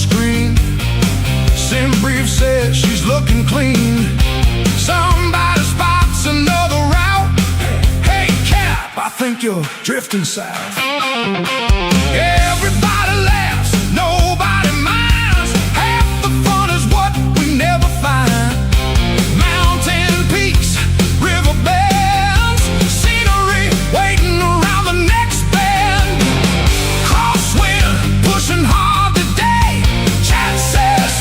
screen. Sim brief says she's looking clean. Somebody spots another route. Hey Cap, I think you're drifting south. Everybody laughs, nobody minds. Half the fun is what we never find. Mountain peaks, river bends, scenery waiting around the next bend. Crosswind, pushing hard today. Chat says,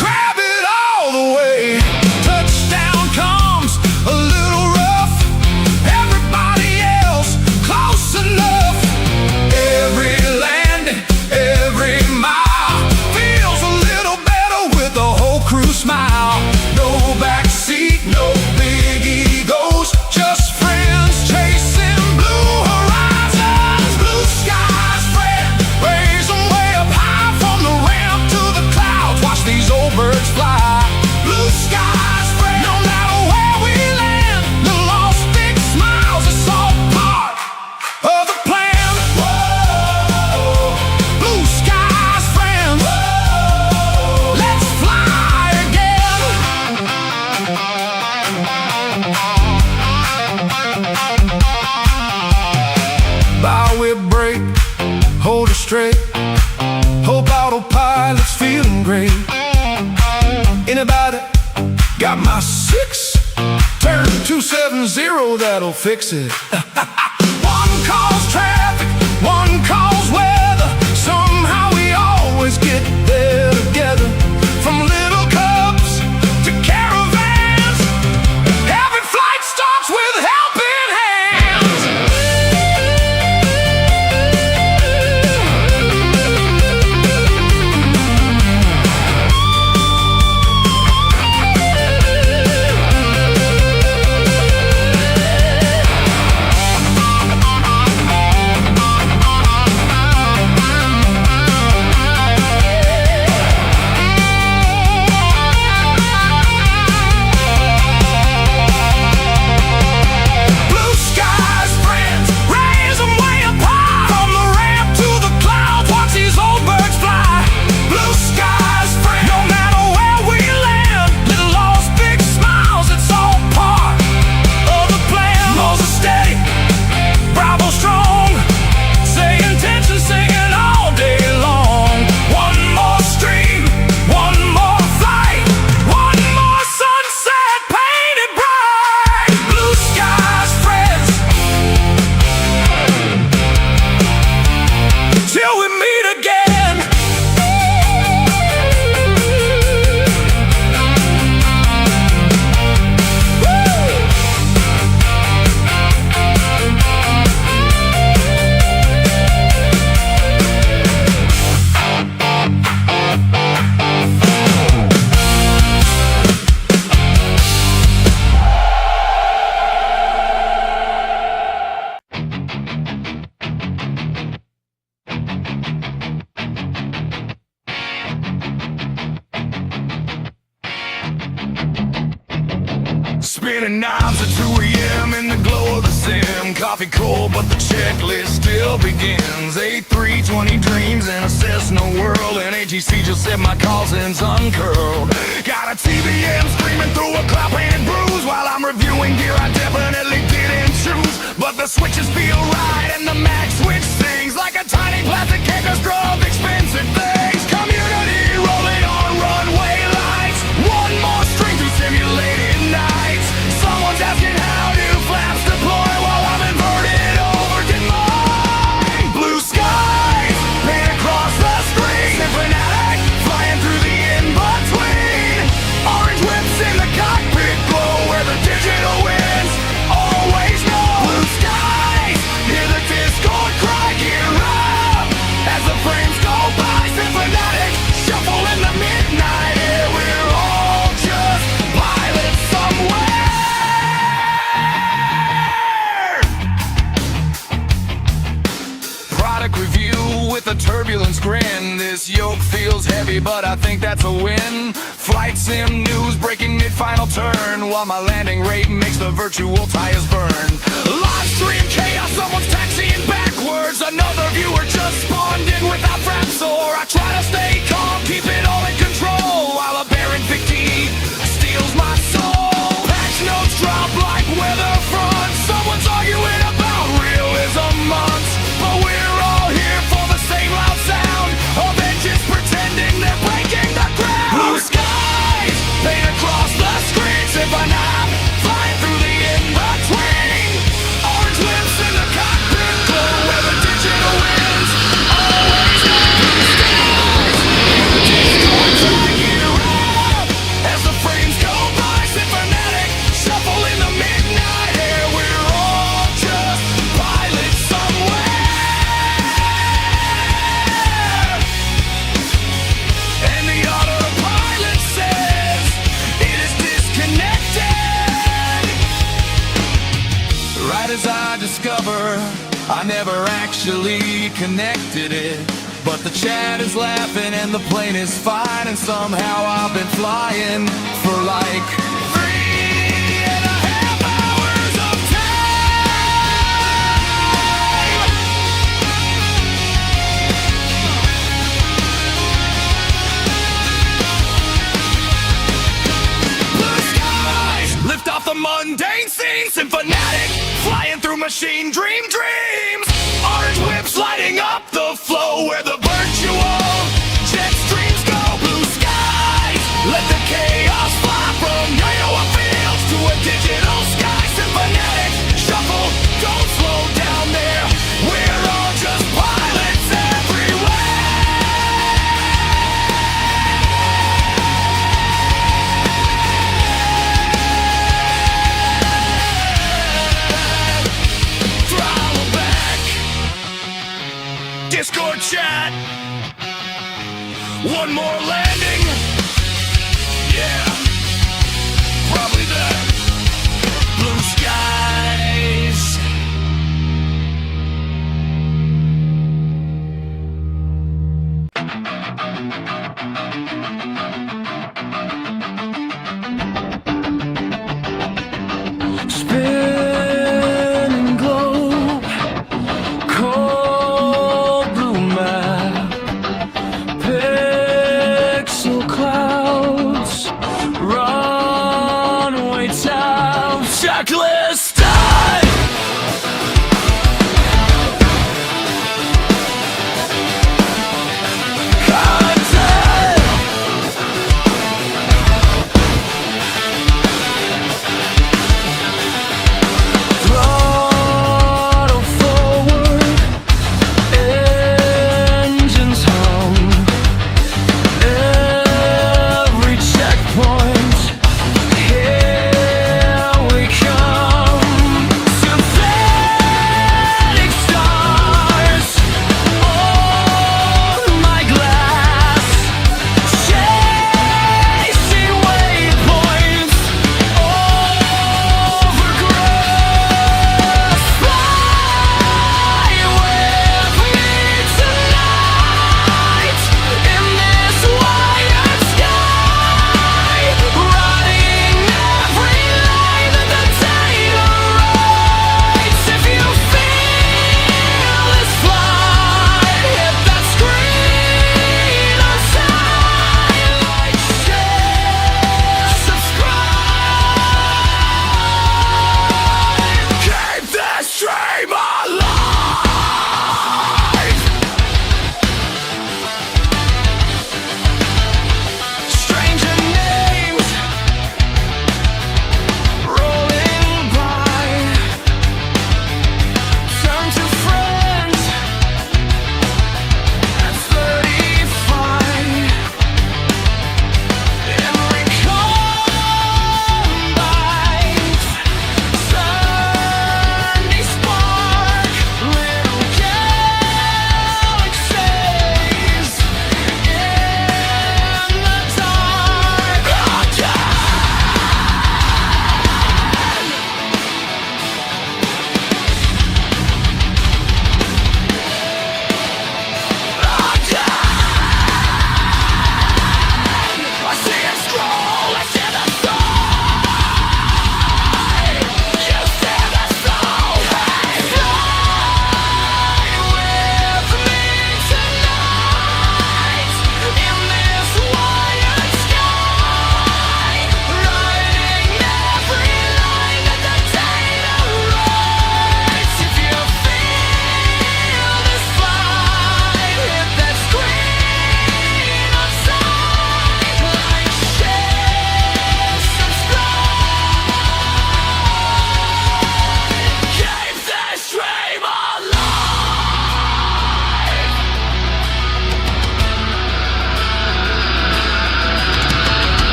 grab it all the way. Touchdown comes a little rough. Everybody else close enough. Every landing, every mile feels a little better with the whole crew smile. No backseat, no big egos, just friends chasing blue horizons. Blue skies spread, raise them way up high. From the ramp to the clouds, watch these old birds fly. Blue skies spread, no matter where we land. The lost big smiles, it's all part of the plan. Whoa, blue skies, friends. Whoa, let's fly again. Bow with brake, hold it straight. Hope autopilot's feeling great. Anybody got my 6? Turn 270, that'll fix it. One calls traffic, one calls weather. Somehow we always get there together. From little cubs to caravans, every flight starts with helping hands. Blue skies, friends, raise them way up high. From the ramp to the clouds, watch these old birds fly. Blue skies, friends, no matter where we land. Little lost big smiles, it's all part of the plan. Moses steady, Bravo strong. Say intention, singing all day long. One more stream, one more flight, one more sunset painted bright. Blue skies, friends, till we meet again. Spinning knobs at 2 a.m. in the glow of the sim. Coffee cold, but the checklist still begins. A320 dreams in a Cessna world, and AGC just said my cousin's uncurled. Got a TBM screaming through a cloud painted bruise. While I'm reviewing gear I definitely didn't choose, but the switches feel right and the mag switch sings like a tiny plastic orchestra of expensive things. Community rolling on runway lights. One more string through simulated nights. Someone's asking how do flaps deploy while I'm inverted over to mine. Blue skies paint across the screen. SimFanatic flying through the in-between. Orange whips in the cockpit glow where the digital wins. Always know blue skies. Hear the Discord cry, gear up as the frames go by. SimFanatic shuffle in the midnight air. We're all just pilots somewhere. Product review with a turbulence grin. This yoke feels heavy, but I think that's a win. Flight sim news breaking mid-final turn, while my landing rate makes the virtual tires burn. Live stream chaos, someone's taxiing backwards. Another viewer just spawned in without fraps, or I try to stay calm, keep it all in control, while a barren victim steals my soul. Patch notes drop like weather fronts. Someone's arguing about realism months, but we're all here for the same loud sound of engines pretending they're breaking the ground. Blue skies paint across the screen, SimFanatic flying through the in-between. Orange lips in the cockpit glow where the digital wins. Always blue skies. The Discord trying to gear up as the frames go by. SimFanatic shuffle in the midnight air. We're all just pilots somewhere. And the autopilot says it is disconnected. Right as I discover I never actually connected it, but the chat is laughing and the plane is fine, and somehow I've been flying for like 3.5 hours of time. Blue skies lift off the mundane scene, SimFanatic flying through machine dreams. Orange whips lighting up the flow where the virtual jet streams go. Blue skies let the chaos fly from yo-yo fields to a digital sky. SimFanatic shuffle, don't slow down there. We're all just pilots everywhere. Throttle back, Discord chat. One more landing. Yeah, probably that. Blue skies. Spinning globe, cold blue map, pixel clouds, runway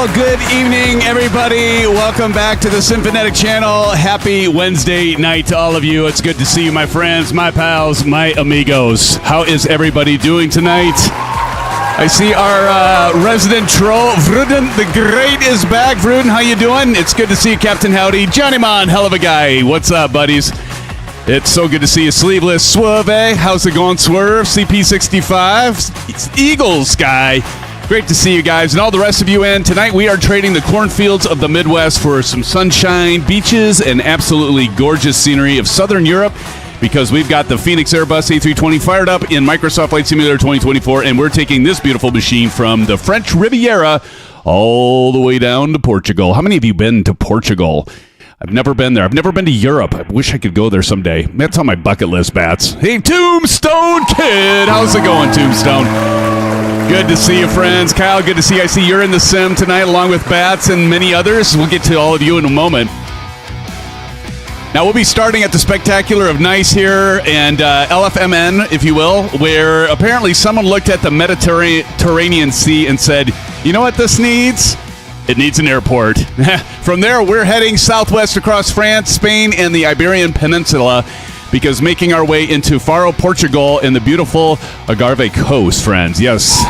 Well, good evening, everybody. Welcome back to the SimFanatic channel. Happy Wednesday night to all of you. It's good to see you, my friends, my pals, my amigos. How is everybody doing tonight? I see our resident troll, Vruden the Great, is back. Vruden, how you doing? It's good to see you, Captain Howdy. Johnny Mon, hell of a guy. What's up, buddies? It's so good to see you, Sleeveless Swerve. How's it going, Swerve? CP65. It's Eagles guy. Great to see you guys and all the rest of you in. Tonight we are trading the cornfields of the Midwest for some sunshine, beaches, and absolutely gorgeous scenery of Southern Europe, because we've got the Fenix Airbus A320 fired up in Microsoft Flight Simulator 2024, and we're taking this beautiful machine from the French Riviera all the way down to Portugal. How many of you been to Portugal? I've never been there. I've never been to Europe. I wish I could go there someday. That's on my bucket list, Bats. Hey, Tombstone Kid! How's it going, Tombstone? Good to see you, friends. Kyle, good to see you. I see you're in the sim tonight along with Bats and many others. We'll get to all of you in a moment. Now, we'll be starting at the Spectacular of Nice here and LFMN, if you will, where apparently someone looked at the Mediterranean Sea and said, you know what this needs? It needs an airport. From there, we're heading southwest across France, Spain, and the Iberian Peninsula, because making our way into Faro, Portugal, and the beautiful Algarve coast, friends. Yes.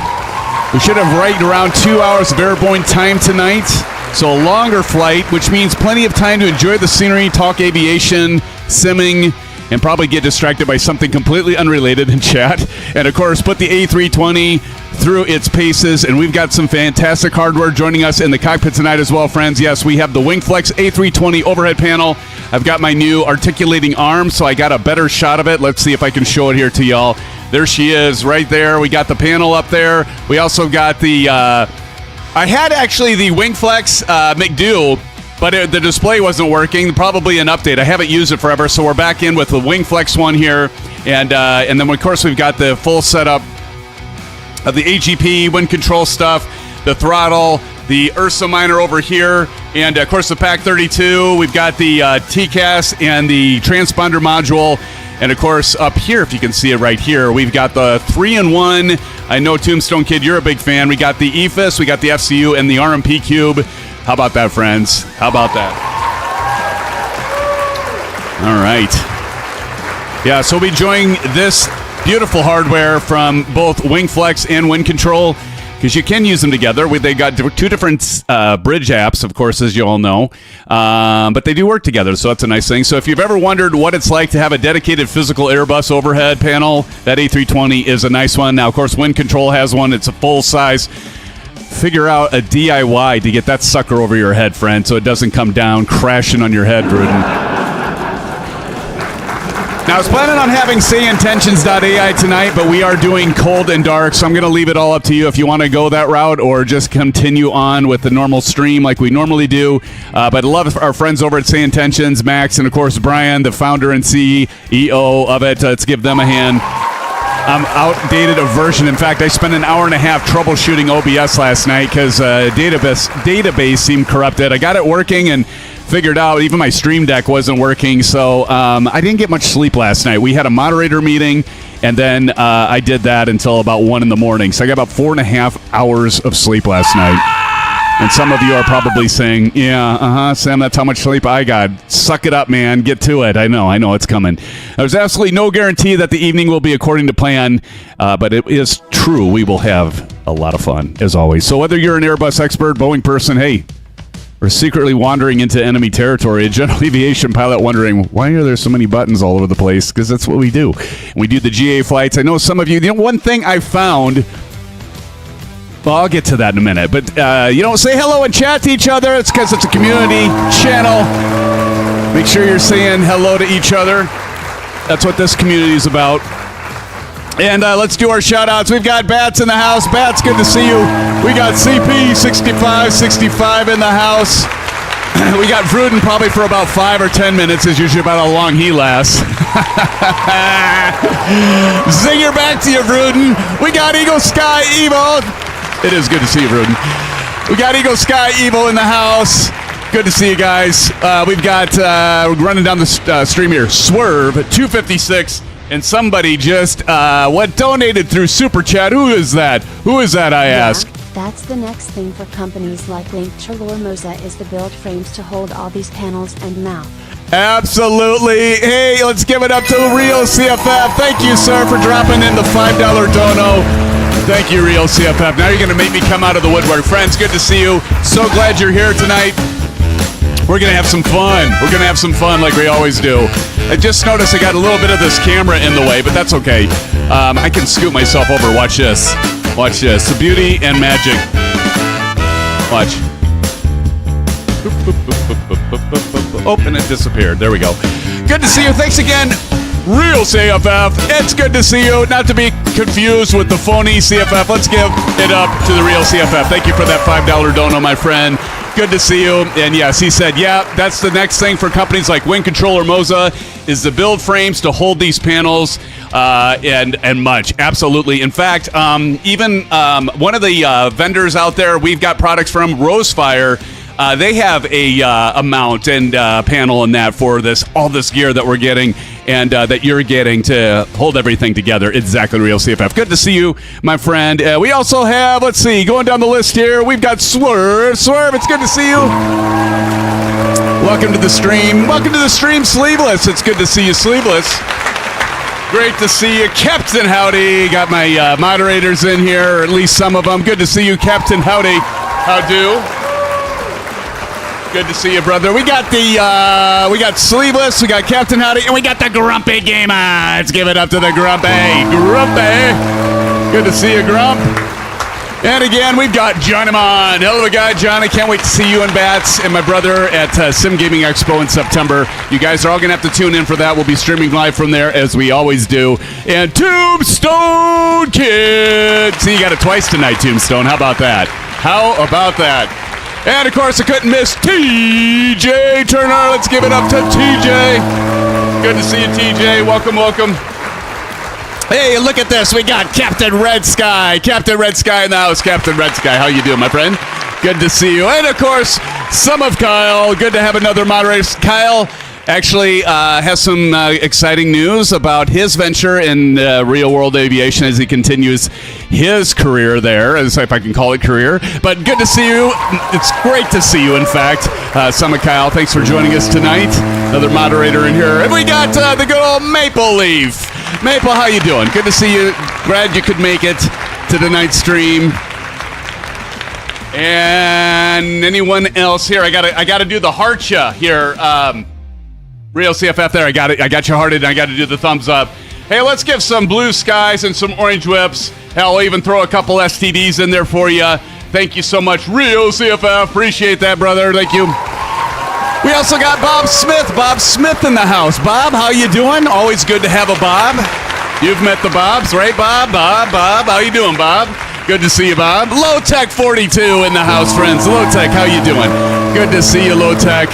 We should have right around 2 hours of airborne time tonight. So a longer flight, which means plenty of time to enjoy the scenery, talk aviation, simming, and probably get distracted by something completely unrelated in chat. And, of course, put the A320 through its paces. And we've got some fantastic hardware joining us in the cockpit tonight as well, friends. Yes, we have the WINGFLEX A320 Overhead Panel. I've got my new articulating arm, so I got a better shot of it. Let's see if I can show it here to y'all. There she is right there. We got the panel up there. We also got the... I had actually the WINGFLEX McDo, but the display wasn't working. Probably an update. I haven't used it forever, so we're back in with the WINGFLEX one here. And then, of course, we've got the full setup of the AGP, wind control stuff, the throttle, the Ursa Minor over here, and, of course, the PAC 32. We've got the TCAS and the transponder module. And, of course, up here, if you can see it right here, we've got the 3-in-1. I know, Tombstone Kid, you're a big fan. We got the EFIS, we got the FCU, and the RMP cube. How about that, friends? How about that? All right. Yeah, so we'll be enjoying this beautiful hardware from both WINGFLEX and Wind Control, because you can use them together. They got two different bridge apps, of course, as you all know, but they do work together, so that's a nice thing. So if you've ever wondered what it's like to have a dedicated physical Airbus overhead panel, that A320 is a nice one. Now, of course, Wind Control has one. It's a full-size. Figure out a DIY to get that sucker over your head, friend, so it doesn't come down crashing on your head, Bruden. Now, I was planning on having sayintentions.ai tonight, but we are doing cold and dark, so I'm going to leave it all up to you if you want to go that route or just continue on with the normal stream like we normally do. But I love our friends over at Say Intentions, Max, and, of course, Brian, the founder and CEO of it. Let's give them a hand. Outdated a version. In fact, I spent an hour and a half troubleshooting OBS last night because database seemed corrupted. I got it working and figured out even my Stream Deck wasn't working, so I didn't get much sleep last night. We had a moderator meeting, and then I did that until about 1 in the morning. So I got about 4.5 hours of sleep last night. And some of you are probably saying, yeah, Sam, that's how much sleep I got. Suck it up, man. Get to it. I know it's coming. There's absolutely no guarantee that the evening will be according to plan, but it is true. We will have a lot of fun, as always. So whether you're an Airbus expert, Boeing person, hey, or secretly wandering into enemy territory, a general aviation pilot wondering, why are there so many buttons all over the place? Because that's what we do. We do the GA flights. I know some of you, one thing I found... Well, I'll get to that in a minute. But, say hello and chat to each other. It's because it's a community channel. Make sure you're saying hello to each other. That's what this community is about. And let's do our shout-outs. We've got Bats in the house. Bats, good to see you. We got CP6565 in the house. We got Vruden probably for about 5 or 10 minutes is usually about how long he lasts. Zinger back to you, Vruden. We got Eagle Sky Evo. It is good to see you, Vruden. We got Eagle Sky Evo in the house. Good to see you guys. We've got, running down the stream here, Swerve 256. And somebody just, donated through Super Chat. Who is that? I ask? That's the next thing for companies like WINGFLEX is the build frames to hold all these panels and mount. Absolutely. Hey, let's give it up to Real CFF. Thank you, sir, for dropping in the $5 dono. Thank you, Real CFF. Now you're going to make me come out of the woodwork. Friends, good to see you. So glad you're here tonight. We're going to have some fun. We're going to have some fun like we always do. I just noticed I got a little bit of this camera in the way, but that's okay. I can scoot myself over. Watch this. Watch this. The beauty and magic. Watch. Oh, and it disappeared. There we go. Good to see you. Thanks again, Real CFF. It's good to see you. Not to be confused with the phony CFF. Let's give it up to the Real CFF. Thank you for that $5 dono, my friend. Good to see you. And yes, he said, yeah, that's the next thing for companies like Wing Controller Moza is the build frames to hold these panels and much. Absolutely. In fact, even one of the vendors out there we've got products from, Rosefire, they have a mount and panel and that for all this gear that we're getting and that you're getting to hold everything together. Exactly, Real CFF. Good to see you, my friend. We also have, let's see, going down the list here, we've got Swerve. Swerve, it's good to see you. Welcome to the stream. Welcome to the stream, Sleeveless. It's good to see you, Sleeveless. Great to see you, Captain Howdy. Got my moderators in here, or at least some of them. Good to see you, Captain Howdy. How do? Good to see you, brother. We got we got Sleeveless, we got Captain Howdy, and we got the Grumpy Gamer. Let's give it up to the Grumpy. Grumpy. Good to see you, Grump. And again, we've got Johnny Mon. Hell of a guy, Johnny. Can't wait to see you and Bats and my brother at Sim Gaming Expo in September. You guys are all going to have to tune in for that. We'll be streaming live from there, as we always do. And Tombstone Kid. See, you got it twice tonight, Tombstone. How about that? How about that? And, of course, I couldn't miss TJ Turner. Let's give it up to TJ. Good to see you, TJ. Welcome, welcome. Hey, look at this. We got Captain Red Sky. Captain Red Sky in the house. Captain Red Sky, how you doing, my friend? Good to see you. And, of course, some of Kyle. Good to have another moderator. Kyle actually has some exciting news about his venture in real-world aviation as he continues his career there, as if I can call it career. But good to see you. It's great to see you, in fact. Summer Kyle, thanks for joining us tonight. Another moderator in here. And we got the good old Maple Leaf. Maple, how you doing? Good to see you. Glad you could make it to tonight's stream. And anyone else here? I gotta do the heart ya here. Real CFF there. I got it. I got you hearted, and I got to do the thumbs up. Hey, let's give some blue skies and some orange whips. Hell, I'll even throw a couple STDs in there for you. Thank you so much, Real CFF. Appreciate that, brother. Thank you. We also got Bob Smith. Bob Smith in the house. Bob, how you doing? Always good to have a Bob. You've met the Bobs, right, Bob? Bob, how you doing, Bob? Good to see you, Bob. Low Tech 42 in the house, friends. Low Tech, how you doing? Good to see you, Low Tech.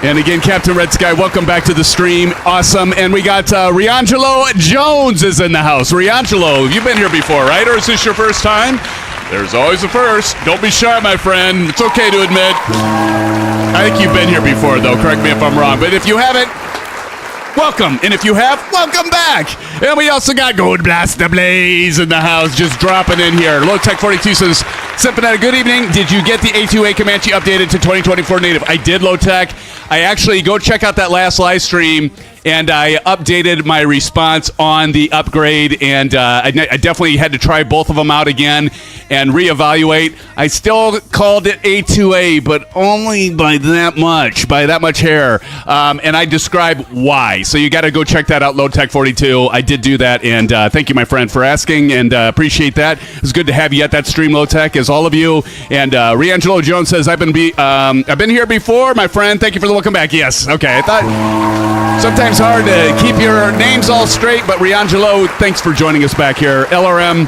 And again, Captain Red Sky, welcome back to the stream. Awesome. And we got Riangelo Jones is in the house. Riangelo, you've been here before, right? Or is this your first time? There's always a first. Don't be shy, my friend. It's okay to admit. I think you've been here before, though. Correct me if I'm wrong. But if you haven't, welcome. And if you have, welcome back. And we also got Gold Blast the Blaze in the house, just dropping in here. Low Tech 42 says, SimFanatic, good evening. Did you get the A2A Comanche updated to 2024 native? I did, Low Tech. I actually, go check out that last live stream, and I updated my response on the upgrade, and I definitely had to try both of them out again and reevaluate. I still called it A2A, but only by that much hair, and I describe why. So you got to go check that out, Low Tech 42. I did do that, and thank you, my friend, for asking, and appreciate that. It's good to have you at that stream, Low Tech, as all of you. And Riangelo Jones says, I've been here before, my friend. Thank you for the welcome back. Yes, okay. I thought sometimes hard to keep your names all straight, but Riangelo, thanks for joining us back here. LRM,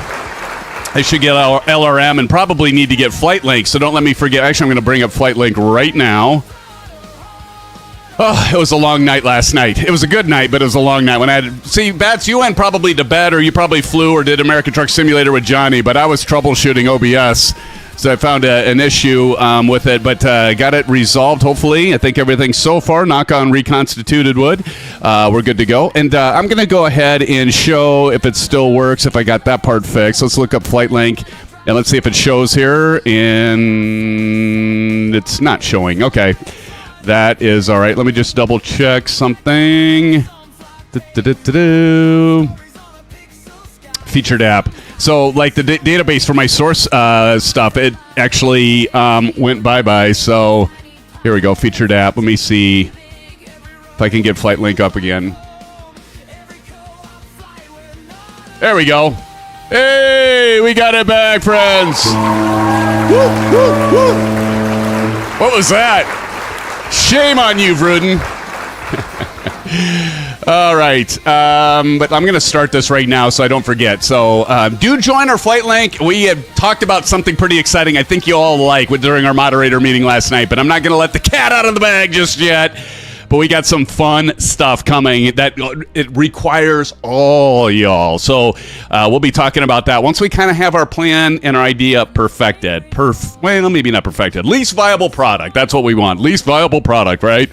I should get LRM and probably need to get Flight Link, so don't let me forget. Actually, I'm going to bring up Flight Link right now. Oh, it was a long night last night. It was a good night, but it was a long night. When I had Bats, you went probably to bed, or you probably flew or did American Truck Simulator with Johnny, but I was troubleshooting OBS. So I found an issue with it, but got it resolved, hopefully. I think everything so far, knock on reconstituted wood, we're good to go. And I'm going to go ahead and show if it still works, if I got that part fixed. Let's look up Flight Link. And let's see if it shows here. And it's not showing. Okay. That is all right. Let me just double check something. Featured app. So, like the database for my source stuff, it actually went bye-bye. So, here we go. Featured app. Let me see if I can get Flight Link up again. There we go. Hey, we got it back, friends. Woo, woo, woo. What was that? Shame on you, Vruden. All right. But I'm going to start this right now so I don't forget. So do join our Flight Link. We have talked about something pretty exciting I think you all like during our moderator meeting last night, but I'm not going to let the cat out of the bag just yet. But we got some fun stuff coming that it requires all y'all. So we'll be talking about that once we kind of have our plan and our idea perfected. Well, maybe not perfected. Least viable product. That's what we want. Least viable product, right?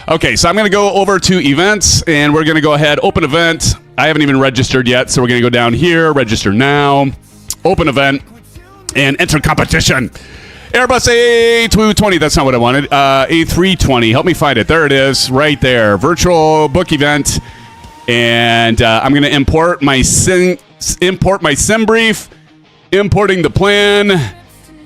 Okay, so I'm going to go over to events, and we're going to go ahead, open event. I haven't even registered yet, so we're going to go down here, register now, open event, and enter competition. Airbus A320, that's not what I wanted. A320, help me find it. There it is, right there. Virtual book event, and I'm going to import my sim brief, importing the plan.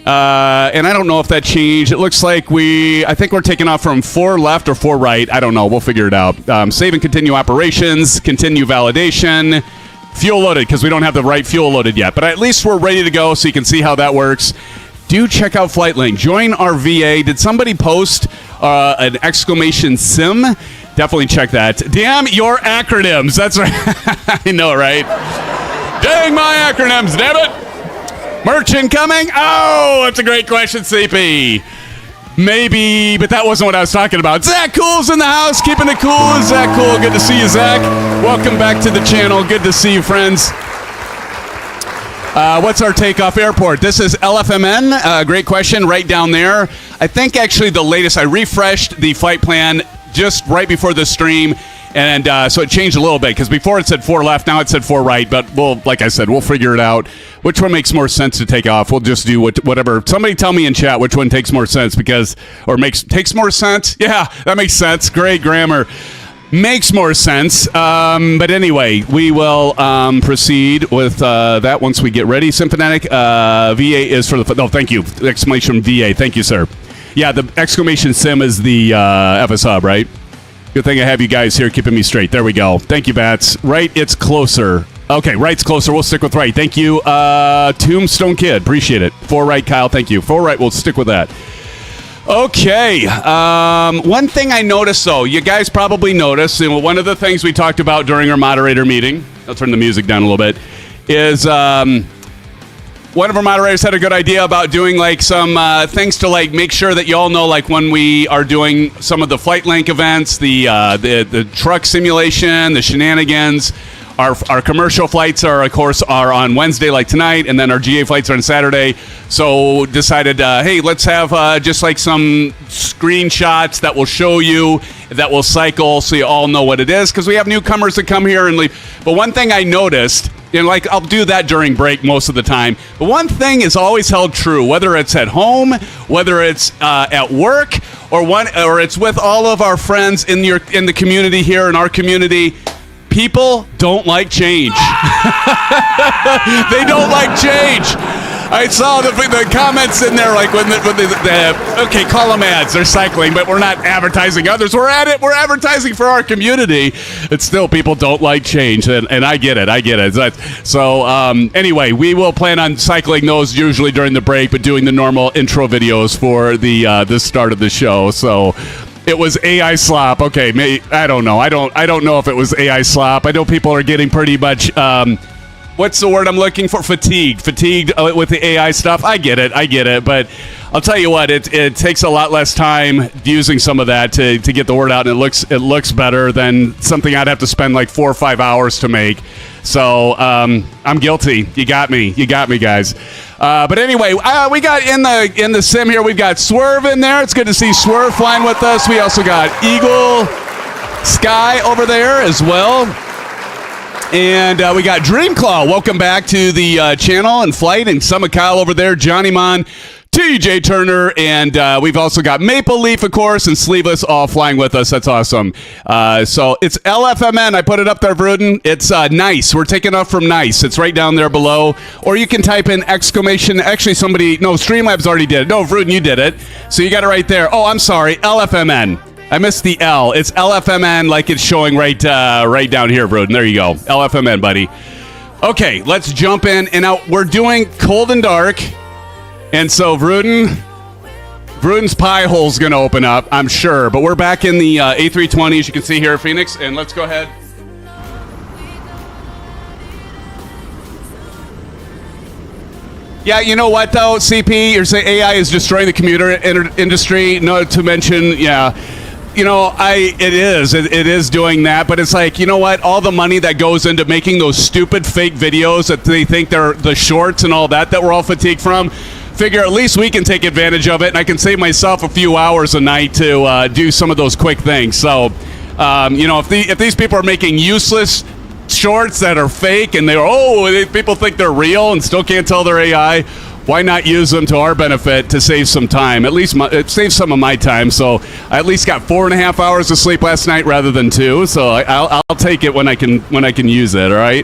And I don't know if that changed. It looks like I think we're taking off from 4 left or 4 right. I don't know. We'll figure it out. Save and continue operations, continue validation, fuel loaded, because we don't have the right fuel loaded yet. But at least we're ready to go so you can see how that works. Do check out Flight Link. Join our VA. Did somebody post an exclamation sim? Definitely check that. Damn your acronyms. That's right. I know, right? Dang my acronyms, damn it. Merch incoming? Oh, that's a great question, CP. Maybe, but that wasn't what I was talking about. Zach Cool's in the house, keeping it cool. Zach Cool, good to see you, Zach. Welcome back to the channel. Good to see you, friends. What's our takeoff airport? This is LFMN. Great question, right down there. I think actually the latest, I refreshed the flight plan just right before the stream. And so it changed a little bit because before it said 4 left, now it said 4 right. But like I said, we'll figure it out. Which one makes more sense to take off? We'll just do whatever. Somebody tell me in chat which one takes more sense takes more sense. Yeah, that makes sense. Great grammar. Makes more sense. But anyway, we will proceed with that once we get ready. SimFanatic, VA is for the... No, thank you. Exclamation VA. Thank you, sir. Yeah, the exclamation sim is the FS Hub, right? Good thing I have you guys here keeping me straight. There we go. Thank you, Bats. Right, it's closer. Okay, right's closer. We'll stick with right. Thank you, Tombstone Kid. Appreciate it. 4 right, Kyle. Thank you. 4 right. We'll stick with that. Okay. One thing I noticed, though, you guys probably noticed, and one of the things we talked about during our moderator meeting, I'll turn the music down a little bit, is one of our moderators had a good idea about doing like some things to like make sure that you all know, like when we are doing some of the Flight Link events, the truck simulation, the shenanigans. Our commercial flights are, of course, on Wednesday, like tonight, and then our GA flights are on Saturday. So decided, hey, let's have just like some screenshots that will show you, that will cycle, so you all know what it is, because we have newcomers that come here and leave. But one thing I noticed, and like I'll do that during break most of the time, but one thing is always held true, whether it's at home, whether it's at work, or it's with all of our friends in the community here, in our community. People don't like change. They don't like change. I saw the comments in there, like okay, call them ads. They're cycling, but we're not advertising others. We're advertising for our community. It's still people don't like change, and I get it. So anyway, we will plan on cycling those usually during the break, but doing the normal intro videos for the start of the show. So. It was AI slop. Okay, I don't know. I don't know if it was AI slop. I know people are getting pretty much. What's the word I'm looking for? Fatigued with the AI stuff. I get it. But I'll tell you what, it takes a lot less time using some of that to get the word out, and it looks better than something I'd have to spend like 4 or 5 hours to make. So I'm guilty. You got me, guys. But anyway, we got in the sim here. We've got Swerve in there. It's good to see Swerve flying with us. We also got Eagle Sky over there as well. And we got Dreamclaw. Welcome back to the channel and flight. And Summit Kyle over there, Johnny Mon, TJ Turner, and we've also got Maple Leaf, of course, and Sleeveless all flying with us. That's awesome. So it's LFMN. I put it up there, Vruden. It's Nice. We're taking off from Nice. It's right down there below. Or you can type in exclamation. Actually, Streamlabs already did it. No, Vruden, you did it. So you got it right there. Oh, I'm sorry. LFMN. I missed the L. It's LFMN like it's showing right down here, Vruden. There you go. LFMN, buddy. Okay, let's jump in. And now we're doing cold and dark. And so Vruden's pie hole's going to open up, I'm sure. But we're back in the A320, as you can see here, Phoenix. And let's go ahead. Yeah, you know what, though, CP? You're saying AI is destroying the commuter industry. No, to mention, yeah. You know, it is doing that, but it's like, you know what? All the money that goes into making those stupid fake videos that they think they're the shorts and all that we're all fatigued from, figure at least we can take advantage of it, and I can save myself a few hours a night to do some of those quick things. So, you know, if these people are making useless shorts that are fake and people think they're real and still can't tell they're AI, why not use them to our benefit to save some time? At least it saves some of my time. So I at least got 4.5 hours of sleep last night rather than 2. So I'll take it when I can use it. All right.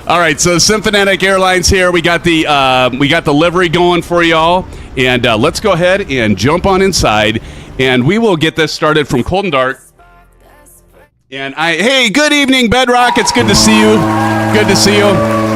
All right. So SimFanatic Airlines here. We got the livery going for y'all, and let's go ahead and jump on inside, and we will get this started from cold and dark. And hey, good evening, Bedrock. It's good to see you. Good to see you.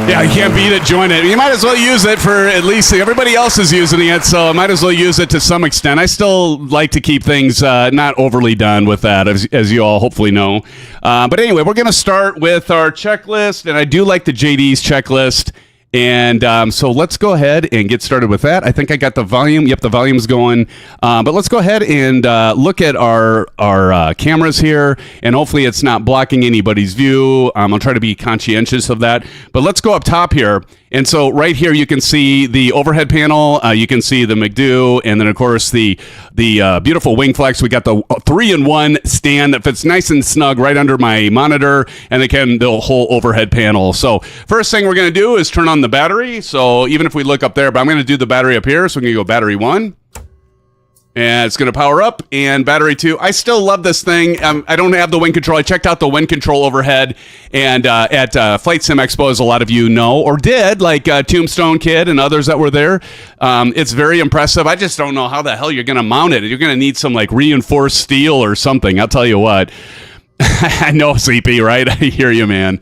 Yeah, you can't beat it, join it. You might as well use it for at least everybody else is using it, so I might as well use it to some extent. I still like to keep things not overly done with that, as you all hopefully know. But anyway, we're going to start with our checklist, and I do like the JD's checklist. And so let's go ahead and get started with that. I think I got the volume. Yep, the volume's going. But let's go ahead and look at our cameras here, and hopefully it's not blocking anybody's view. I'll try to be conscientious of that. But let's go up top here. And so right here you can see the overhead panel. You can see the McDo, and then of course the beautiful WINGFLEX. We got the 3-in-1 stand that fits nice and snug right under my monitor, and again the whole overhead panel. So first thing we're going to do is turn on the battery. So even if we look up there, but I'm going to do the battery up here. So we're going to go battery 1. And it's going to power up, and battery 2. I still love this thing. I don't have the wind control. I checked out the wind control overhead, and at Flight Sim Expo, as a lot of you know, or did, like Tombstone Kid and others that were there. It's very impressive. I just don't know how the hell you're going to mount it. You're going to need some like reinforced steel or something. I'll tell you what. I know, CP, right? I hear you, man.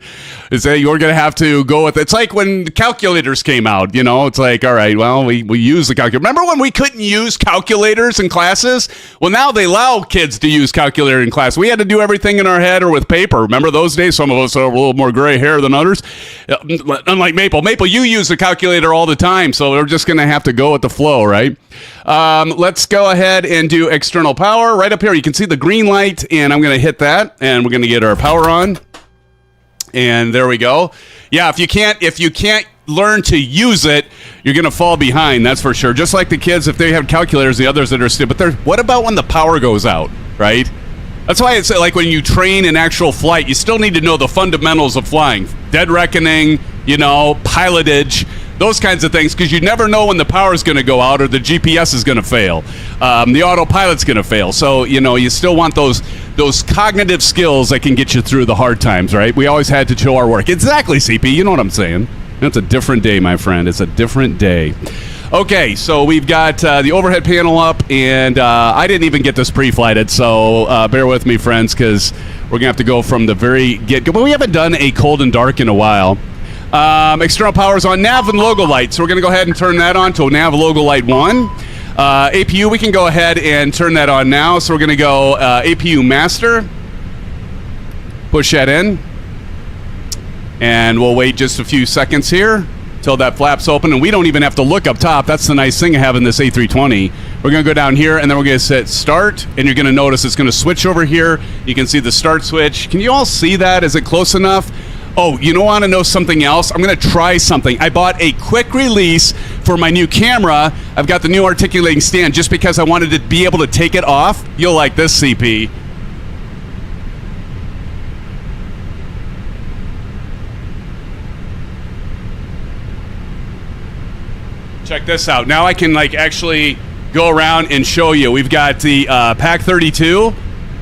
Is that you're going to have to go with it's like when calculators came out, you know, it's like, all right, well, we use the calculator. Remember when we couldn't use calculators in classes? Well, now they allow kids to use calculator in class. We had to do everything in our head or with paper. Remember those days? Some of us have a little more gray hair than others. Unlike Maple, you use the calculator all the time, so we're just going to have to go with the flow, right? Let's go ahead and do external power. Right up here, you can see the green light, and I'm going to hit that, and we're going to get our power on. And there we go. Yeah, if you can't learn to use it, you're going to fall behind, that's for sure. Just like the kids, if they have calculators, the others that are stupid. But what about when the power goes out, right? That's why it's like when you train in actual flight, you still need to know the fundamentals of flying. Dead reckoning, you know, pilotage, those kinds of things, because you never know when the power is going to go out or the GPS is going to fail. The autopilot's going to fail. So, you know, you still want those cognitive skills that can get you through the hard times, right? We always had to show our work. Exactly, CP. You know what I'm saying. It's a different day, my friend. It's a different day. Okay, so we've got the overhead panel up, and I didn't even get this pre-flighted, so bear with me, friends, because we're going to have to go from the very get-go. But we haven't done a cold and dark in a while. External power's on nav and logo light, so we're going to go ahead and turn that on to nav logo light 1. APU, we can go ahead and turn that on now, so we're going to go APU master. Push that in. And we'll wait just a few seconds here till that flap's open, and we don't even have to look up top. That's the nice thing of having this A320. We're going to go down here, and then we're going to hit start, and you're going to notice it's going to switch over here. You can see the start switch. Can you all see that? Is it close enough? Oh, you want to know something else? I'm going to try something. I bought a quick release for my new camera. I've got the new articulating stand just because I wanted to be able to take it off. You'll like this, CP. check this out. Now I can like actually go around and show you. We've got the Pack 32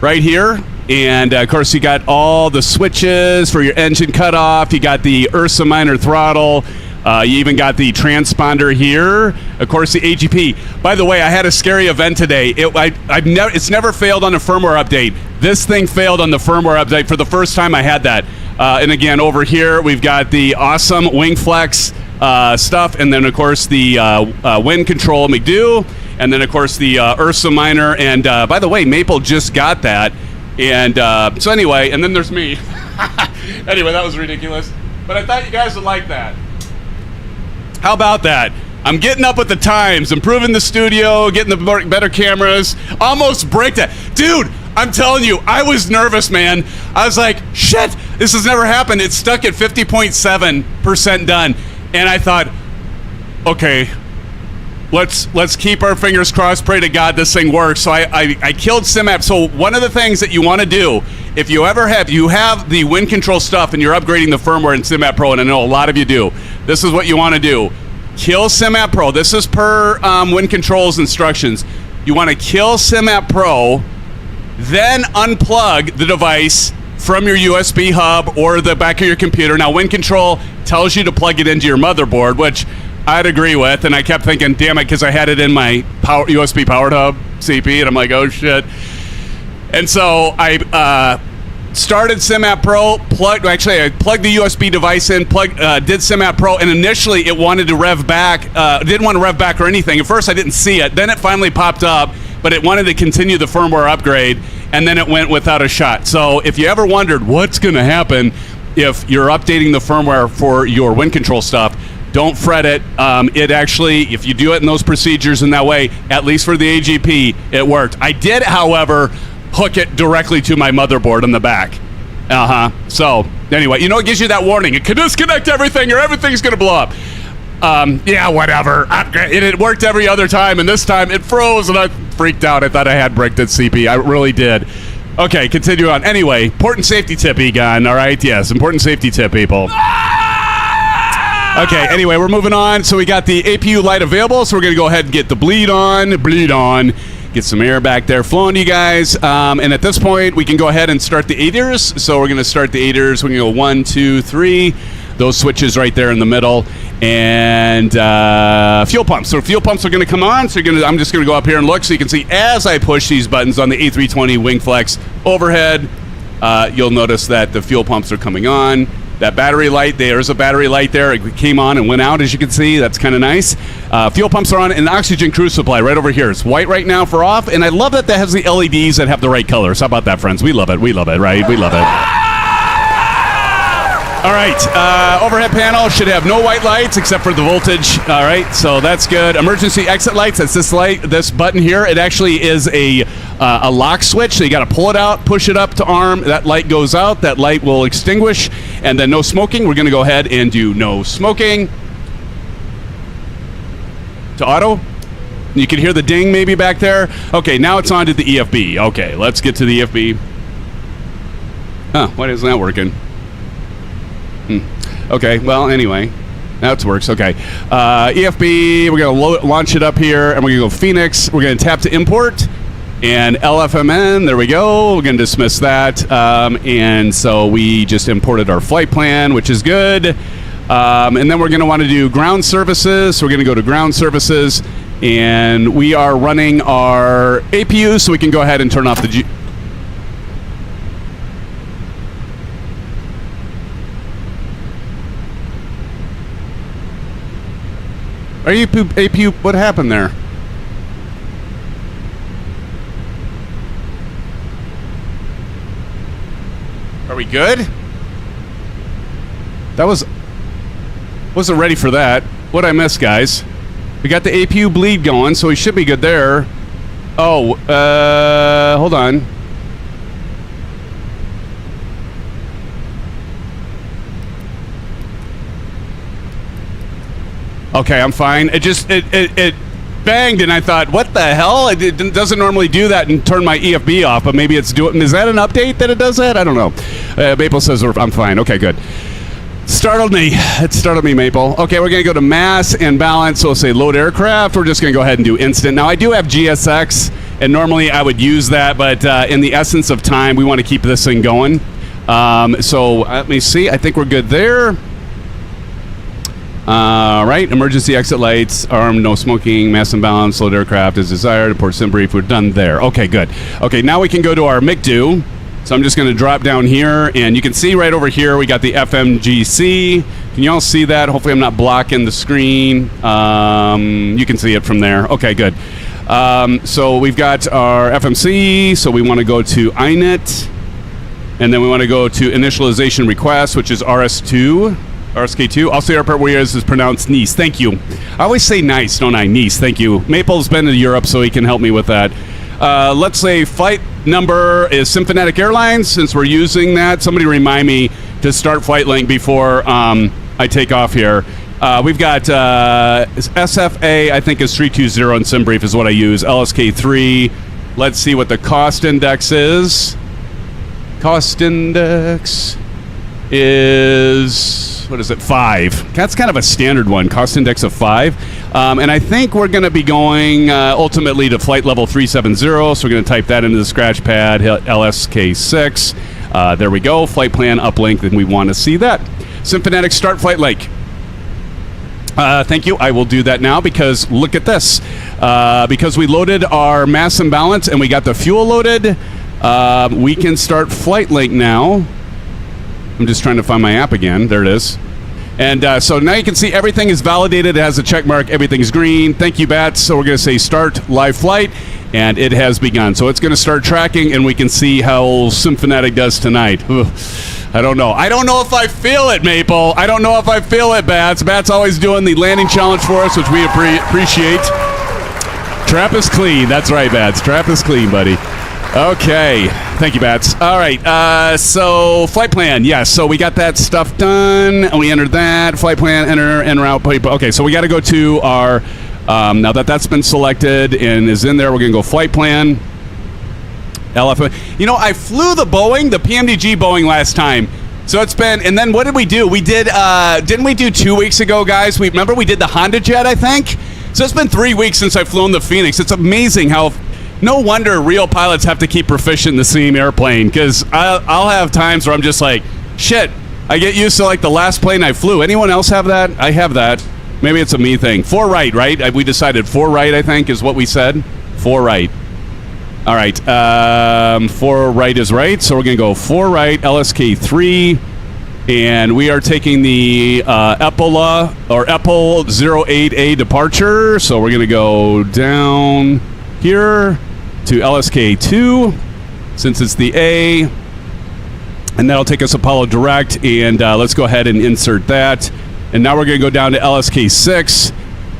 right here. And of course, you got all the switches for your engine cutoff. You got the Ursa Minor throttle. You even got the transponder here. Of course, the AGP. By the way, I had a scary event today. It's never failed on a firmware update. This thing failed on the firmware update for the first time I had that. And again, over here, we've got the awesome WINGFLEX stuff. And then, of course, the wind control McDo. And then, of course, the Ursa Minor. And by the way, Maple just got that. And so anyway, and then there's me. Anyway, that was ridiculous. But I thought you guys would like that. How about that? I'm getting up with the times, improving the studio, getting the better cameras. Almost break that. Dude, I'm telling you, I was nervous, man. I was like, shit, this has never happened. It's stuck at 50.7% done. And I thought, okay, let's keep our fingers crossed, pray to God this thing works. So I killed SimApp. So one of the things that you want to do, if you ever have the wind control stuff and you're upgrading the firmware in SimApp Pro, and I know a lot of you do, this is what you want to do. Kill SimApp Pro. This is per wind control's instructions. You want to kill SimApp Pro, then unplug the device from your USB hub or the back of your computer. Now, wind control tells you to plug it into your motherboard, which I'd agree with, and I kept thinking, damn it, because I had it in my USB powered hub CP, and I'm like, oh shit. And so I started SimApp Pro, I plugged the USB device in, did SimApp Pro, and initially it wanted to rev back, didn't want to rev back or anything. At first I didn't see it, then it finally popped up, but it wanted to continue the firmware upgrade, and then it went without a shot. So if you ever wondered what's going to happen if you're updating the firmware for your wind control stuff, don't fret it. It actually, if you do it in those procedures in that way, at least for the AGP, it worked. I did, however, hook it directly to my motherboard in the back. So, anyway, it gives you that warning. It can disconnect everything or everything's going to blow up. Yeah, whatever. It worked every other time, and this time it froze, and I freaked out. I thought I had bricked at CP. I really did. Okay, continue on. Anyway, important safety tip, Egon, all right? Yes, important safety tip, people. Okay, anyway, we're moving on. So we got the APU light available, so we're going to go ahead and get the bleed on, get some air back there flowing to you guys. And at this point, we can go ahead and start the aiders. So we're going to start the aiders. We're going to go 1, 2, 3. Those switches right there in the middle. And fuel pumps. So fuel pumps are going to come on. So I'm just going to go up here and look so you can see as I push these buttons on the A320 WINGFLEX overhead, you'll notice that the fuel pumps are coming on. That battery light, there's a battery light there. It came on and went out, as you can see. That's kind of nice. Fuel pumps are on, and oxygen cruise supply right over here. It's white right now for off, and I love that has the LEDs that have the right colors. How about that, friends? We love it, right? We love it. All right, overhead panel should have no white lights except for the voltage. All right, so that's good. Emergency exit lights, that's this light, this button here. It actually is a lock switch, so you got to pull it out, push it up to arm. That light goes out, that light will extinguish. And then no smoking. We're going to go ahead and do no smoking. To auto. You can hear the ding maybe back there. Okay, now it's on to the EFB. Okay, let's get to the EFB. Why isn't that working? Okay, well, anyway. Now it works. Okay. EFB, we're going to launch it up here, and we're going to go Fenix. We're going to tap to import. And LFMN, there we go. We're going to dismiss that. And so we just imported our flight plan, which is good. And then we're going to want to do ground services. So we're going to go to ground services. And we are running our APU, so we can go ahead and turn off the APU, what happened there? Are we good? That wasn't ready for that. What'd I miss, guys? We got the APU bleed going, so we should be good there. Oh, hold on. Okay, I'm fine. It banged, and I thought, what the hell? It doesn't normally do that and turn my EFB off, but maybe it's doing. Is that an update that it does that? I don't know. Maple says I'm fine. Okay, good. Startled me. It startled me, Maple. Okay, we're going to go to mass and balance. So we'll say load aircraft. We're just going to go ahead and do instant. Now, I do have GSX, and normally I would use that, but in the essence of time, we want to keep this thing going. So let me see. I think we're good there. Right. Emergency exit lights, armed, no smoking, mass and balance, load aircraft as desired, port sim brief. We're done there. Okay, good. Okay, now we can go to our MICDO. So I'm just going to drop down here, and you can see right over here we got the FMGC. Can you all see that? Hopefully I'm not blocking the screen. You can see it from there. Okay, good. So we've got our FMC, so we want to go to INET, and then we want to go to initialization request, which is RSK2. Also, airport where is pronounced Nice. Thank you. I always say nice, don't I? Nice. Thank you. Maple's been to Europe, so he can help me with that. Let's say flight number is SimFanatic Airlines. Since we're using that, somebody remind me to start flight link before I take off here. We've got SFA, I think is 320 in SimBrief is what I use. LSK3. Let's see what the cost index is. Cost index is, what is it, 5. That's kind of a standard one, cost index of 5. And I think we're going to be going ultimately to flight level 370, so we're going to type that into the scratch pad, hit LSK6. There we go, flight plan uplink, and we want to see that. SimFanatic start flight link. Thank you. I will do that now because look at this. Because we loaded our mass and balance and we got the fuel loaded, we can start flight link now. I'm just trying to find my app again. There it is. And so now you can see everything is validated. It has a check mark. Everything's green. Thank you, Bats. So we're going to say start live flight, and it has begun. So it's going to start tracking, and we can see how SimFanatic does tonight. Ugh. I don't know. I don't know if I feel it, Maple. I don't know if I feel it, Bats. Bats always doing the landing challenge for us, which we appreciate. Trap is clean. That's right, Bats. Trap is clean, buddy. Okay. Thank you, Bats. All right. So flight plan. Yes. So we got that stuff done. And we entered that. Flight plan, enter, en route. Okay. So we got to go to our, now that that's been selected and is in there, we're going to go flight plan. LFMN. You know, I flew the Boeing, the PMDG Boeing last time. So it's been, and then what did we do? We did, didn't we do 2 weeks ago, guys? Remember we did the Honda Jet, I think? So it's been 3 weeks since I've flown the Fenix. It's amazing how, no wonder real pilots have to keep proficient in the same airplane, because I'll have times where I'm just like, shit, I get used to like the last plane I flew. Anyone else have that? I have that. Maybe it's a me thing. 4 right, right? We decided 4 right, I think, is what we said. 4 right. All right, 4 right is right, so we're going to go 4 right, LSK3, and we are taking the Epple 08A departure, so we're going to go down here to LSK2, since it's the A, and that'll take us Apollo Direct, and let's go ahead and insert that, and now we're going to go down to LSK6.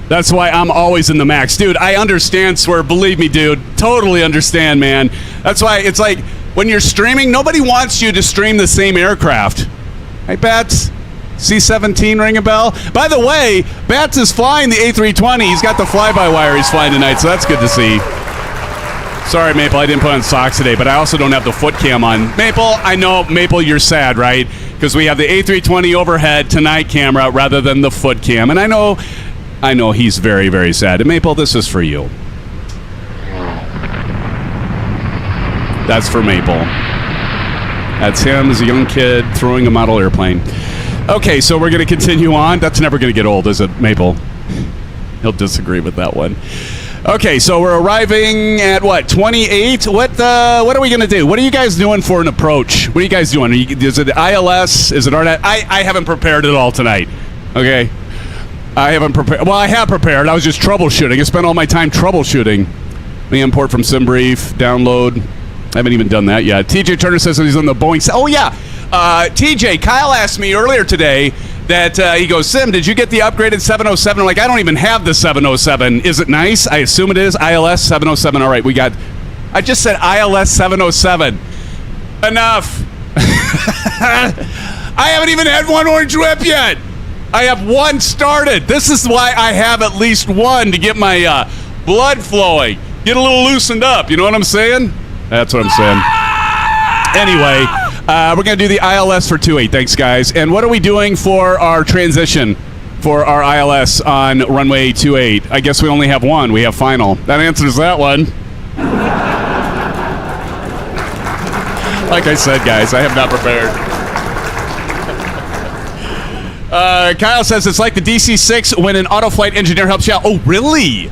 That's why I'm always in the max. Dude, I understand, Swerve. Believe me, dude. Totally understand, man. That's why it's like when you're streaming, nobody wants you to stream the same aircraft. Hey, Bats? C-17 ring a bell? By the way, Bats is flying the A320. He's got the fly-by-wire he's flying tonight, so that's good to see. Sorry, Maple, I didn't put on socks today, but I also don't have the foot cam on. Maple, I know, Maple, you're sad, right? Because we have the A320 overhead tonight camera rather than the foot cam. And I know he's very, very sad. And Maple, this is for you. That's for Maple. That's him as a young kid throwing a model airplane. Okay, so we're going to continue on. That's never going to get old, is it, Maple? He'll disagree with that one. Okay, so we're arriving at, what, 28? What are we going to do? What are you guys doing for an approach? What are you guys doing? Is it ILS? Is it RNet? I haven't prepared at all tonight, okay? I haven't prepared. Well, I have prepared. I was just troubleshooting. I spent all my time troubleshooting. The import from SimBrief, download. I haven't even done that yet. TJ Turner says that he's on the Boeing. Oh, yeah. TJ, Kyle asked me earlier today that he goes, Sim, did you get the upgraded 707? I'm like, I don't even have the 707. Is it nice? I assume it is. ILS 707. All right, I just said ILS 707. Enough. I haven't even had one orange whip yet. I have one started. This is why I have at least one, to get my blood flowing. Get a little loosened up. You know what I'm saying? That's what I'm saying. Anyway, We're going to do the ILS for 28. Thanks, guys. And what are we doing for our transition for our ILS on runway 28? I guess we only have one. We have final. That answers that one. Like I said, guys, I have not prepared. Kyle says it's like the DC-6 when an auto-flight engineer helps you out. Oh, really?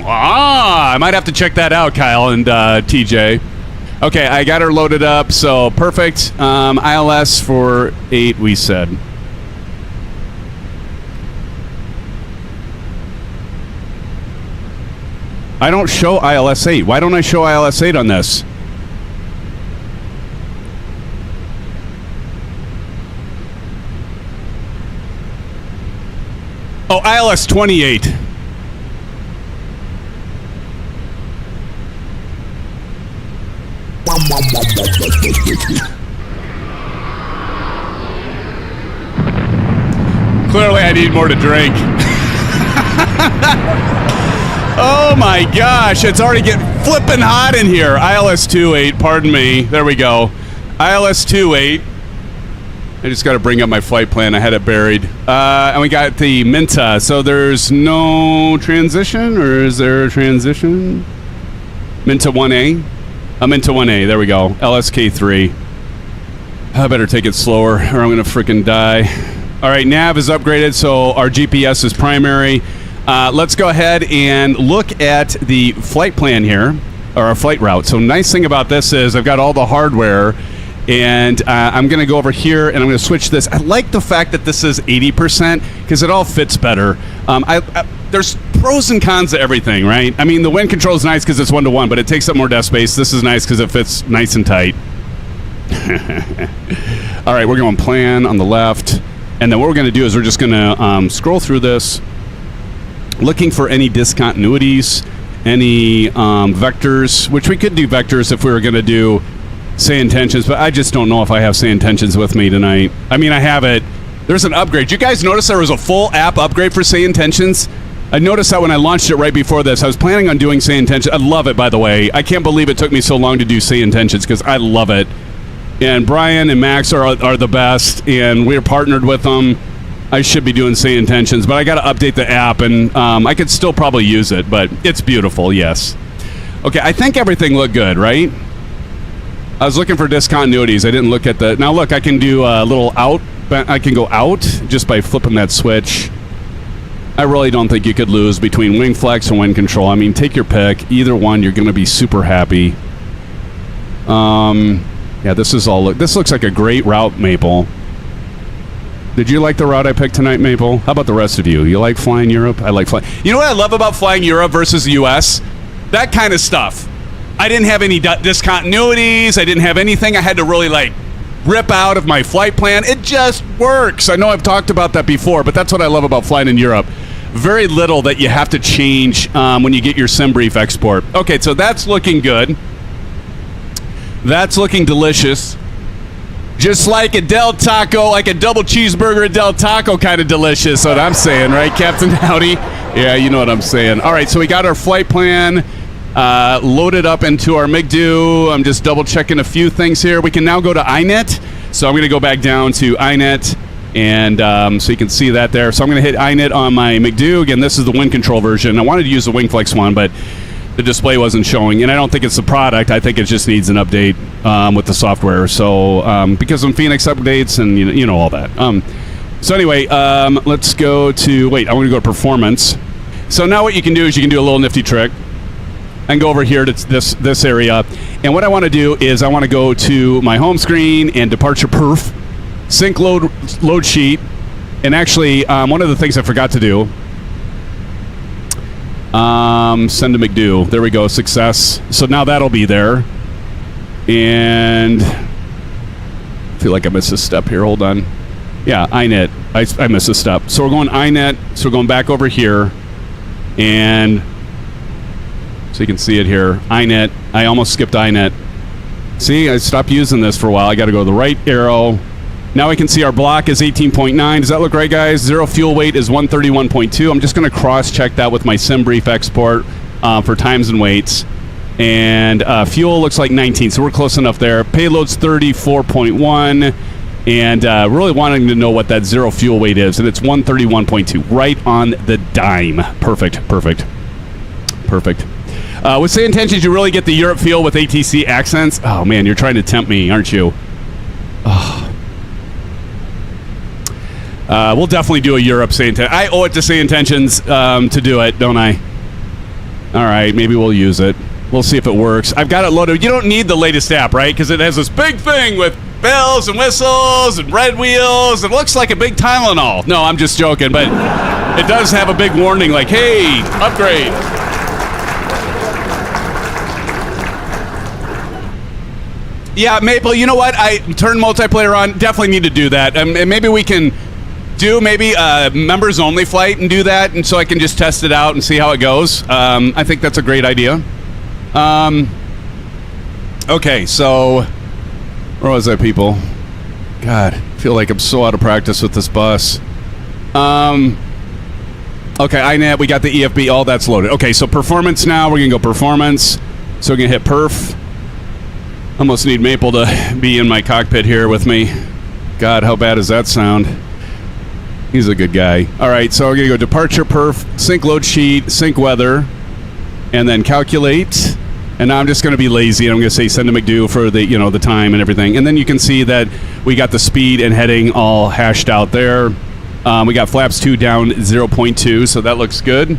I might have to check that out, Kyle and TJ. Okay, I got her loaded up, so perfect. ILS for 8, we said. I don't show ILS 8. Why don't I show ILS 8 on this? Oh, ILS 28. Clearly, I need more to drink. Oh my gosh, it's already getting flipping hot in here. ILS 28, pardon me. There we go. ILS 28. I just got to bring up my flight plan. I had it buried. And we got the Minta. So there's no transition, or is there a transition? Minta 1A? Minta 1A. There we go. LSK3. I better take it slower, or I'm going to freaking die. All right, nav is upgraded, so our GPS is primary. Let's go ahead and look at the flight plan here, or our flight route. So nice thing about this is I've got all the hardware. And I'm going to go over here, and I'm going to switch this. I like the fact that this is 80% because it all fits better. There's pros and cons to everything, right? I mean, the wind control is nice because it's 1-to-1, but it takes up more desk space. This is nice because it fits nice and tight. All right, we're going plan on the left. And then what we're going to do is we're just going to scroll through this, looking for any discontinuities, any vectors, which we could do vectors if we were going to do say intentions, but I just don't know if I have say intentions with me tonight. I mean, I have it. There's an upgrade. You guys notice there was a full app upgrade for say intentions? I noticed that when I launched it right before this. I was planning on doing say intentions. I love it, by the way. I can't believe it took me so long to do say intentions because I love it. And Brian and Max are the best, and we're partnered with them. I should be doing say intentions, but I got to update the app, and I could still probably use it, but it's beautiful, yes. Okay, I think everything looked good, right? I was looking for discontinuities. I didn't look at the... Now, look, I can do a little out. I can go out just by flipping that switch. I really don't think you could lose between WINGFLEX and wind control. I mean, take your pick. Either one, you're going to be super happy. Yeah, this is all... This looks like a great route, Maple. Did you like the route I picked tonight, Maple? How about the rest of you? You like flying Europe? I like flying... You know what I love about flying Europe versus the U.S.? That kind of stuff. I didn't have any discontinuities. I didn't have anything I had to really, rip out of my flight plan. It just works. I know I've talked about that before, but that's what I love about flying in Europe. Very little that you have to change when you get your SimBrief export. Okay, so that's looking good. That's looking delicious. Just like a Del Taco, like a double cheeseburger at Del Taco kind of delicious. That's what I'm saying, right, Captain Howdy? Yeah, you know what I'm saying. All right, so we got our flight plan loaded up into our MIGDO. I'm just double checking a few things here. We can now go to iNet. So I'm going to go back down to iNet, and so you can see that there. So I'm going to hit iNet on my MIGDO. Again, this is the wind control version. I wanted to use the WINGFLEX one, but the display wasn't showing. And I don't think it's the product. I think it just needs an update with the software. So because of Fenix updates and you know all that. So anyway, let's go to, I want to go to performance. So now what you can do is you can do a little nifty trick and go over here to this area. And what I want to do is I want to go to my home screen and departure perf, sync load sheet. And actually, one of the things I forgot to do, send to MIGDO. There we go, success. So now that'll be there. And I feel like I missed a step here. Hold on. Yeah, iNet. I missed a step. So we're going iNet. So we're going back over here. And so you can see it here. iNet. I almost skipped iNet. See, I stopped using this for a while. I got to go to the right arrow. Now we can see our block is 18.9. Does that look right, guys? Zero fuel weight is 131.2. I'm just going to cross-check that with my SimBrief export for times and weights. And fuel looks like 19, so we're close enough there. Payload's 34.1, and really wanting to know what that zero fuel weight is, and it's 131.2, right on the dime. Perfect. With Say Intentions, you really get the Europe feel with ATC accents. Oh, man, you're trying to tempt me, aren't you? Oh. We'll definitely do a Europe Say Intentions. I owe it to Say Intentions to do it, don't I? All right, maybe we'll use it. We'll see if it works. I've got it loaded. You don't need the latest app, right? Because it has this big thing with bells and whistles and red wheels. It looks like a big Tylenol. No, I'm just joking, but it does have a big warning like, hey, upgrade. Yeah, Maple, you know what? I turned multiplayer on. Definitely need to do that. And maybe we can do a members only flight and do that, and so I can just test it out and see how it goes. I think that's a great idea. Okay, so where was I, people? God, I feel like I'm so out of practice with this bus. Okay, INAT, we got the EFB, all that's loaded. Okay, so performance now, we're gonna go performance. So we're gonna hit perf. Almost need Maple to be in my cockpit here with me. God, how bad does that sound? He's a good guy. All right, so we're gonna go departure perf, sync load sheet, sync weather, and then calculate. And now I'm just going to be lazy, and I'm going to say send to McDo for the, the time and everything. And then you can see that we got the speed and heading all hashed out there. We got flaps 2 down 0.2, so that looks good.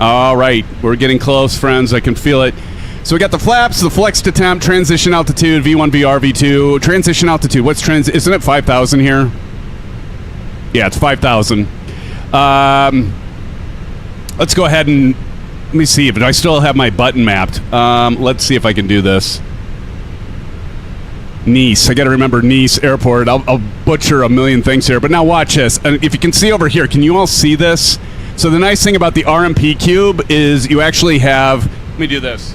All right, we're getting close, friends. I can feel it. So we got the flaps, the flex to temp, transition altitude, V1, VR, V2. Transition altitude, isn't it 5,000 here? Yeah, it's 5,000. Let's go ahead and let me see if I still have my button mapped. Let's see if I can do this. Nice. I got to remember Nice Airport. I'll butcher a million things here, but now watch this. And if you can see over here, can you all see this? So the nice thing about the RMP cube is you actually have. Let me do this.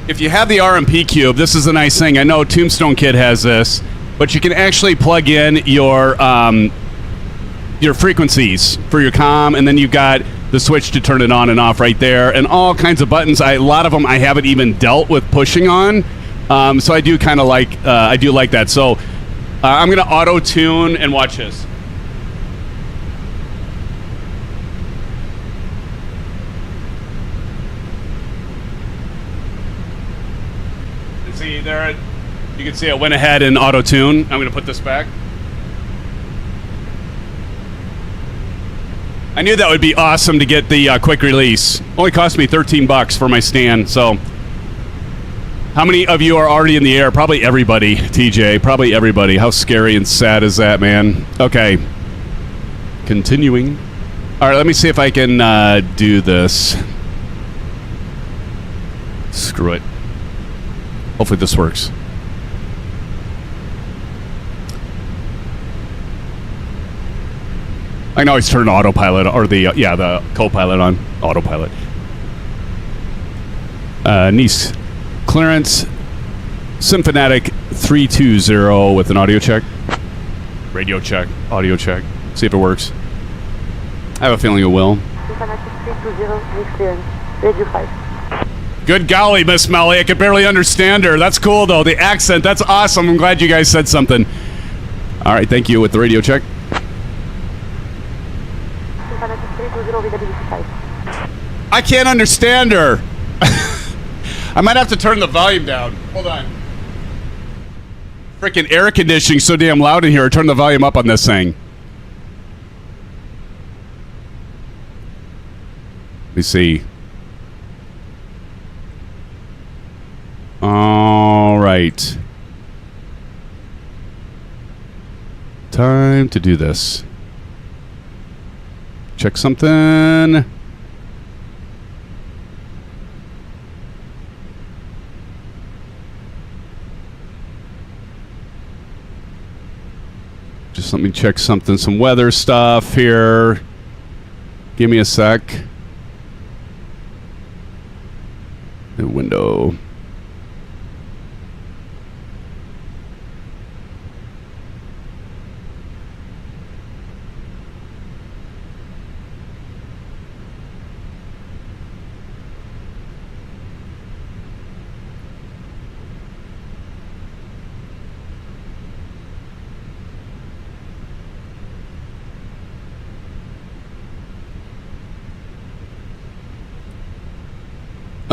If you have the RMP cube, this is a nice thing. I know Tombstone Kid has this, but you can actually plug in your frequencies for your comm, and then you've got the switch to turn it on and off right there, and all kinds of buttons. A lot of them I haven't even dealt with pushing on, so I do kind of like that. So I'm gonna auto tune and watch this. And see there, you can see it went ahead and auto tune. I'm gonna put this back. I knew that would be awesome to get the quick release. Only cost me $13 for my stand, so. How many of you are already in the air? Probably everybody, TJ. Probably everybody. How scary and sad is that, man? Okay. Continuing. All right, let me see if I can do this. Screw it. Hopefully this works. I can always turn autopilot or the co-pilot on autopilot. Nice clearance, SimFanatic 320 with an audio check, radio check, audio check. See if it works. I have a feeling it will. SimFanatic 320, Nice clearance, radio 5. Good golly, Miss Melly, I could barely understand her. That's cool though. The accent, that's awesome. I'm glad you guys said something. All right, thank you with the radio check. I can't understand her. I might have to turn the volume down. Hold on. Freaking air conditioning so damn loud in here. Turn the volume up on this thing. Let me see. All right. Time to do this. Check something. Just let me check something, some weather stuff here. Give me a sec. The window.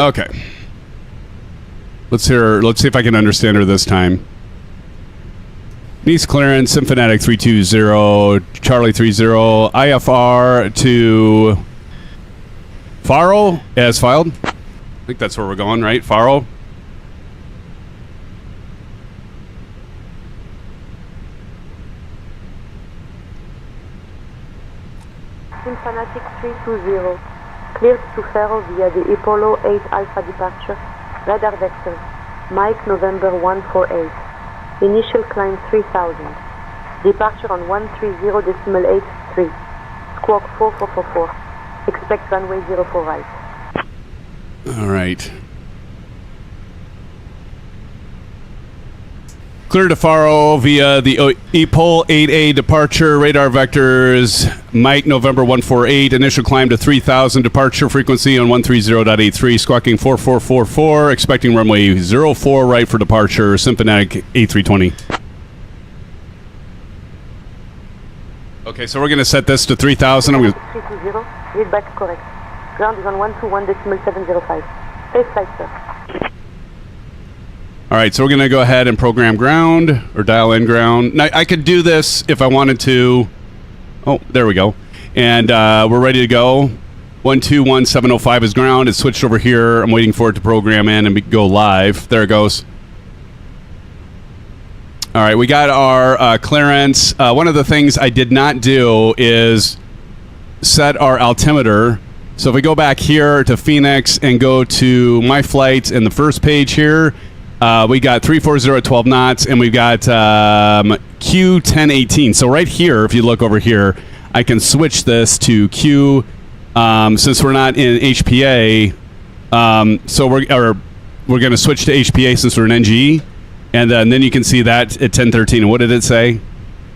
Okay. Let's see if I can understand her this time. Nice clearance, SimFanatic 320, Charlie 30, IFR to Faro as filed. I think that's where we're going, right? Faro. SimFanatic 320. Cleared to Faro via the Apollo 8 Alpha departure. Radar vector. Mike November 148. Initial climb 3000. Departure on 130.83. Squawk 4444. Expect runway 04 right. All right. Clear to Faro via the EPOL 8A departure. Radar vectors. Mike November 148. Initial climb to 3000. Departure frequency on 130.83. Squawking 4444. Expecting runway 04 right for departure. SimFanatic A320. Okay, so we're going to set this to 3000. I'm going to 320. Read back correct. Ground is on 121.705. Safe flight, sir. All right, so we're going to go ahead and program ground or dial in ground. Now, I could do this if I wanted to. Oh, there we go. And we're ready to go. 121.705 is ground. It's switched over here. I'm waiting for it to program in and go live. There it goes. All right, we got our clearance. One of the things I did not do is set our altimeter. So if we go back here to Phoenix and go to my flights in the first page here, we got 340 at 12 knots, and we've got Q 1018. So right here, if you look over here, I can switch this to Q. Since we're not in HPA, so we're going to switch to HPA since we're in NG, and then you can see that at 1013. And what did it say?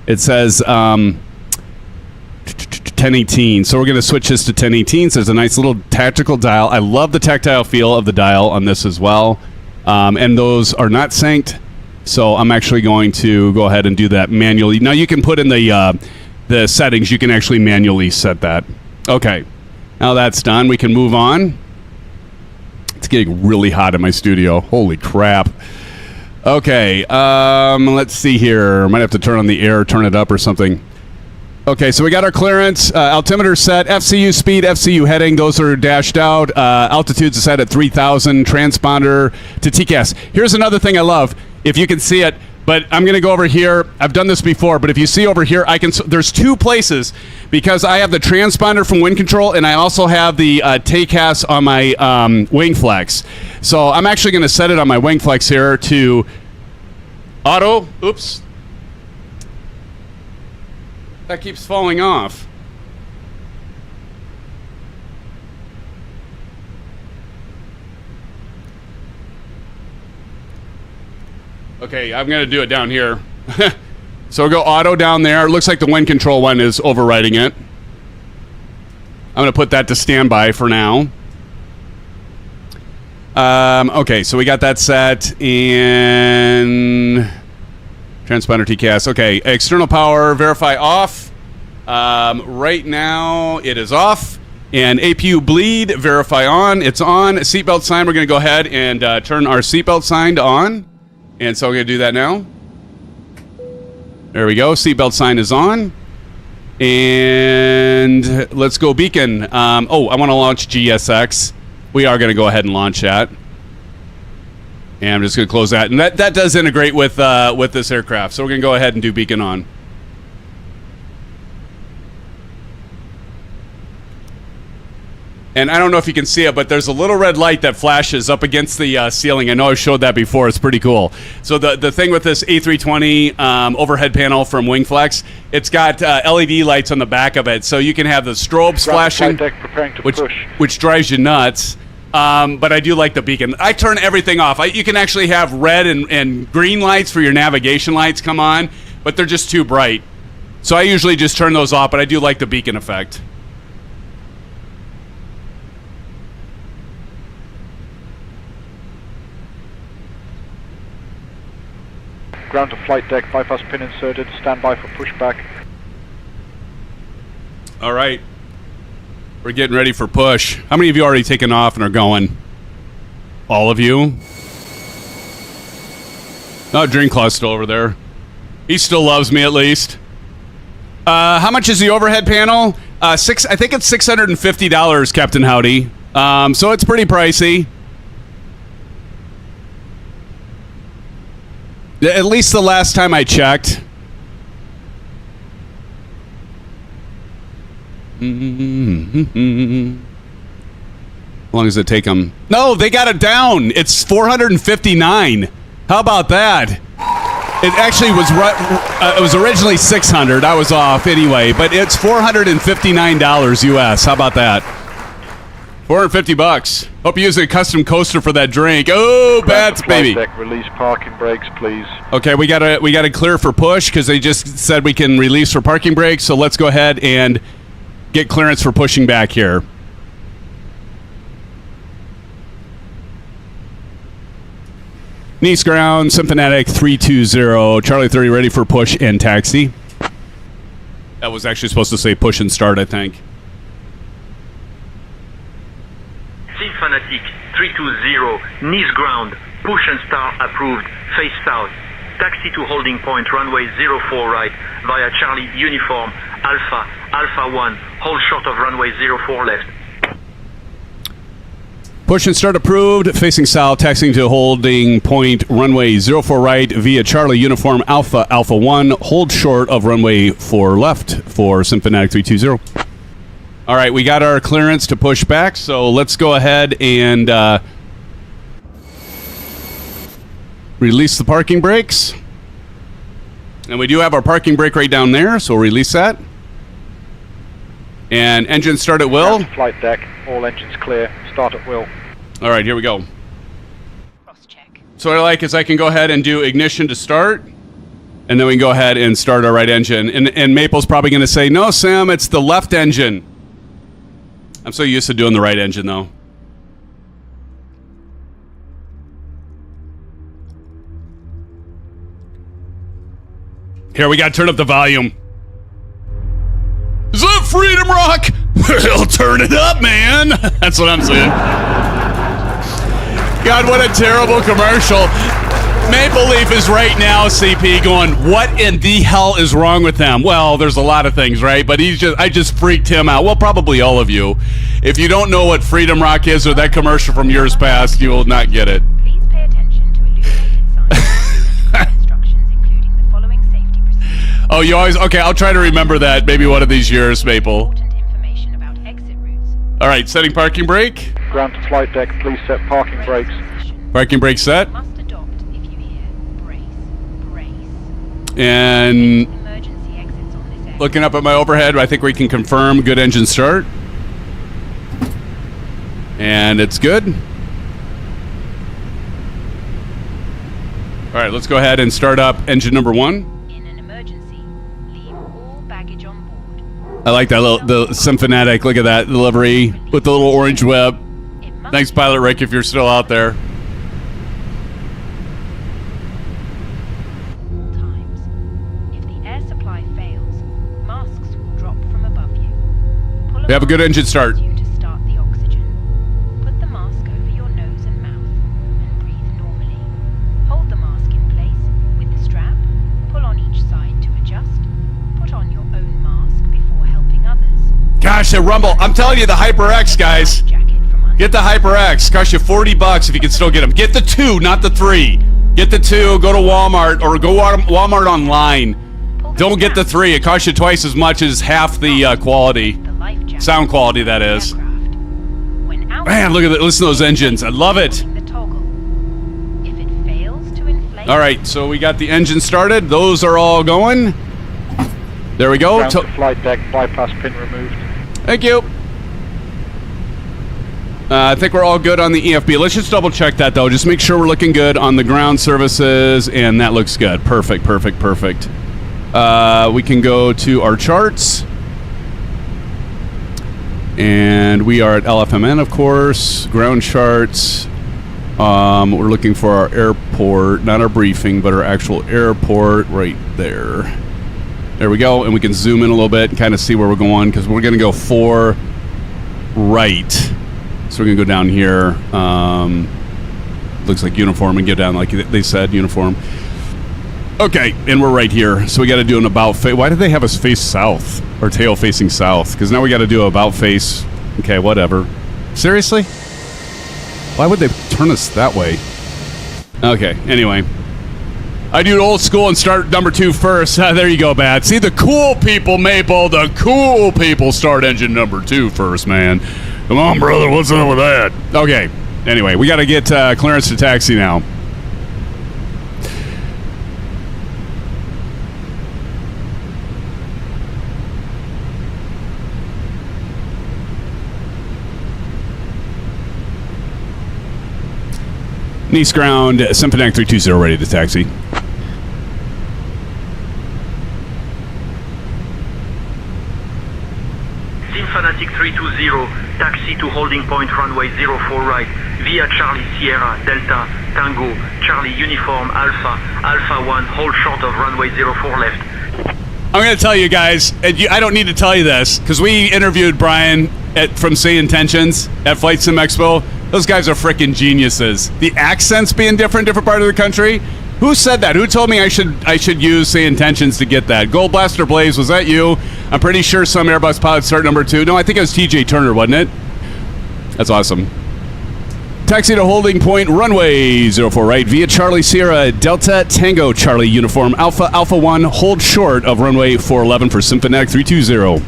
It says 1018. So we're going to switch this to 1018. So there's a nice little tactical dial. I love the tactile feel of the dial on this as well. And those are not synced, so I'm actually going to go ahead and do that manually. Now you can put in the settings. You can actually manually set that. Okay, now that's done. We can move on. It's getting really hot in my studio. Holy crap. Okay, let's see here. Might have to turn on the air, turn it up or something. Okay, so we got our clearance, altimeter set, FCU speed, FCU heading, those are dashed out. Altitudes are set at 3,000, transponder to TCAS. Here's another thing I love, if you can see it, but I'm going to go over here. I've done this before, but if you see over here, there's two places, because I have the transponder from wind control, and I also have the TCAS on my WINGFLEX. So I'm actually going to set it on my WINGFLEX here to auto. Oops. That keeps falling off. Okay, I'm going to do it down here. So we'll go auto down there. It looks like the wind control one is overriding it. I'm going to put that to standby for now. Okay, so we got that set. And transponder TCAS. Okay, external power, verify off. Right now, it is off. And APU bleed, verify on. It's on. Seatbelt sign, we're going to go ahead and turn our seatbelt sign to on. And so we're going to do that now. There we go. Seatbelt sign is on. And let's go beacon. I want to launch GSX. We are going to go ahead and launch that. And I'm just going to close that. And that does integrate with this aircraft. So we're going to go ahead and do beacon on. And I don't know if you can see it, but there's a little red light that flashes up against the ceiling. I know I showed that before. It's pretty cool. So the thing with this A320 overhead panel from WINGFLEX, it's got LED lights on the back of it. So you can have the strobes flashing, which drives you nuts. But I do like the beacon. I turn everything off. You can actually have red and green lights for your navigation lights come on, but they're just too bright. So I usually just turn those off, but I do like the beacon effect. Ground to flight deck, bypass pin inserted, stand by for pushback. All right. We're getting ready for push. How many of you already taken off and are going? all of you. Oh, Dreamclaw's still over there. He still loves me at least. How much is the overhead panel? I think it's $650, Captain Howdy. So it's pretty pricey. At least the last time I checked. How long does it take them? No, they got it down. It's $459. How about that? It actually was it was originally $600. I was off anyway, but it's $459 US. How about that? $450. Hope you use a custom coaster for that drink. Oh, bats, baby. Deck, release parking brakes, please. Okay, we gotta clear for push because they just said we can release for parking brakes. So let's go ahead and get clearance for pushing back here. Nice ground, SimFanatic 320, Charlie 30 ready for push and taxi. That was actually supposed to say push and start, I think. SimFanatic 320, Nice ground, push and start approved, face south. Taxi to holding point, runway 04 right, via Charlie uniform, Alpha 1, hold short of runway 04 left. Push and start approved, facing south, taxiing to holding point, runway 04 right, via Charlie uniform, Alpha 1, hold short of runway 4 left for SimFanatic 320. All right, we got our clearance to push back, so let's go ahead and release the parking brakes. And we do have our parking brake right down there, so we'll release that. And engine start at will. Flight deck, all engines clear, start at will. All right, here we go. So what I like is I can go ahead and do ignition to start, and then we can go ahead and start our right engine. And Maple's probably going to say, no, Sam, it's the left engine. I'm so used to doing the right engine, though. Here, we got to turn up the volume. Is that Freedom Rock? Well, turn it up, man. That's what I'm saying. God, what a terrible commercial. Maple Leaf is right now, CP, going, what in the hell is wrong with them? Well, there's a lot of things, right? But I just freaked him out. Well, probably all of you. If you don't know what Freedom Rock is or that commercial from years past, you will not get it. Please pay attention to illuminated signs. Instructions including the following safety procedures. Oh, you always... Okay, I'll try to remember that maybe one of these years, Maple. Important information about exit routes. All right, setting parking brake. Ground to flight deck, please set parking brakes. Parking brake set. Must adopt if you hear brace. And Emergency exits on this area. looking up at my overhead, I think we can confirm good engine start. And it's good. All right, let's go ahead and start up engine number 1. In an emergency, leave all baggage on board. I like that the SimFanatic. Look at that livery with the little orange web. It must Thanks, Pilot Rick, if you're still out there. times. If the air supply fails, masks will drop from above you. Pull We have a good engine start. You to start the oxygen. Put the mask over your nose and mouth and breathe normally. Hold the mask in place with the strap. Pull on each side to adjust. Put on your own mask before helping others. Gosh, that rumble. I'm telling you, the HyperX, guys. Jacket from under. Get the HyperX. Cost you $40 if you can still get them. Get the 2, not the 3. Get the 2, go to Walmart, or go Walmart online. Don't get the 3. It costs you twice as much as half the quality. The life jacket Sound quality, that is. aircraft. When out, Man, look at that. Listen to those engines. I love it. the toggle. If it fails to inflate. All right, so we got the engine started. Those are all going. There we go. Ground to flight deck, bypass pin removed. Thank you. I think we're all good on the EFB. Let's just double check that, though. Just make sure we're looking good on the ground services, and that looks good. Perfect, perfect, perfect. We can go to our charts. And we are at LFMN, of course. Ground charts. We're looking for our airport, not our briefing, but our actual airport right there. There we go, and we can zoom in a little bit and kind of see where we're going, because we're going to go 4 right. So we're going to go down here. looks like uniform and get down like they said, uniform. Okay, and we're right here. So we got to do an about face. Why did they have us face south or tail facing south? Because now we got to do about face. Okay, whatever. Seriously? Why would they turn us that way? Okay, anyway. I do old school and start number 2 first. There you go, Bat. See, the cool people, Maple, the cool people start engine number 2 first, man. Come on, brother, what's up with that? Okay, anyway, we got to get clearance to taxi now. Nice ground, SimFanatic 320 ready to taxi. SimFanatic 320, taxi to holding point runway 04 right, via Charlie Sierra, Delta, Tango, Charlie Uniform, Alpha, Alpha 1, hold short of runway 04 left. I'm going to tell you guys, and I don't need to tell you this, because we interviewed Brian from Say Intentions at Flight Sim Expo. Those guys are freaking geniuses. The accents being different part of the country. Who said that? Who told me I should use Say Intentions to get that? Gold Blaster Blaze, was that you? I'm pretty sure some Airbus pilots start number 2. No, I think it was TJ Turner, wasn't it? That's awesome. Taxi to holding point, runway 04 right, via Charlie Sierra, Delta Tango Charlie Uniform, Alpha Alpha 1, hold short of runway 411 for SimFanatic 320.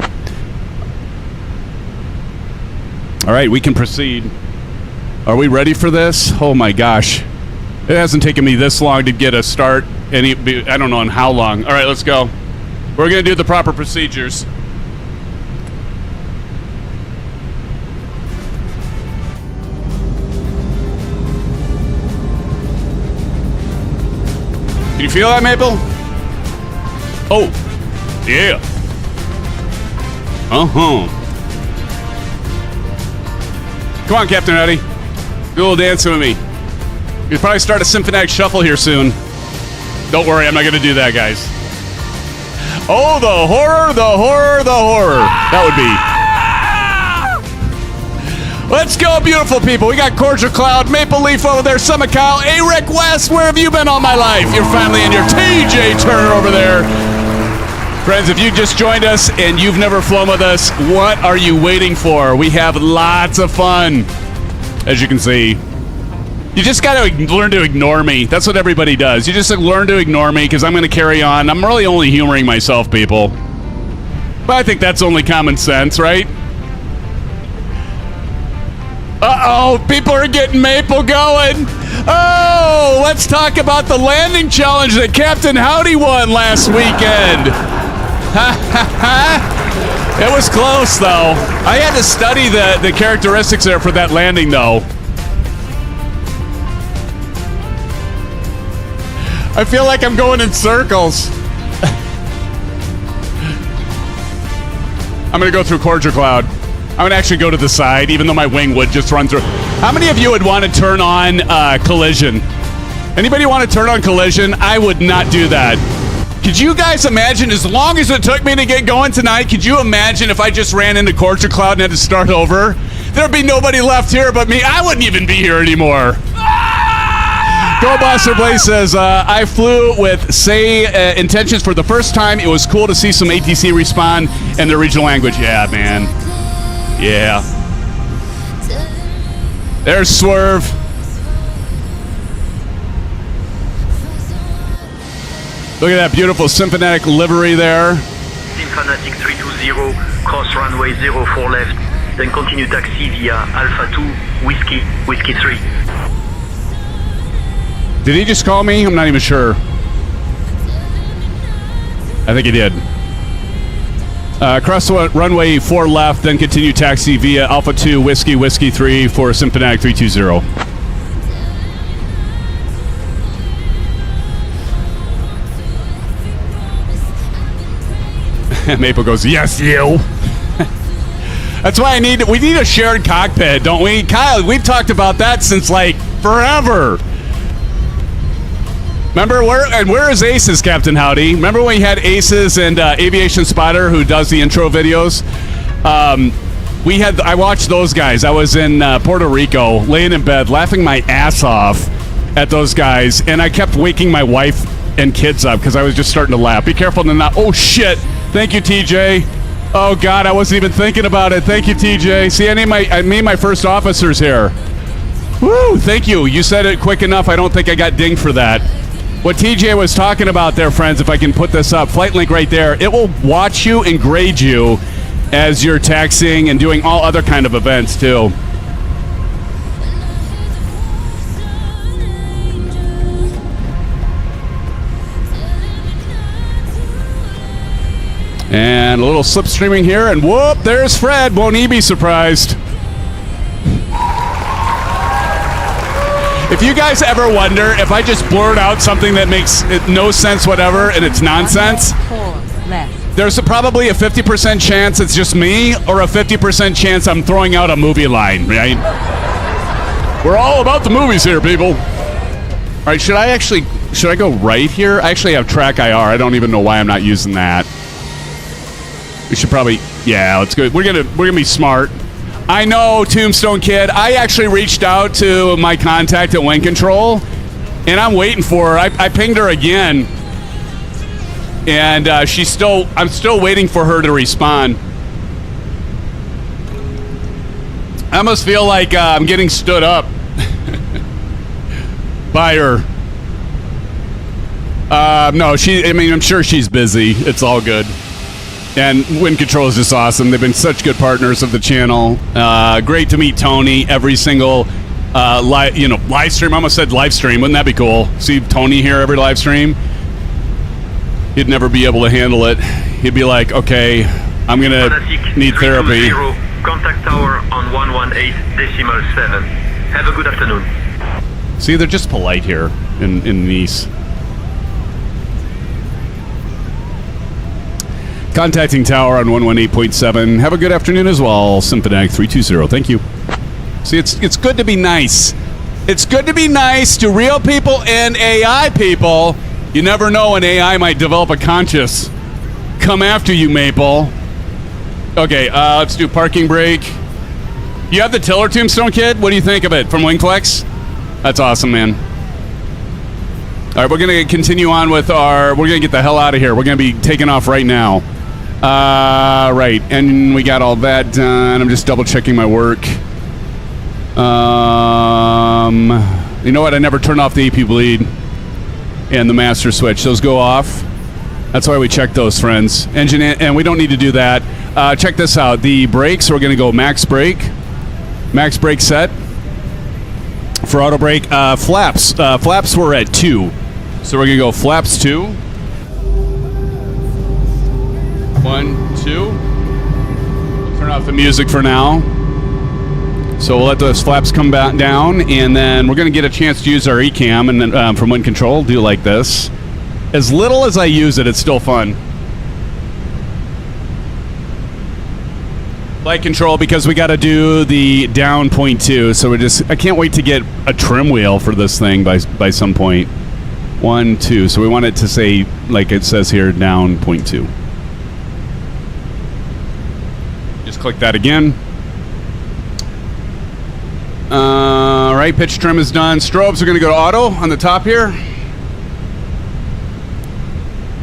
All right, we can proceed. Are we ready for this? Oh my gosh. It hasn't taken me this long to get a start. I don't know in how long. All right, let's go. We're going to do the proper procedures. Can you feel that, Maple? Oh, yeah. Uh-huh. Come on, Captain Howdy. Do a little dancing with me. You'll probably start a SimFanatic shuffle here soon. Don't worry, I'm not going to do that, guys. Oh, the horror, the horror, the horror. That would be. Let's go, beautiful people. We got Cordial Cloud, Maple Leaf over there, Summit Kyle, A-Rick West. Where have you been all my life? You're finally in your TJ Turner over there. Friends, if you just joined us and you've never flown with us, what are you waiting for? We have lots of fun, as you can see. You just got to learn to ignore me. That's what everybody does. You just learn to ignore me because I'm going to carry on. I'm really only humoring myself, people. But I think that's only common sense, right? Uh-oh, people are getting Maple going. Oh, let's talk about the landing challenge that Captain Howdy won last weekend. It was close, though. I had to study the characteristics there for that landing, though. I feel like I'm going in circles. I'm going to go through Cordial Cloud. I'm going to actually go to the side, even though my wing would just run through. How many of you would want to turn on collision? Anybody want to turn on collision? I would not do that. Could you guys imagine, as long as it took me to get going tonight, could you imagine if I just ran into Cordial Cloud and had to start over? There'd be nobody left here but me. I wouldn't even be here anymore. Go Blaster Blaze says, I flew with Say Intentions for the first time. It was cool to see some ATC respond in their regional language. Yeah, man. Yeah. There's Swerve. Look at that beautiful SimFanatic livery there. SimFanatic 320, cross runway 04 left, then continue taxi via Alpha 2, Whiskey 3. Did he just call me? I'm not even sure. I think he did. Cross the runway 4 left, then continue taxi via Alpha 2, Whiskey 3 for SimFanatic 320. Maple goes, yes, you. That's why we need a shared cockpit, don't we? Kyle, we've talked about that since like forever. Remember, where is Aces, Captain Howdy? Remember when we had Aces and Aviation Spotter, who does the intro videos? I watched those guys. I was in Puerto Rico, laying in bed, laughing my ass off at those guys, and I kept waking my wife and kids up because I was just starting to laugh. Be careful to not. Oh shit! Thank you, TJ. Oh God, I wasn't even thinking about it. Thank you, TJ. See, I need my first officers here. Woo! Thank you. You said it quick enough. I don't think I got dinged for that. What TJ was talking about there, friends, if I can put this up, flight link right there, it will watch you and grade you as you're taxiing and doing all other kind of events too. And a little slipstreaming here, and whoop, there's Fred. Won't he be surprised? If you guys ever wonder if I just blurt out something that makes no sense whatever and it's nonsense, there's probably a 50% chance it's just me or a 50% chance I'm throwing out a movie line, right? We're all about the movies here, people. All right, should I go right here? I actually have track IR. I don't even know why I'm not using that. We should probably, yeah, let's go. We're gonna be smart. I know, Tombstone Kid. I actually reached out to my contact at Wind Control, and I'm waiting for her. I pinged her again, and I'm still waiting for her to respond. I almost feel like I'm getting stood up by her. No, I'm sure she's busy. It's all good. And Wind Control is just awesome. They've been such good partners of the channel. Great to meet Tony every single live stream. I almost said live stream. Wouldn't that be cool? See Tony here every live stream. He'd never be able to handle it. He'd be like, okay, I'm going to need therapy. Contact tower on 118.7. Have a good afternoon. See, they're just polite here in Nice. Contacting tower on 118.7. Have a good afternoon as well. SimFanatic 320. Thank you. See, it's good to be nice. It's good to be nice to real people and AI people. You never know when AI might develop a conscience. Come after you, Maple. Okay, let's do parking brake. You have the tiller, Tombstone Kid? What do you think of it from WINGFLEX? That's awesome, man. All right, we're going to continue on with we're going to get the hell out of here. We're going to be taking off right now. Right, and we got all that done. I'm just double checking my work. You know what? I never turned off the AP bleed and the master switch. Those go off. That's why we check those, friends. Engine, and we don't need to do that. Check this out. The brakes, we're going to go max brake set for auto brake. Flaps were at 2, so we're going to go flaps 2. 1, 2. We'll turn off the music for now. So we'll let those flaps come back down, and then we're going to get a chance to use our eCam and then from Wind Control, do like this. As little as I use it, it's still fun. Flight control, because we got to do the down 0.2, so I can't wait to get a trim wheel for this thing by some point. 1, 2. So we want it to say, like it says here, down 0.2. Just click that again. Right, pitch trim is done. Strobes are going to go to auto on the top here.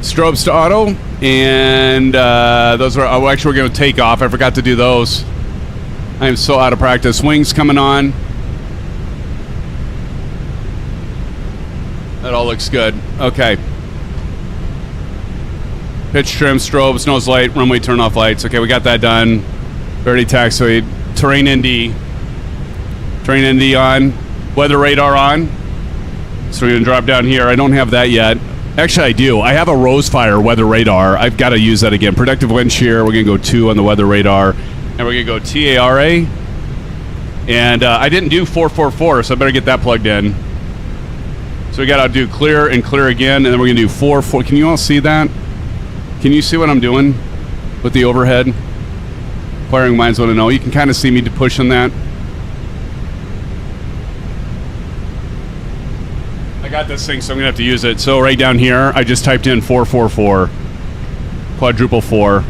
Strobes to auto, and those are actually we're going to take off. I forgot to do those. I am so out of practice. Wings coming on. That all looks good. Okay. Pitch trim, strobes, nose light, runway turn off lights. Okay, we got that done. Already taxied. Terrain ND. Terrain ND on. Weather radar on. So we're going to drop down here. I don't have that yet. Actually, I do. I have a Rosefire weather radar. I've got to use that again. Productive wind shear. We're going to go 2 on the weather radar. And we're going to go TARA. And I didn't do 444, so I better get that plugged in. So we got to do clear and clear again. And then we're going to do 4. Can you all see that? Can you see what I'm doing with the overhead? Acquiring minds want to know. You can kind of see me pushing that. I got this thing, so I'm going to have to use it. So right down here, I just typed in 444, quadruple 4.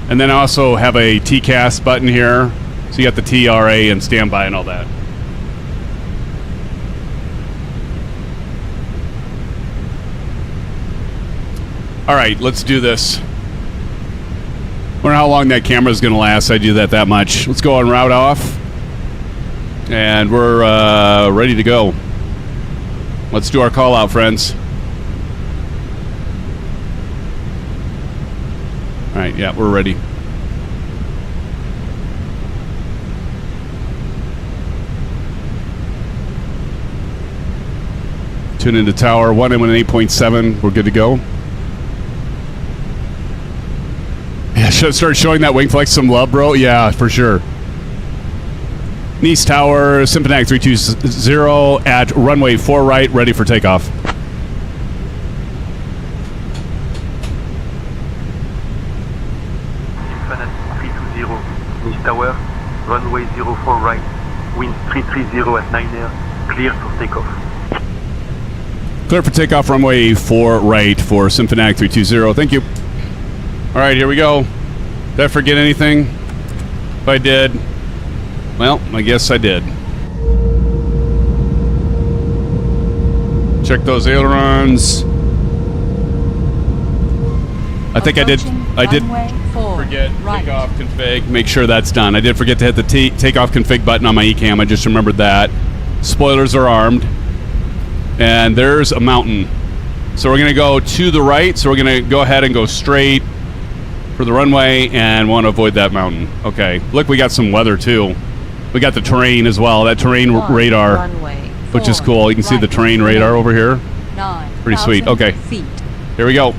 And then I also have a TCAS button here. So you got the TRA and standby and all that. All right, let's do this. Wonder how long that camera is going to last. I do that much. Let's go on route off. And we're ready to go. Let's do our call out, friends. All right, yeah, we're ready. Tune into tower 1 and 8.7. We're good to go. Yeah, should start showing that WINGFLEX some love, bro. Yeah, for sure. Nice Tower, SimFanatic 320 at runway 4 right, ready for takeoff. SimFanatic 320, Nice Tower, runway 04 right, wind 330 at 9 air, clear for takeoff. Clear for takeoff, runway 4 right for SimFanatic 320. Thank you. All right, here we go. Did I forget anything? If I did, well, I guess I did. Check those ailerons. I think I did forget takeoff config. Make sure that's done. I did forget to hit the takeoff config button on my ECAM. I just remembered that. Spoilers are armed. And there's a mountain. So we're going to go to the right. So we're going to go ahead and go straight for the runway and want to avoid that mountain. Okay. Look, we got some weather too. We got the terrain as well. That terrain radar, which is cool. You can see the terrain radar over here. Pretty sweet. Okay. Here we go.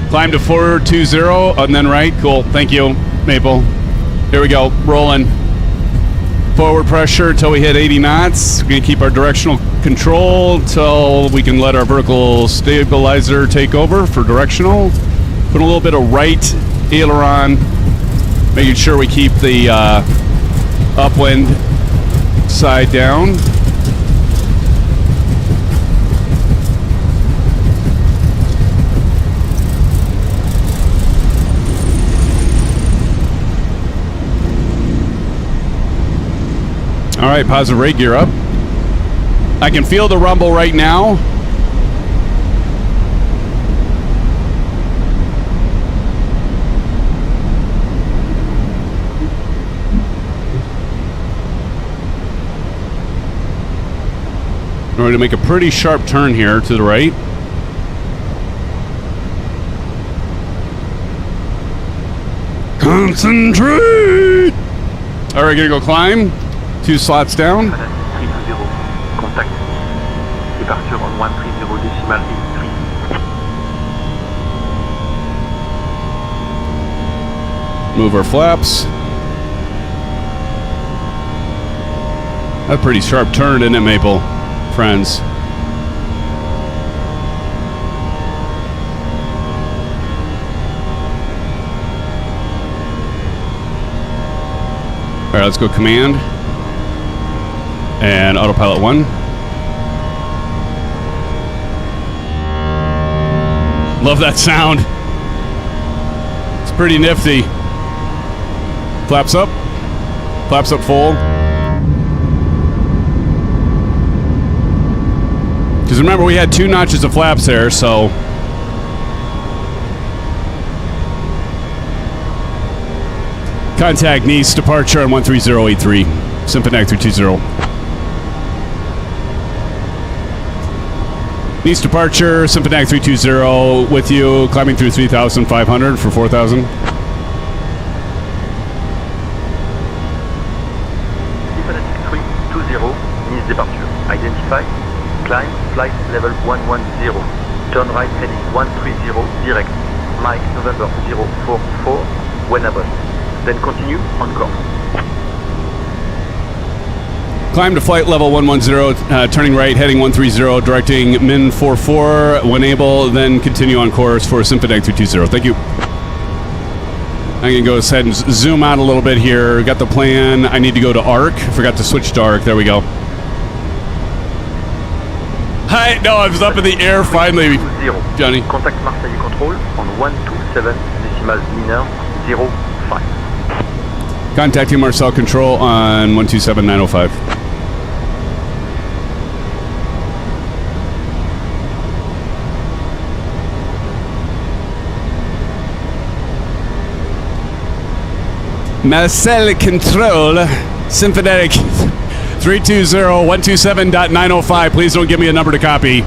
Climb to 420 and then right. Cool. Thank you, Maple. Here we go. Rolling. Forward pressure until we hit 80 knots. We're going to keep our directional control until we can let our vertical stabilizer take over for directional. Put a little bit of right aileron, making sure we keep the upwind side down. All right, positive rate gear up. I can feel the rumble right now. We're going to make a pretty sharp turn here to the right. Concentrate! All right, gonna go climb. 2 slots down. 320, contact. Departure on 130.83. Move our flaps. That's a pretty sharp turn, isn't it, Maple? Friends. All right, let's go command. And autopilot 1. Love that sound. It's pretty nifty. Flaps up. Flaps up full. Because remember, we had 2 notches of flaps there, so. Contact Nice, departure on 13083. SimFanatic 320. Nice departure, SimFanatic 320 with you, climbing through 3,500 for 4,000. SimFanatic 320, Nice departure. Identify, climb, flight level 110. Turn right heading 130, direct. Mike November 044, when above. Then continue on course. Climb to flight level 110, turning right, heading 130, directing min 44, when able, then continue on course for SimFanatic 320. Thank you. I'm going to go ahead and zoom out a little bit here. Got the plan. I need to go to ARC. Forgot to switch to ARC. There we go. Hi. No, I was up in the air finally, Johnny. Contact Marseille control on 127 decimal minor 05. Contacting Marcel Control on 127905. Marcel Control, SimFanatic 320-127.905. Please don't give me a number to copy.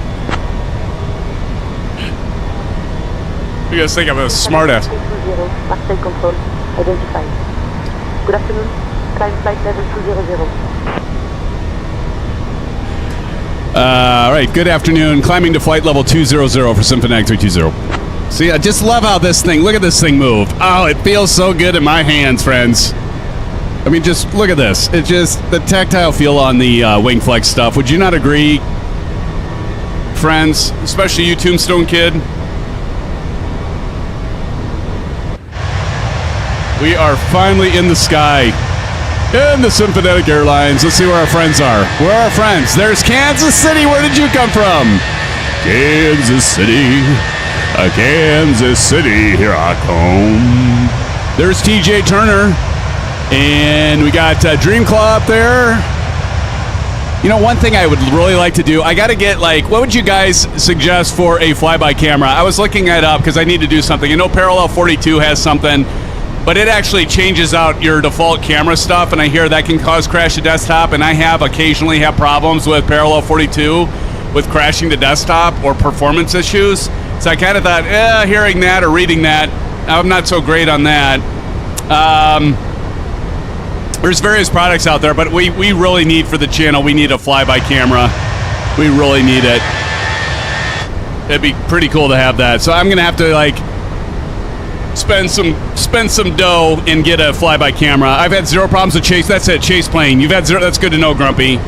You guys think I'm a smartass. 320, Marseille Control, identified. Good afternoon, climb flight level 200. All right, good afternoon. Climbing to flight level 200 for SimFanatic 320. See, I just love how this thing, look at this thing move. Oh, it feels so good in my hands, friends. I mean, just look at this. It's just the tactile feel on the WINGFLEX stuff. Would you not agree, friends? Especially you, Tombstone Kid. We are finally in the sky. In the SimFanatic Airlines. Let's see where our friends are. Where are our friends? There's Kansas City. Where did you come from? Kansas City. Kansas City, here I come. There's TJ Turner. And we got Dream Claw up there. You know, one thing I would really like to do, I got to get, like, what would you guys suggest for a flyby camera? I was looking that up because I need to do something. I know Parallel 42 has something, but it actually changes out your default camera stuff, and I hear that can cause crash to desktop, and I occasionally have problems with Parallel 42 with crashing to desktop or performance issues. So I kind of thought, hearing that or reading that, I'm not so great on that. There's various products out there, but we really need for the channel, we need a flyby camera. We really need it. It'd be pretty cool to have that. So I'm gonna have to like spend some dough and get a flyby camera. I've had zero problems with Chase. That's it, Chase plane. You've had zero. That's good to know, Grumpy.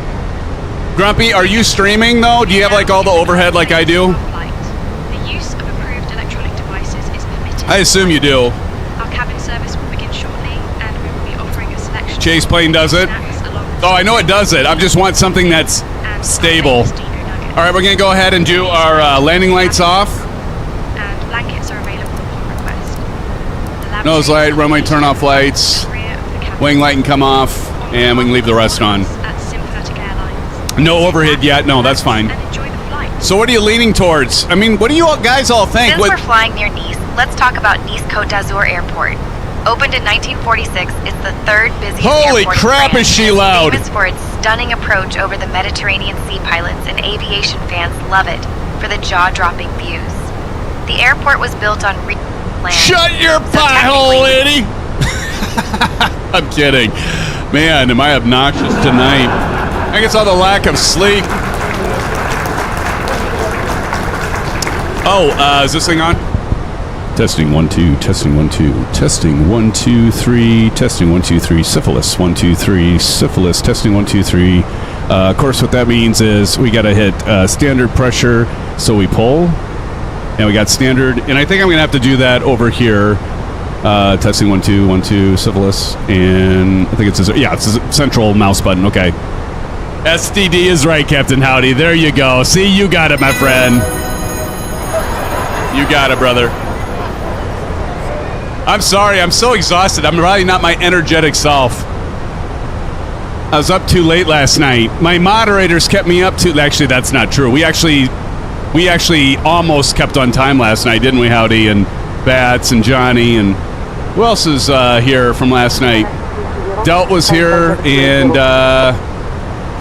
Grumpy, are you streaming though? Do you have like all the overhead like I do? The use of approved electronic devices is permitted. I assume you do. Our cabin service will begin shortly, and we will be offering a selection. Chase plane does it? Oh, I know it does it. I just want something that's stable. All right, we're going to go ahead and do our landing lights off. And blankets are available upon request. The Nose light, runway turn off lights, wing light can come off, and we can leave the rest on. At SimFanatic Airlines. No overhead yet. No, that's fine. And enjoy the flight. So what are you leaning towards? I mean, what do you guys all think? Since we're flying near Nice, let's talk about Nice Côte d'Azur Airport. Opened in 1946, it's the third busiest Holy airport crap, in France. is she loud! It's famous for its stunning approach over the Mediterranean Sea. Pilots and aviation fans love it for the jaw-dropping views. The airport was built on land. Shut your pie hole, lady! I'm kidding. Man, am I obnoxious tonight. I think it's all the lack of sleep. Oh, is this thing on? Testing 1 2, testing 1 2, testing 1 2 3, testing 1 2 3, syphilis 1 2 3, syphilis, testing 1 2 3. Of course, what that means is we got to hit standard pressure, so we pull, and we got standard. And I think I'm gonna have to do that over here. Testing 1 2 1 2, syphilis, and I think it's a central mouse button. Okay. STD is right, Captain Howdy. There you go. See, you got it, my friend. You got it, brother. I'm sorry, I'm so exhausted. I'm really not my energetic self. I was up too late last night. My moderators kept me up too. Actually, that's not true. We actually almost kept on time last night, didn't we, Howdy? And Bats and Johnny and who else is here from last night? Delt was here and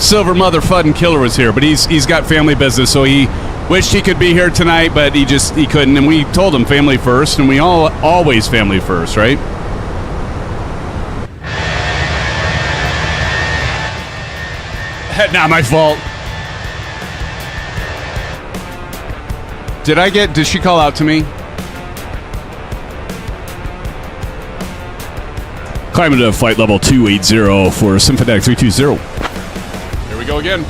Silver Mother Fuddin' Killer was here, but he's got family business, so he wished he could be here tonight, but he couldn't. And we told him family first, and we always family first, right? Not my fault. Did she call out to me? Climbing to flight level 280 for SimFanatic 320. Here we go again.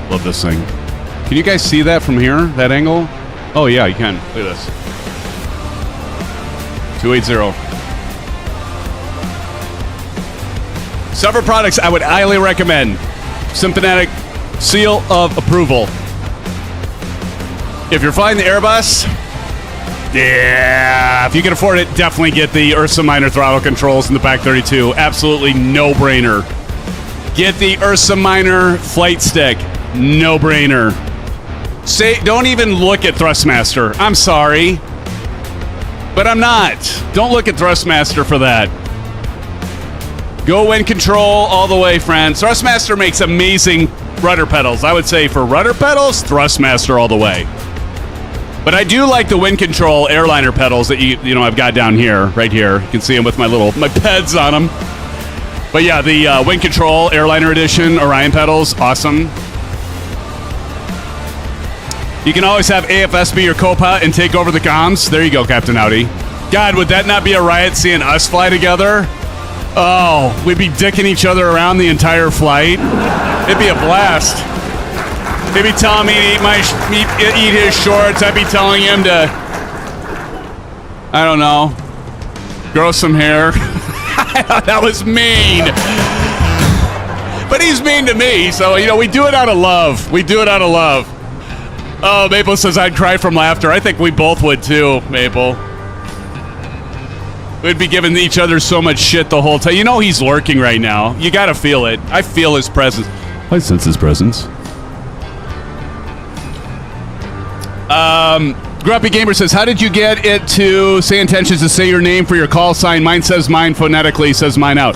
Love this thing. Can you guys see that from here? That angle? Oh yeah, you can. Look at this. 280. Several products I would highly recommend. SimFanatic seal of approval. If you're flying the Airbus, Yeah, if you can afford it, definitely get the Ursa Minor throttle controls in the back 32. Absolutely no-brainer. Get the Ursa Minor flight stick. No-brainer. Don't even look at Thrustmaster. I'm sorry. But I'm not. Don't look at Thrustmaster for that. Go wind control all the way, friends. Thrustmaster makes amazing rudder pedals. I would say for rudder pedals, Thrustmaster all the way. But I do like the wind control airliner pedals that you know I've got down here, right here. You can see them with my peds on them. But yeah, the wind control airliner edition Orion pedals, awesome. You can always have AFS be your co-pilot and take over the comms. There you go, Captain Audi. God, would that not be a riot seeing us fly together? Oh, we'd be dicking each other around the entire flight. It'd be a blast. He'd be telling me to eat his shorts. I'd be telling him to, I don't know, grow some hair. That was mean. But he's mean to me, so, you know, we do it out of love. We do it out of love. Oh, Maple says I'd cry from laughter. I think we both would too, Maple. We'd be giving each other so much shit the whole time. You know he's lurking right now. You gotta feel it. I feel his presence. I sense his presence. Grumpy Gamer says, how did you get it to say intentions to say your name for your call sign? Mine says mine phonetically, says mine out.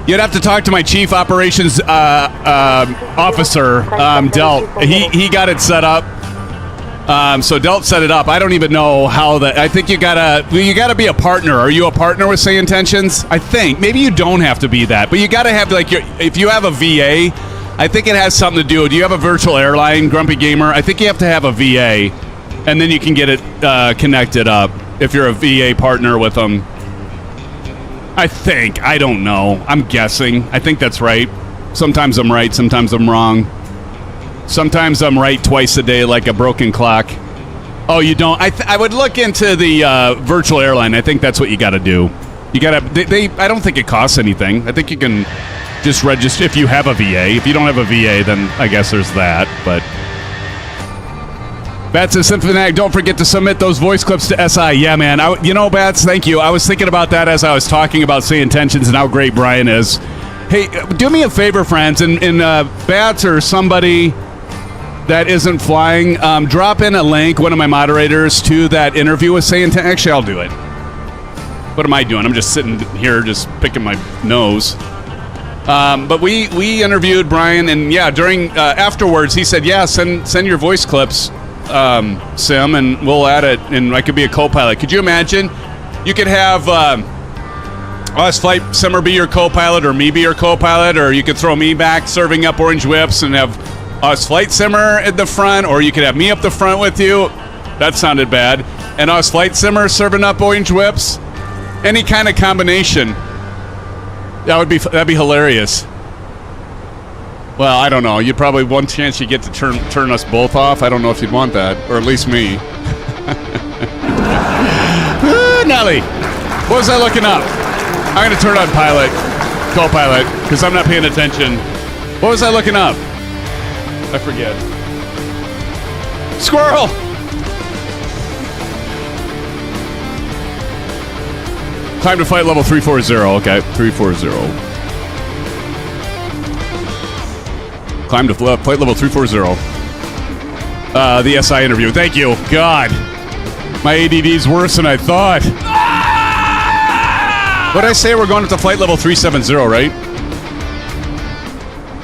You'd have to talk to my chief operations officer, Delt. He got it set up. So Delt set it up. I don't even know how that. I think you gotta be a partner. Are you a partner with Say Intentions? I think maybe you don't have to be that, but you gotta have like if you have a VA. I think it has something to do. Do you have a virtual airline, Grumpy Gamer? I think you have to have a VA, and then you can get it connected up if you're a VA partner with them. I think. I don't know. I'm guessing. I think that's right. Sometimes I'm right. Sometimes I'm wrong. Sometimes I'm right twice a day like a broken clock. Oh, you don't? I would look into the virtual airline. I think that's what you got to do. You got to... I don't think it costs anything. I think you can... just register if you have a VA. If you don't have a VA, then I guess there's that. But Bats says, SimFanatic, don't forget to submit those voice clips to SI. Yeah, man. You know, Bats, thank you. I was thinking about that as I was talking about Say Intentions and how great Brian is. Hey, do me a favor, friends, and Bats or somebody that isn't flying, drop in a link, one of my moderators, to that interview with Say Intentions. Actually, I'll do it. What am I doing? I'm just sitting here just picking my nose. But we interviewed Brian, and yeah, during afterwards he said, yeah, send your voice clips, Sim, and we'll add it, and I could be a co-pilot. Could you imagine? You could have us Flight Simmer be your co-pilot, or me be your co-pilot, or you could throw me back serving up orange whips and have us Flight Simmer at the front, or you could have me up the front with you. That sounded bad. And us Flight Simmer serving up orange whips. Any kind of combination. That'd be hilarious. Well, I don't know. You'd probably one chance you get to turn us both off. I don't know if you'd want that, or at least me. Nelly, what was I looking up? I'm gonna turn on co-pilot, because I'm not paying attention. What was I looking up? I forget. Squirrel. Time to flight level 340. Okay, 340. Climb to flight level 340. The SI interview. Thank you. God, my ADD's worse than I thought. What did I say? We're going up to flight level 370, right?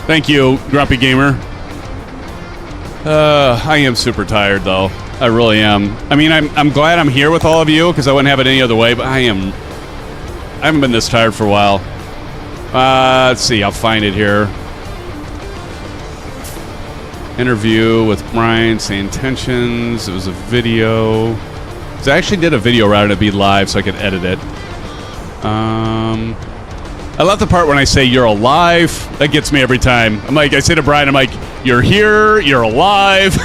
Thank you, Grumpy Gamer. I am super tired, though. I really am. I mean, I'm glad I'm here with all of you, because I wouldn't have it any other way, but I haven't been this tired for a while. Let's see. I'll find it here. Interview with Brian, Say Intentions. It was a video. So I actually did a video rather than be live so I could edit it. I love the part when I say you're alive. That gets me every time. I say to Brian, I'm like, you're here, you're alive.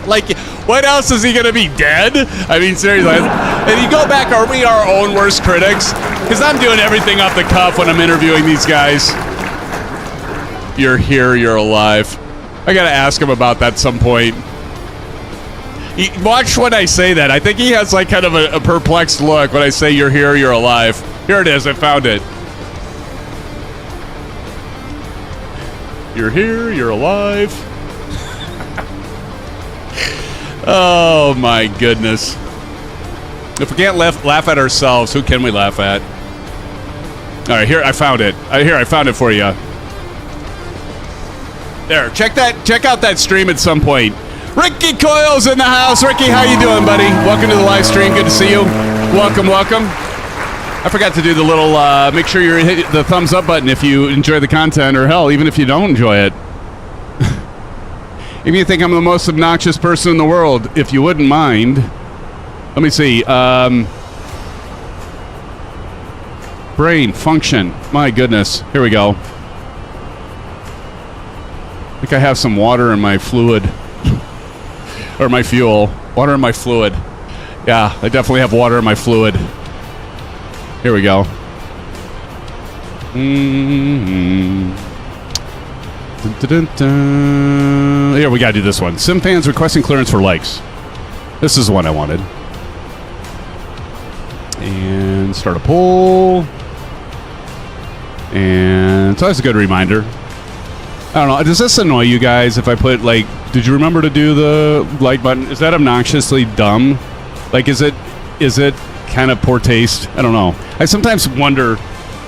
Like, what else is he going to be, dead? I mean, seriously. And you go back, are we our own worst critics? Because I'm doing everything off the cuff when I'm interviewing these guys. You're here, you're alive. I got to ask him about that some point. Watch when I say that. I think he has like kind of a perplexed look when I say you're here, you're alive. Here it is. I found it. You're here, you're alive. Oh my goodness. If we can't laugh at ourselves, who can we laugh at? All right, here I found it. I found it for you. There, check out that stream at some point. Ricky Coyle's in the house. Ricky, how you doing, buddy? Welcome to the live stream. Good to see you. Welcome. I forgot to do the little, make sure you hit the thumbs up button if you enjoy the content, or hell, even if you don't enjoy it. If you think I'm the most obnoxious person in the world, if you wouldn't mind. Let me see. Brain function. My goodness. Here we go. I think I have some water in my fluid. Or my fuel. Water in my fluid. Yeah, I definitely have water in my fluid. Here we go. Dun, dun, dun, dun. Here, we gotta do this one. Sim fans requesting clearance for likes. This is the one I wanted. And start a poll. And it's always a good reminder. I don't know. Does this annoy you guys if I put, like, did you remember to do the like button? Is that obnoxiously dumb? Like, is it kind of poor taste? I don't know. I sometimes wonder,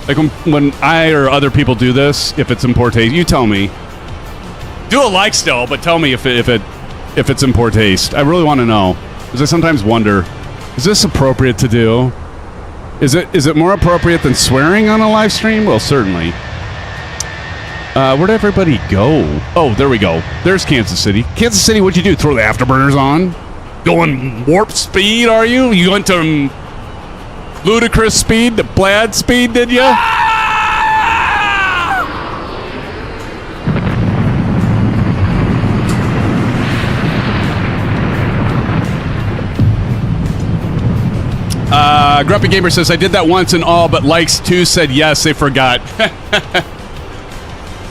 like, when I or other people do this, if it's in poor taste. You tell me. Do a like still, but tell me if it's in poor taste. I really want to know. Because I sometimes wonder, is this appropriate to do? Is it more appropriate than swearing on a live stream? Well, certainly. Where'd everybody go? Oh, there we go. There's Kansas City. Kansas City, what'd you do? Throw the afterburners on? Going warp speed, are you? You went to ludicrous speed to plaid speed, did you? Grumpy Gamer says, I did that once and all, but likes 2 said yes, they forgot.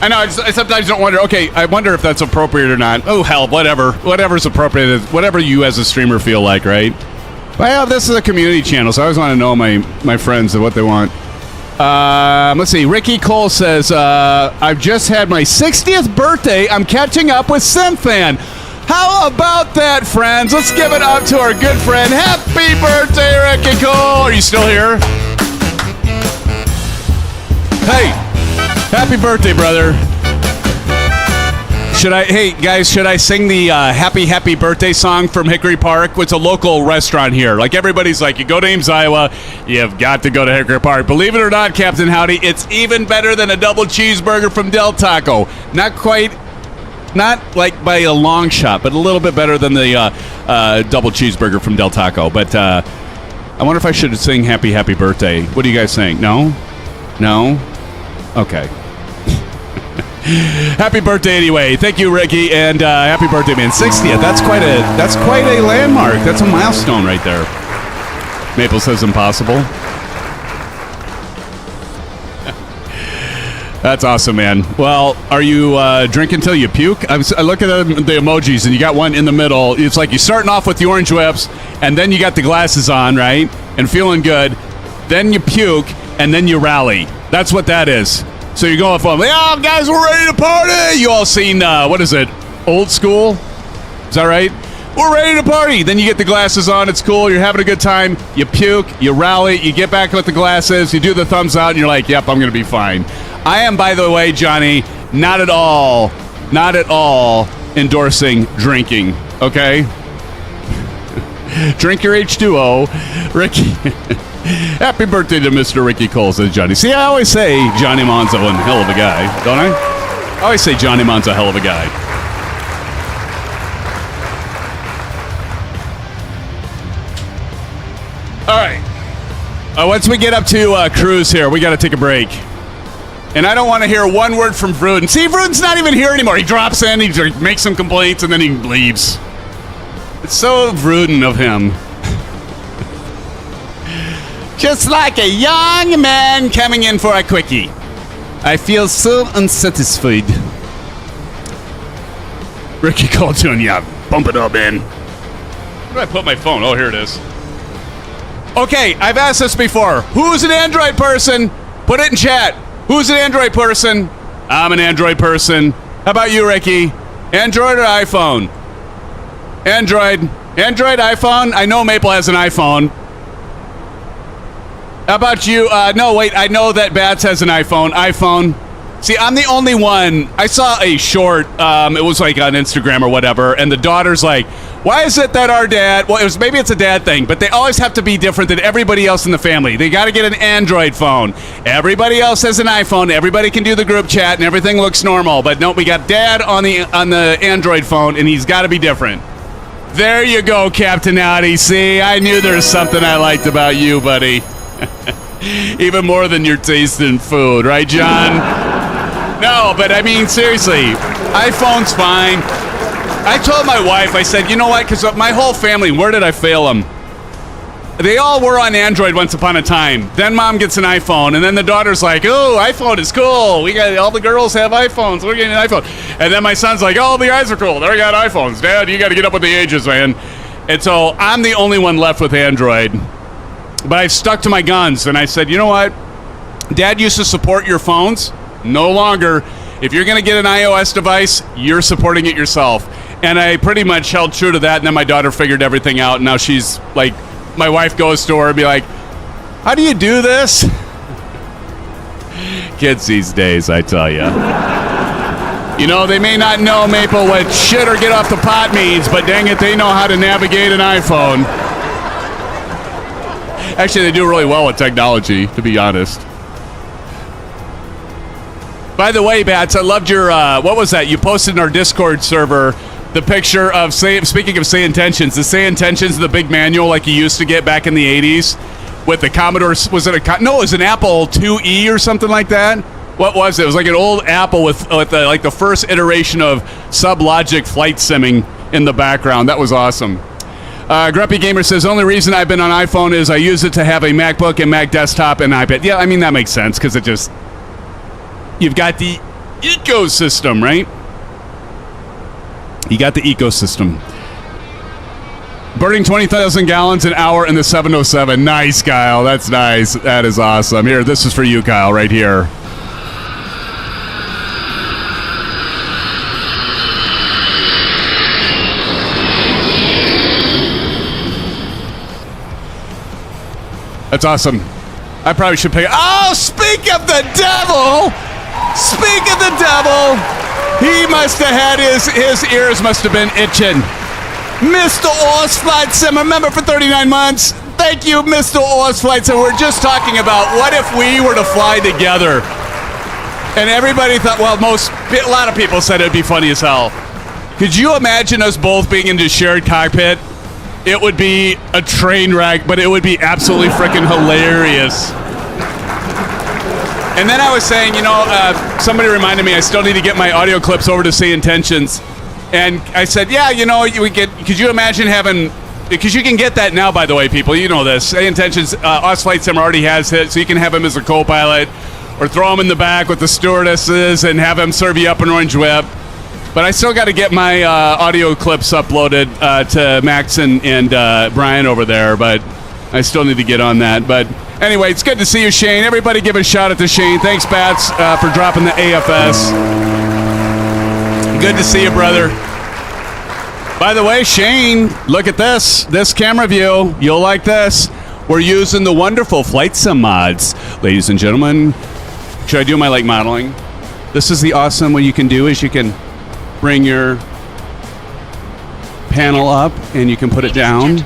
I know, I sometimes don't wonder, okay, I wonder if that's appropriate or not. Oh, hell, whatever. Whatever's appropriate, whatever you as a streamer feel like, right? Well, this is a community channel, so I always want to know my friends and what they want. Let's see. Ricky Cole says, I've just had my 60th birthday. I'm catching up with SimFan. How about that, friends? Let's give it up to our good friend. Happy birthday, Ricky Cole. Are you still here? Hey, happy birthday, brother. Hey, guys, should I sing the happy birthday song from Hickory Park? It's a local restaurant here. Like, everybody's like, you go to Ames, Iowa, you've got to go to Hickory Park. Believe it or not, Captain Howdy, it's even better than a double cheeseburger from Del Taco. Not quite, not like by a long shot, but a little bit better than the double cheeseburger from Del Taco. But I wonder if I should sing happy birthday. What do you guys think? No? Okay. Happy birthday anyway. Thank you, Ricky, and happy birthday, man. 60th. That's quite a landmark. That's a milestone right there. Maple says impossible. That's awesome, man. Well, are you drinking till you puke? I look at the emojis, and you got one in the middle. It's like you're starting off with the orange whips, and then you got the glasses on, right? And feeling good. Then you puke, and then you rally. That's what that is. So you're going from, yeah, guys, we're ready to party. You all seen, what is it, Old School? Is that right? We're ready to party. Then you get the glasses on. It's cool. You're having a good time. You puke. You rally. You get back with the glasses. You do the thumbs out, and you're like, yep, I'm going to be fine. I am, by the way, Johnny, not at all endorsing drinking, okay? Drink your H2O. Ricky. Happy birthday to Mr. Ricky Cole, says Johnny. See, I always say Johnny Mon's a hell of a guy, don't I? I always say Johnny Mon's a hell of a guy. All right. Once we get up to cruise here, we got to take a break. And I don't want to hear one word from Vruden. See, Vruden's not even here anymore. He drops in, he makes some complaints, and then he leaves. It's so Vruden of him. Just like a young man coming in for a quickie. I feel so unsatisfied. Ricky Cole Jr., bump it up, man. Where did I put my phone? Oh, here it is. Okay, I've asked this before. Who's an Android person? Put it in chat. Who's an Android person? I'm an Android person. How about you, Ricky? Android or iPhone? Android. Android, iPhone? I know Maple has an iPhone. How about you? No, wait, I know that Bats has an iPhone. iPhone. See, I'm the only one. I saw a short, it was like on Instagram or whatever, and the daughter's like, why is it that our dad, well, maybe it's a dad thing, but they always have to be different than everybody else in the family. They got to get an Android phone. Everybody else has an iPhone. Everybody can do the group chat, and everything looks normal. But no, we got dad on the Android phone, and he's got to be different. There you go, Captain Audi. See, I knew there was something I liked about you, buddy. Even more than your taste in food, right, John? No, but I mean, seriously, iPhone's fine. I told my wife, I said, you know what, because my whole family, where did I fail them? They all were on Android once upon a time. Then mom gets an iPhone, and then the daughter's like, oh, iPhone is cool. We got all the girls have iPhones. We're getting an iPhone. And then my son's like, oh, the guys are cool. They got iPhones. Dad, you got to get up with the ages, man. And so I'm the only one left with Android. But I've stuck to my guns, and I said, you know what? Dad used to support your phones. No longer. If you're going to get an iOS device, you're supporting it yourself. And I pretty much held true to that, and then my daughter figured everything out, and now she's like, my wife goes to her and be like, how do you do this? Kids these days, I tell you. You know, they may not know, Maple, what shit or get off the pot means, but dang it, they know how to navigate an iPhone. Actually, they do really well with technology, to be honest. By the way, Bats, I loved your, what was that? You posted in our Discord server the picture of, speaking of Say Intentions, the Say Intentions, the big manual like you used to get back in the 80s with the Commodore, was it no, it was an Apple IIe or something like that. What was it? It was like an old Apple with like the first iteration of sub-logic flight simming in the background. That was awesome. Grumpy Gamer says, only reason I've been on iPhone is I use it to have a MacBook and Mac desktop and iPad. Yeah, I mean, that makes sense because it just, you've got the ecosystem, right? You got the ecosystem. Burning 20,000 gallons an hour in the 707. Nice, Kyle. That's nice. That is awesome. Here, this is for you, Kyle, right here. That's awesome. I probably should pay. Oh, speak of the devil! Speak of the devil! He must have had his ears must have been itching. Mr. Oz Flight Sim, remember for 39 months? Thank you, Mr. Oz Flight Sim. We're just talking about what if we were to fly together? And everybody thought, well, a lot of people said it'd be funny as hell. Could you imagine us both being in the shared cockpit? It would be a train wreck, but it would be absolutely freaking hilarious. And then I was saying, you know, somebody reminded me I still need to get my audio clips over to Say Intentions. And I said, yeah, you know, could you imagine having, because you can get that now, by the way, people, you know this. Say Intentions, Oz Flight Sim already has it, so you can have him as a co-pilot or throw him in the back with the stewardesses and have him serve you up an orange whip. But I still got to get my audio clips uploaded to Max and Brian over there, but I still need to get on that. But anyway, it's good to see you, Shane. Everybody give a shout out to Shane. Thanks, Bats, for dropping the AFS. Good to see you, brother. By the way, Shane, look at this camera view. You'll like this. We're using the wonderful Flight Sim mods. Ladies and gentlemen, should I do my like modeling? This is the awesome, what you can do is you can bring your panel up and you can put it down.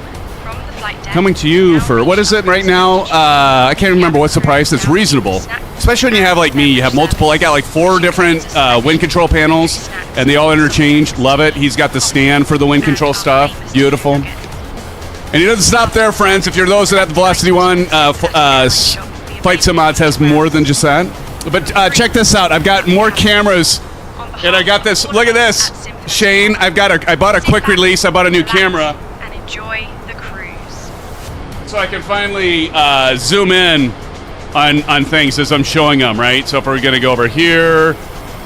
Coming to you for, what is it right now? I can't remember what's the price. It's reasonable. Especially when you have, like me, you have multiple. I got like 4 different wind control panels and they all interchange. Love it. He's got the stand for the wind control stuff. Beautiful. And he doesn't stop there, friends. If you're those that have the Velocity One, Flight Sim Mods has more than just that. But check this out. I've got more cameras. And I got this. Look at this, Shane. I bought a quick release. I bought a new camera. And enjoy the cruise. So I can finally zoom in on things as I'm showing them, right? So if we're gonna go over here,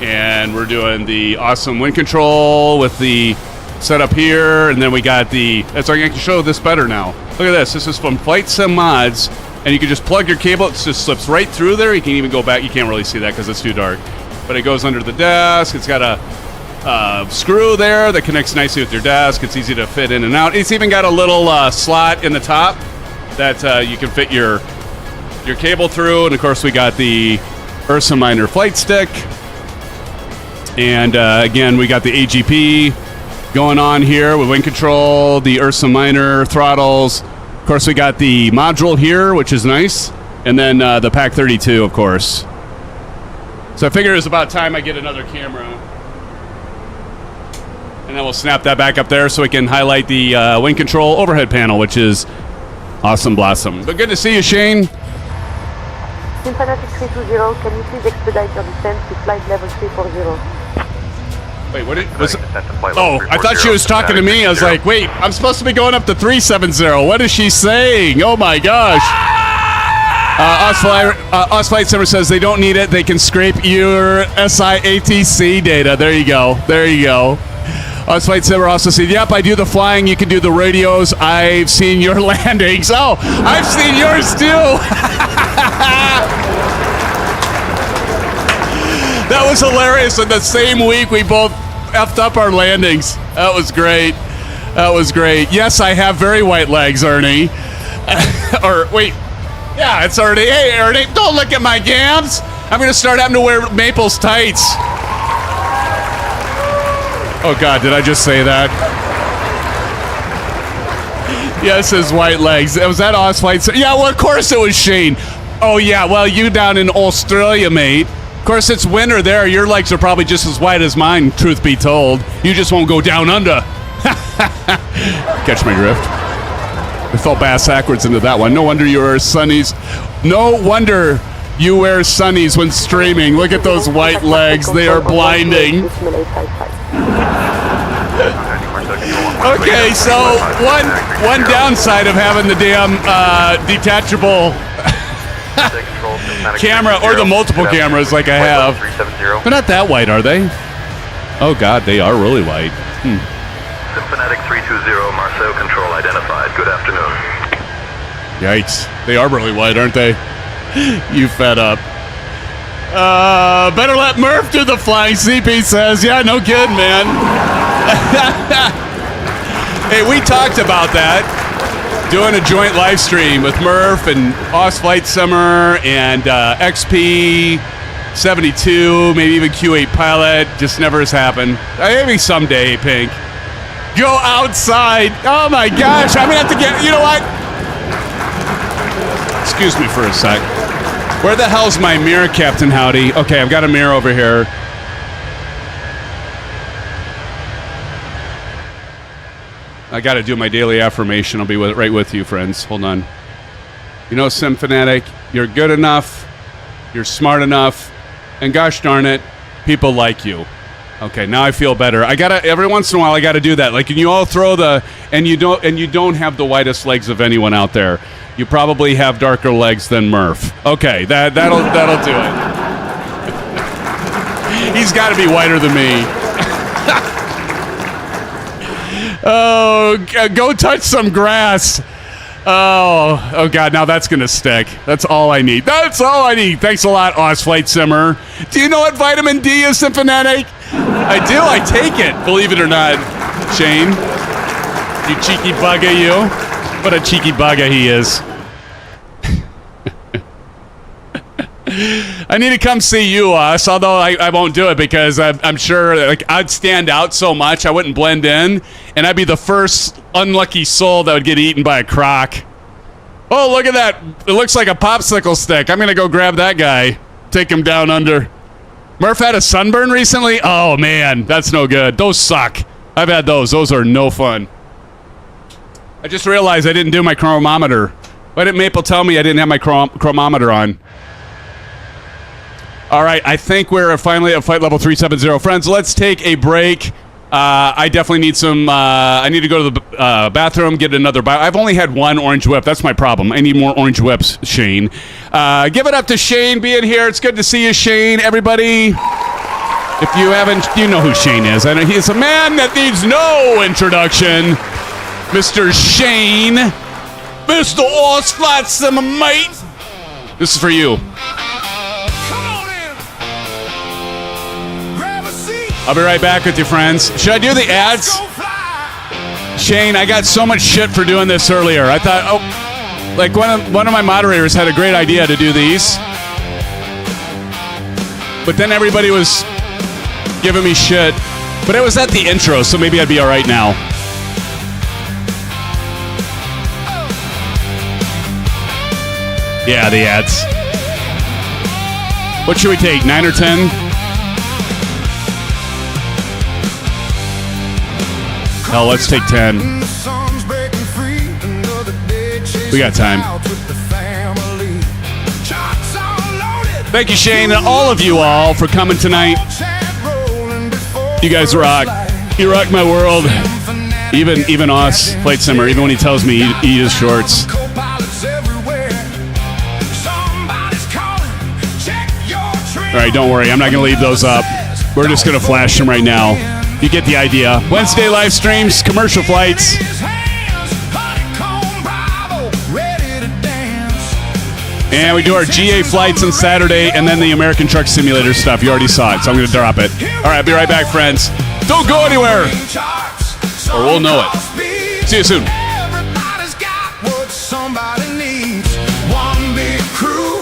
and we're doing the awesome wind control with the set up here, and then we got the, so I can show this better now. Look at this. This is from Flight Sim Mods, and you can just plug your cable. It just slips right through there. You can even go back. You can't really see that because it's too dark. But it goes under the desk. It's got a screw there that connects nicely with your desk. It's easy to fit in and out. It's even got a little slot in the top that you can fit your cable through. And, of course, we got the Ursa Minor flight stick. And, again, we got the AGP going on here with wing control, the Ursa Minor throttles. Of course, we got the module here, which is nice. And then the PAC 32, of course. So I figure it's about time I get another camera. And then we'll snap that back up there so we can highlight the wing control overhead panel, which is awesome blossom. But good to see you, Shane. SimFanatic 320, can you please expedite your descent to flight level 340? Wait, what was it? Oh, I thought she was talking to me. I was like, wait, I'm supposed to be going up to 370. What is she saying? Oh my gosh. Flight Simmer says they don't need it. They can scrape your SIATC data. There you go. There you go. Flight Simmer also said, yep, I do the flying. You can do the radios. I've seen your landings. Oh, I've seen yours too. That was hilarious. In the same week, we both effed up our landings. That was great. That was great. Yes, I have very white legs, Ernie. Or, wait. Yeah, it's Ernie. Hey, Ernie, don't look at my gams. I'm going to start having to wear Maple's tights. Oh, God, did I just say that? Yes, his white legs. Was that Osflight? Yeah, well, of course it was Shane. Oh, yeah, well, you down in Australia, mate. Of course, it's winter there. Your legs are probably just as white as mine, truth be told. You just won't go down under. Catch my drift. I fell bass backwards into that one. No wonder you wear sunnies. No wonder you wear sunnies when streaming. Look at those white legs. They are blinding. Okay, so one downside of having the damn detachable camera or the multiple cameras like I have. They're not that white, are they? Oh God, they are really white. SimFanatic 320, Marseille control identified. Good afternoon. Yikes. They are really white, aren't they? You fed up. Better let Murph do the flying, CP says. Yeah, no kidding, man. Hey, we talked about that. Doing a joint live stream with Murph and Oz Flight Summer and XP 72, maybe even Q8 Pilot. Just never has happened. Maybe someday, Pink. Go outside. Oh my gosh, I'm gonna have to get, you know what? Excuse me for a sec. Where the hell's my mirror, Captain Howdy? Okay, I've got a mirror over here. I got to do my daily affirmation. I'll be right with you, friends. Hold on. You know, SimFanatic, you're good enough, you're smart enough, and gosh darn it, people like you. Okay, now I feel better. I gotta every once in a while I gotta do that. Like, you all throw the and you don't have the whitest legs of anyone out there. You probably have darker legs than Murph. Okay, that'll do it. He's got to be whiter than me. Oh, go touch some grass. Oh God, now that's going to stick. That's all I need. That's all I need. Thanks a lot, Oz Flight Simmer. Do you know what vitamin D is, SimFanatic? I do. I take it, believe it or not, Shane. You cheeky bugger, you. What a cheeky bugger he is. I need to come see you, Us, although I won't do it because I'm sure like I'd stand out so much I wouldn't blend in, and I'd be the first unlucky soul that would get eaten by a croc. Oh, look at that. It looks like a popsicle stick. I'm going to go grab that guy, take him down under. Murph had a sunburn recently? Oh, man, that's no good. Those suck. I've had those. Those are no fun. I just realized I didn't do my chronometer. Why didn't Maple tell me I didn't have my chronometer on? All right, I think we're finally at flight level 370. Friends, let's take a break. I definitely need some, I need to go to the bathroom, get another bite. I've only had one orange whip. That's my problem. I need more orange whips, Shane. Give it up to Shane being here. It's good to see you, Shane. Everybody. If you haven't, you know who Shane is. I know he's a man that needs no introduction. Mr. Shane. Mr. Osflatson, mate. This is for you. I'll be right back with you, friends. Should I do the ads? Shane, I got so much shit for doing this earlier. I thought, like one of my moderators had a great idea to do these. But then everybody was giving me shit. But it was at the intro, so maybe I'd be all right now. Yeah, the ads. What should we take, 9 or 10? Hell, let's take 10. We got time. Thank you, Shane, and all of you all for coming tonight. You guys rock. You rock my world. Even us, Flight Simmer, even when he tells me eat his shorts. All right, don't worry. I'm not going to leave those up. We're just going to flash them right now. You get the idea. Wednesday live streams, commercial flights. And we do our GA flights on Saturday and then the American Truck Simulator stuff. You already saw it, so I'm going to drop it. All right, I'll be right back, friends. Don't go anywhere, or we'll know it. See you soon. Everybody's got what somebody needs. One big crew,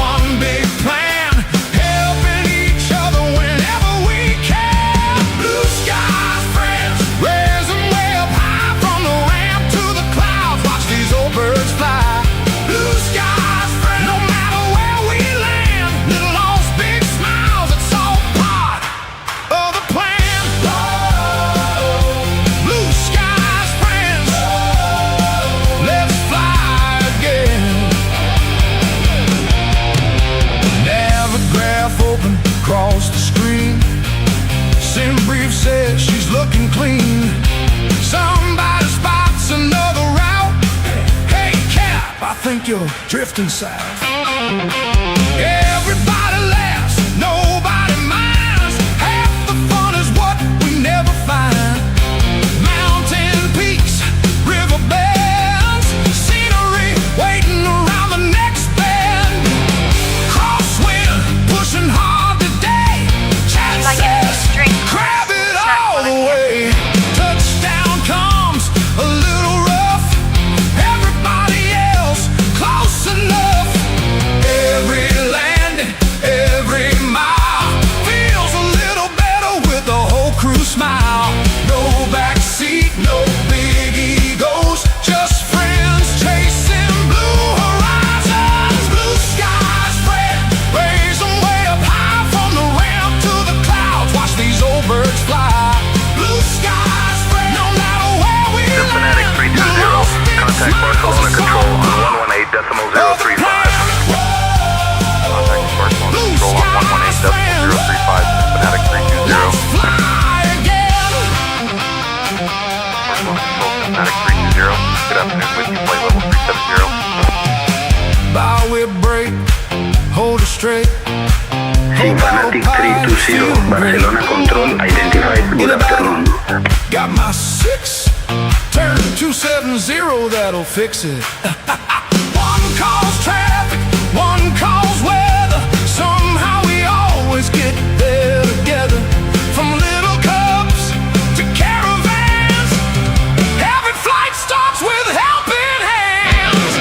one big plan, helping each other whenever we can. Blue sky friends, raise them way up high from the ramp to the clouds. Watch these old birds fly. Blue sky friends, no matter where we land, little lost big smiles. It's all part of the plan. Blue skies friends, let's fly again. Navigaph open across the screen. Sim brief says she's looking clean. Somebody spots another route. Hey Cap, I think you're drifting south. Everybody laughs, nobody minds. Half the fun is what we never find. Mountain peaks, river bends, scenery waiting around the next bend. Crosswind, pushing hard today. Chat Like a says, string. grab it It's not all the fun. way. Touchdown comes a little rough. Everybody else close enough. Every landing, every mile feels a little better with the whole crew smile. No backseat, no big egos, just friends chasing blue horizons. Blue skies spread, raise them way up high from the ramp to the clouds. Watch these old birds fly. Blue skies spread, no matter where we SimFanatic 320, contact Barcelona Control on 118.035. Contact Barcelona Control on 118.035, SimFanatic 320. Barcelona Control, SimFanatic 320. Good afternoon, with you, flight level 370. Bow with brake, hold it straight. SimFanatic 320, Barcelona Control, identified, good afternoon. Got my 6, turn 270, that'll fix it. One calls traffic, one calls weather. Somehow we always get there together. From little cubs to caravans, every flight starts with helping hands.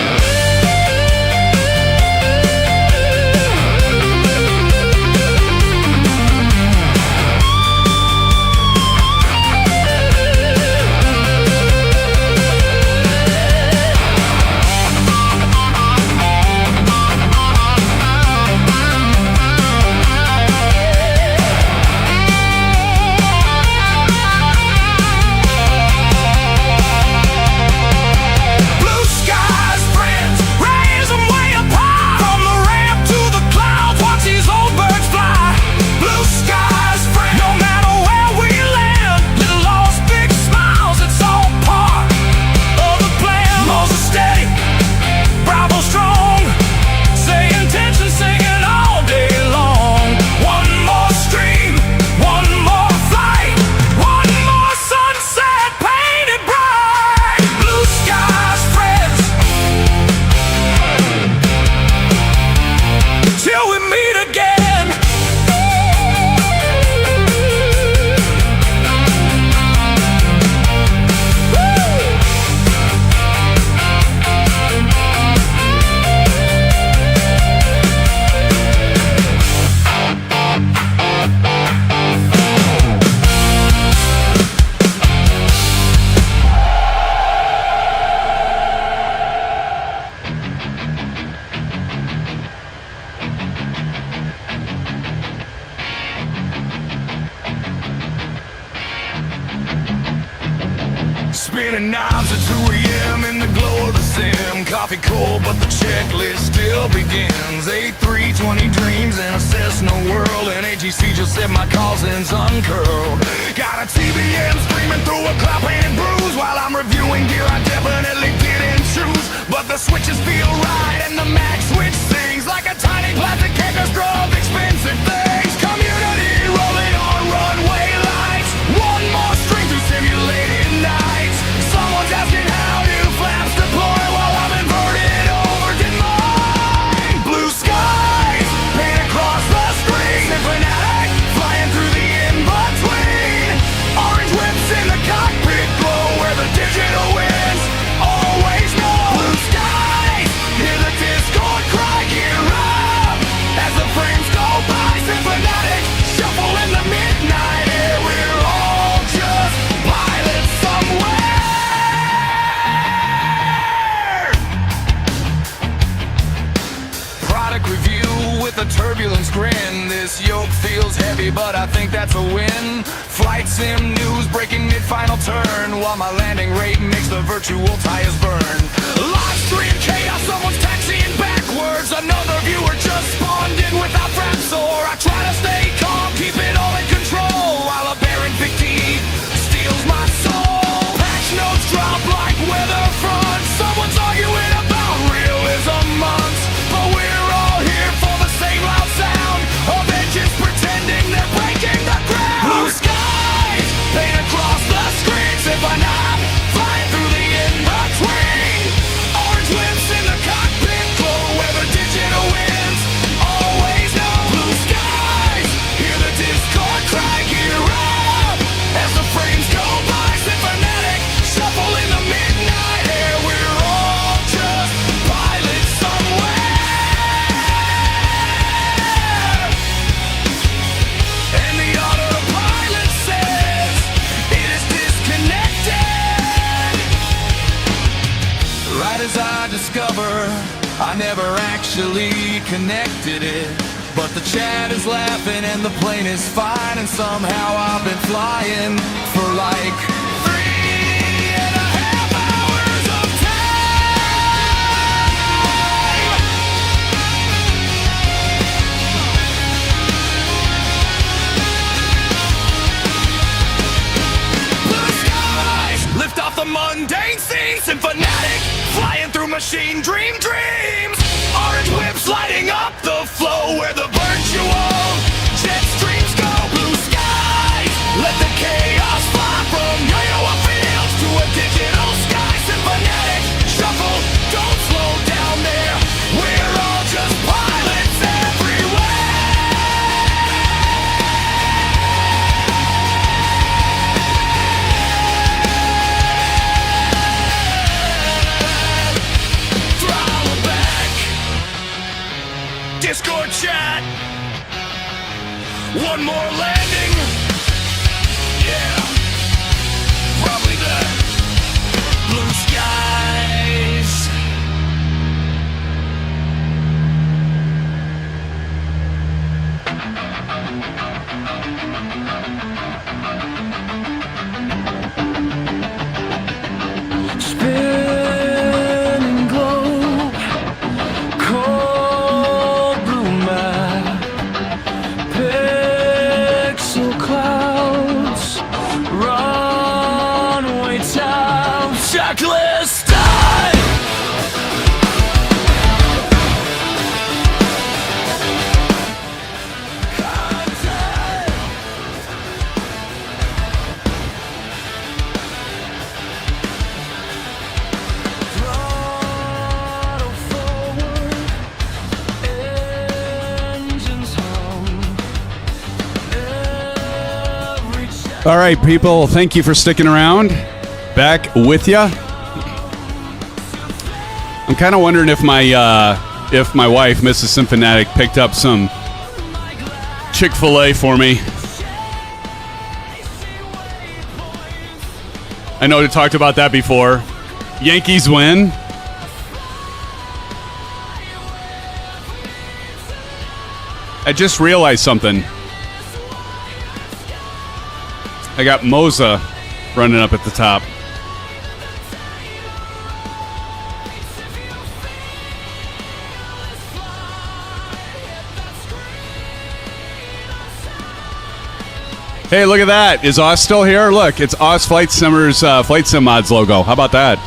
Spinning knobs at 2 a.m. in the glow of the sim. Coffee cold, but the checklist still begins. A320 dreams in a Cessna world, and AGC just said my cousin's uncurled. Got a TBM screaming through a cloud-painted bruise. While I'm reviewing gear I definitely didn't choose, but the switches feel right and the mag switch sings like a tiny plastic orchestra of expensive things. Community rolling on runway lights. One more string through simulated nights. Someone's asking how do flaps deploy while I'm inverted over to mine. Blue skies paint across the screen. SimFanatic flying through the in-between. Orange whips in the cockpit glow where the digital wins. Always know. Blue skies, hear the Discord cry, gear up as the frames go by. SimFanatic shuffle in the midnight air. We're all just pilots somewhere. Product review with a turbulence grin. This yoke feels heavy, but I think that's a win. Flight sim news breaking mid-final turn, while my landing rate makes the virtual tires burn. Live stream chaos, someone's taxiing backwards. Another viewer just spawned in without fraps, or I try to stay calm, keep it all in control, while a barren fatigue steals my soul. Patch notes drop like weather front. Someone's arguing about realism months, but we're all here for the same loud sound of engines pretending they're breaking the ground. Blue skies paint across the screen. SimFanatic flying through the in-between. Orange lips in the cockpit glow where the digital wins. Always know. Blue skies, hear the Discord cry, gear up as the frames go by. SimFanatic shuffle in the midnight air. We're all just pilots somewhere. And the autopilot says it is disconnected. Right as I discover I never actually connected it, but the chat is laughing and the plane is fine, and somehow I've been flying for like 3.5 hours of time. Blue skies lift off the mundane scene. SimFanatic flying through machine dreams. Orange whips lighting up the flow where the virtual jet streams go. Blue skies let the chaos fly from yo-yo fields to a digital sky. SimFanatic shuffle, don't slow down there. We're all just pilots everywhere. Throttle back. Discord chat. One more landing. Yeah. Probably that. Blue skies. Spinning globe, cold blue map, pixel clouds, runway town, checklist time. Throttle forward, engines hum. Every All right, people, thank you for sticking around. Back with ya. I'm kind of wondering if my wife, Mrs. SimFanatic, picked up some Chick-fil-A for me. I know we talked about that before. Yankees win. I just realized something. I got Moza running up at the top. Hey, look at that. Is Oz still here? Look, it's Oz Flight Simmer's Flight Sim Mods logo. How about that?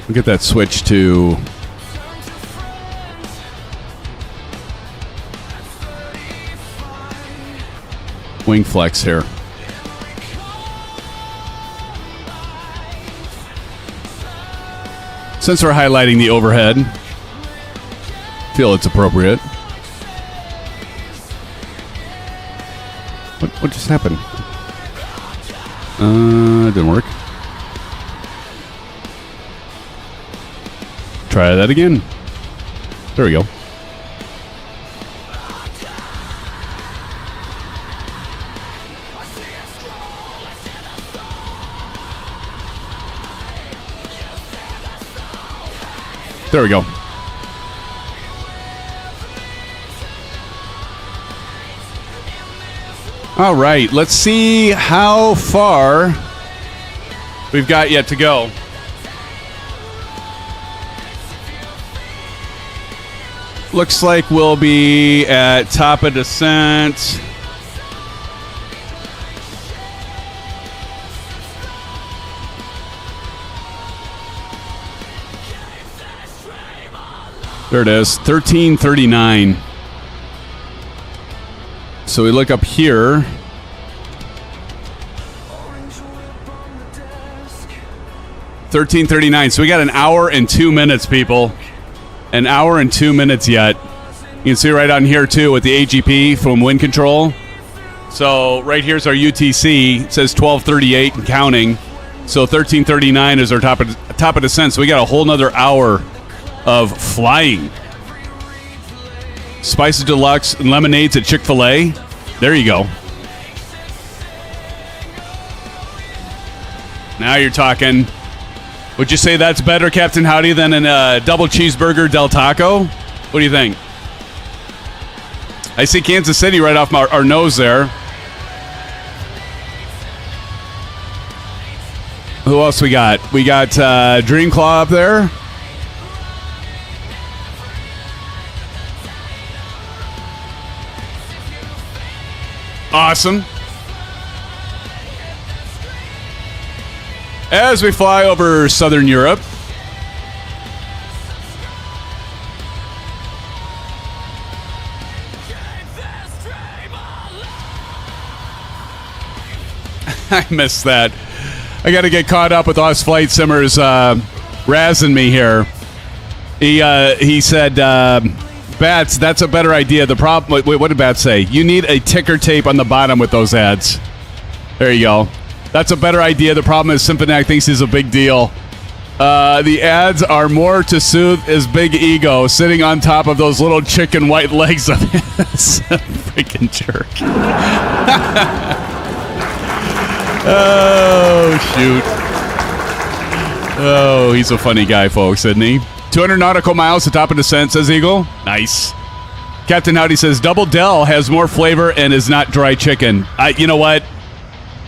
We'll get that switch to WINGFLEX here. Since we're highlighting the overhead, feel it's appropriate. What just happened? Didn't work. Try that again. There we go. There we go. All right, let's see how far we've got yet to go. Looks like we'll be at top of descent. There it is, 1339. So we look up here. $13.39. So we got an hour and 2 minutes, people. An hour and 2 minutes yet. You can see right on here too with the AGP from wind control. So right here's our UTC. It says 1238 and counting. So 1339 is our top of descent. So we got a whole nother hour of flying. Spices Deluxe and lemonades at Chick-fil-A. There you go. Now you're talking. Would you say that's better, Captain Howdy, than a double cheeseburger Del Taco? What do you think? I see Kansas City right off our nose there. Who else we got? We got Dream Claw up there. Awesome. As we fly over Southern Europe. I missed that. I got to get caught up with Oz Flight Simmers razzing me here. He said, Bats, that's a better idea. The problem, wait, what did Bats say? You need a ticker tape on the bottom with those ads. There you go. That's a better idea. The problem is SimFanatic thinks he's a big deal. The ads are more to soothe his big ego, sitting on top of those little chicken white legs of his. Freaking jerk. Oh, shoot. Oh, he's a funny guy, folks, isn't he? 200 nautical miles to top of descent, says Eagle. Nice. Captain Howdy says, Double Del has more flavor and is not dry chicken. You know what?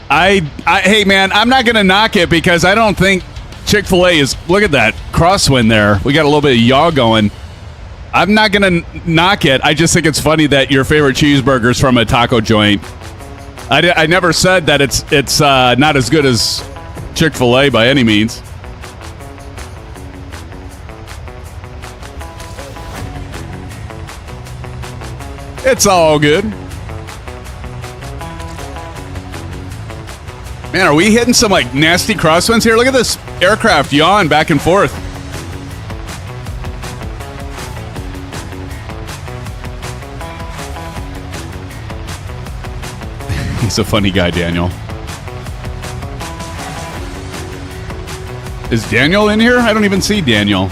Hey, man, I'm not going to knock it because I don't think Chick-fil-A is... Look at that crosswind there. We got a little bit of yaw going. I'm not going to knock it. I just think it's funny that your favorite cheeseburger's from a taco joint. I never said that it's not as good as Chick-fil-A by any means. It's all good. Man, are we hitting some like nasty crosswinds here? Look at this aircraft yawing back and forth. He's a funny guy, Daniel. Is Daniel in here? I don't even see Daniel.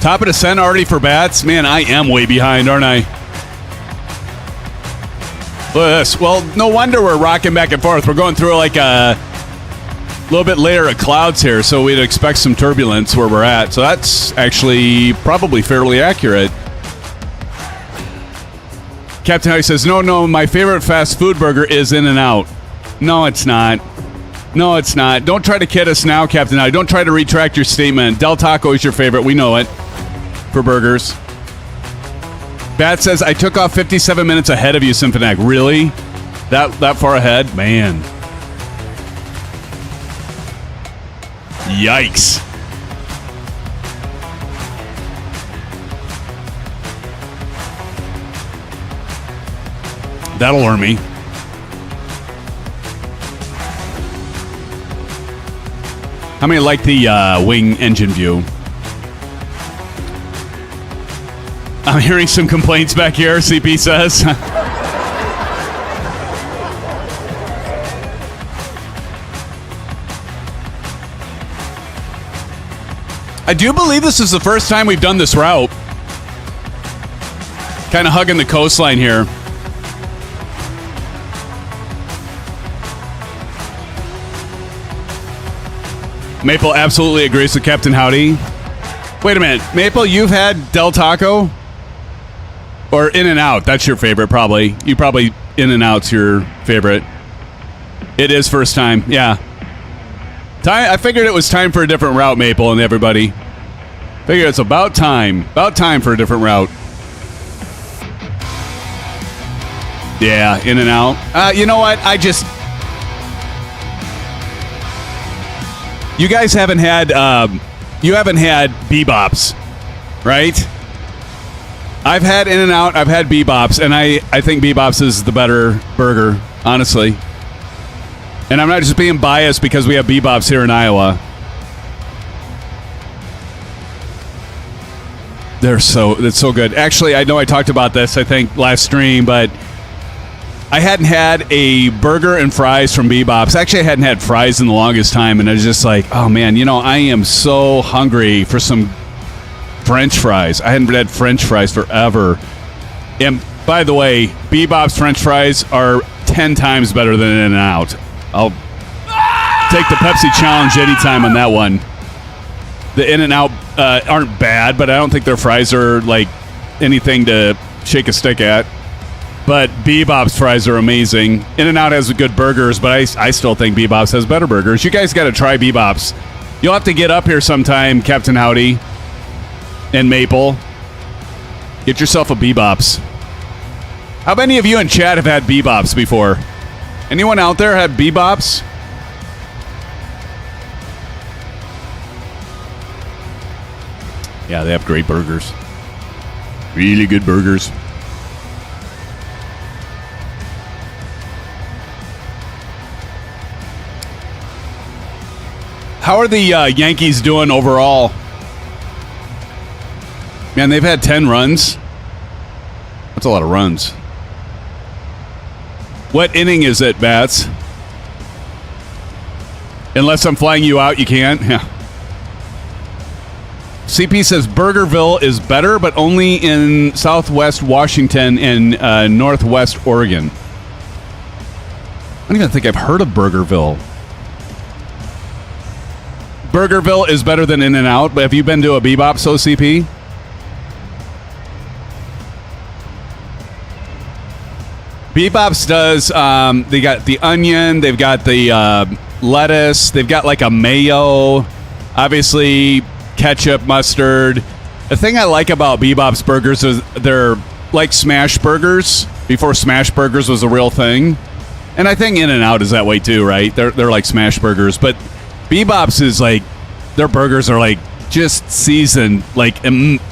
Top of descent already for Bats? Man, I am way behind, aren't I? Look at this. Well, no wonder we're rocking back and forth. We're going through like a little bit layer of clouds here, so we'd expect some turbulence where we're at. So that's actually probably fairly accurate. Captain Howdy says, no, my favorite fast food burger is In-N-Out. No, it's not. No, it's not. Don't try to kid us now, Captain Howdy. Don't try to retract your statement. Del Taco is your favorite. We know it. For burgers. Bat says, I took off 57 minutes ahead of you, SimFanatic. Really? That far ahead? Man. Yikes. That'll learn me. How many like the wing engine view? I'm hearing some complaints back here, CP says. I do believe this is the first time we've done this route. Kind of hugging the coastline here. Maple absolutely agrees with Captain Howdy. Wait a minute. Maple, you've had Del Taco? Or In-N-Out. That's your favorite, probably. You probably In-N-Out's your favorite. It is first time. Yeah. I figured it was time for a different route, Maple and everybody. Figured it's about time. About time for a different route. Yeah, In-N-Out. You know what? You guys haven't had Bebops, right? I've had In-N-Out, I've had Bebops, and I think Bebops is the better burger, honestly. And I'm not just being biased because we have Bebops here in Iowa. It's so good. Actually, I know I talked about this, I think, last stream, but I hadn't had a burger and fries from Bebops. Actually, I hadn't had fries in the longest time, and I was just like, oh man, I am so hungry for some French fries. I hadn't had French fries forever. And by the way, Bebop's French fries are 10 times better than In-N-Out. I'll take the Pepsi challenge anytime on that one. The In-N-Out aren't bad, but I don't think their fries are like anything to shake a stick at. But Bebop's fries are amazing. In-N-Out has good burgers, but I still think Bebop's has better burgers. You guys got to try Bebop's. You'll have to get up here sometime, Captain Howdy and Maple. Get yourself a Bebop's. How many of you in chat have had Bebop's before? Anyone out there had Bebop's? Yeah, they have great burgers. Really good burgers. How are the Yankees doing overall? Man, they've had 10 runs. That's a lot of runs. What inning is it, Bats? Unless I'm flying you out, you can't. Yeah. CP says Burgerville is better, but only in Southwest Washington and Northwest Oregon. I don't even think I've heard of Burgerville. Burgerville is better than In-N-Out, but have you been to a Bebop's, OCP? Bebop's does, they got the onion, they've got the lettuce, they've got like a mayo, obviously ketchup, mustard. The thing I like about Bebop's burgers is they're like smash burgers before smash burgers was a real thing. And I think In-N-Out is that way too, right? They're like smash burgers, but Bebop's is like, their burgers are like just seasoned, like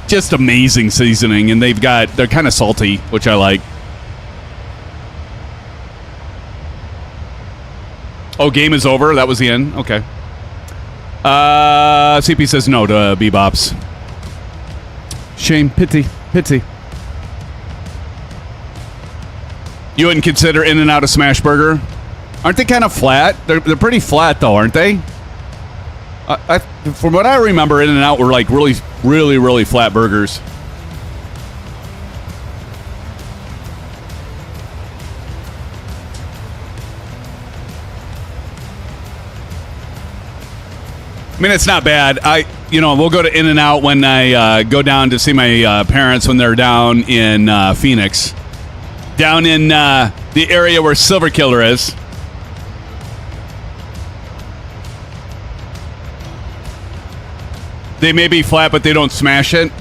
just amazing seasoning, and they're kind of salty, which I like. Oh, game is over? That was the end? Okay. CP says no to Bebop's. Shame. Pity. You wouldn't consider In-N-Out a smash burger? Aren't they kind of flat? They're pretty flat, though, aren't they? From what I remember, In-N-Out were like really, really, really flat burgers. mean, it's not bad. We'll go to In-N-Out when I go down to see my parents when they're down in Phoenix. Down in the area where Silver Killer is. They may be flat, but they don't smash it.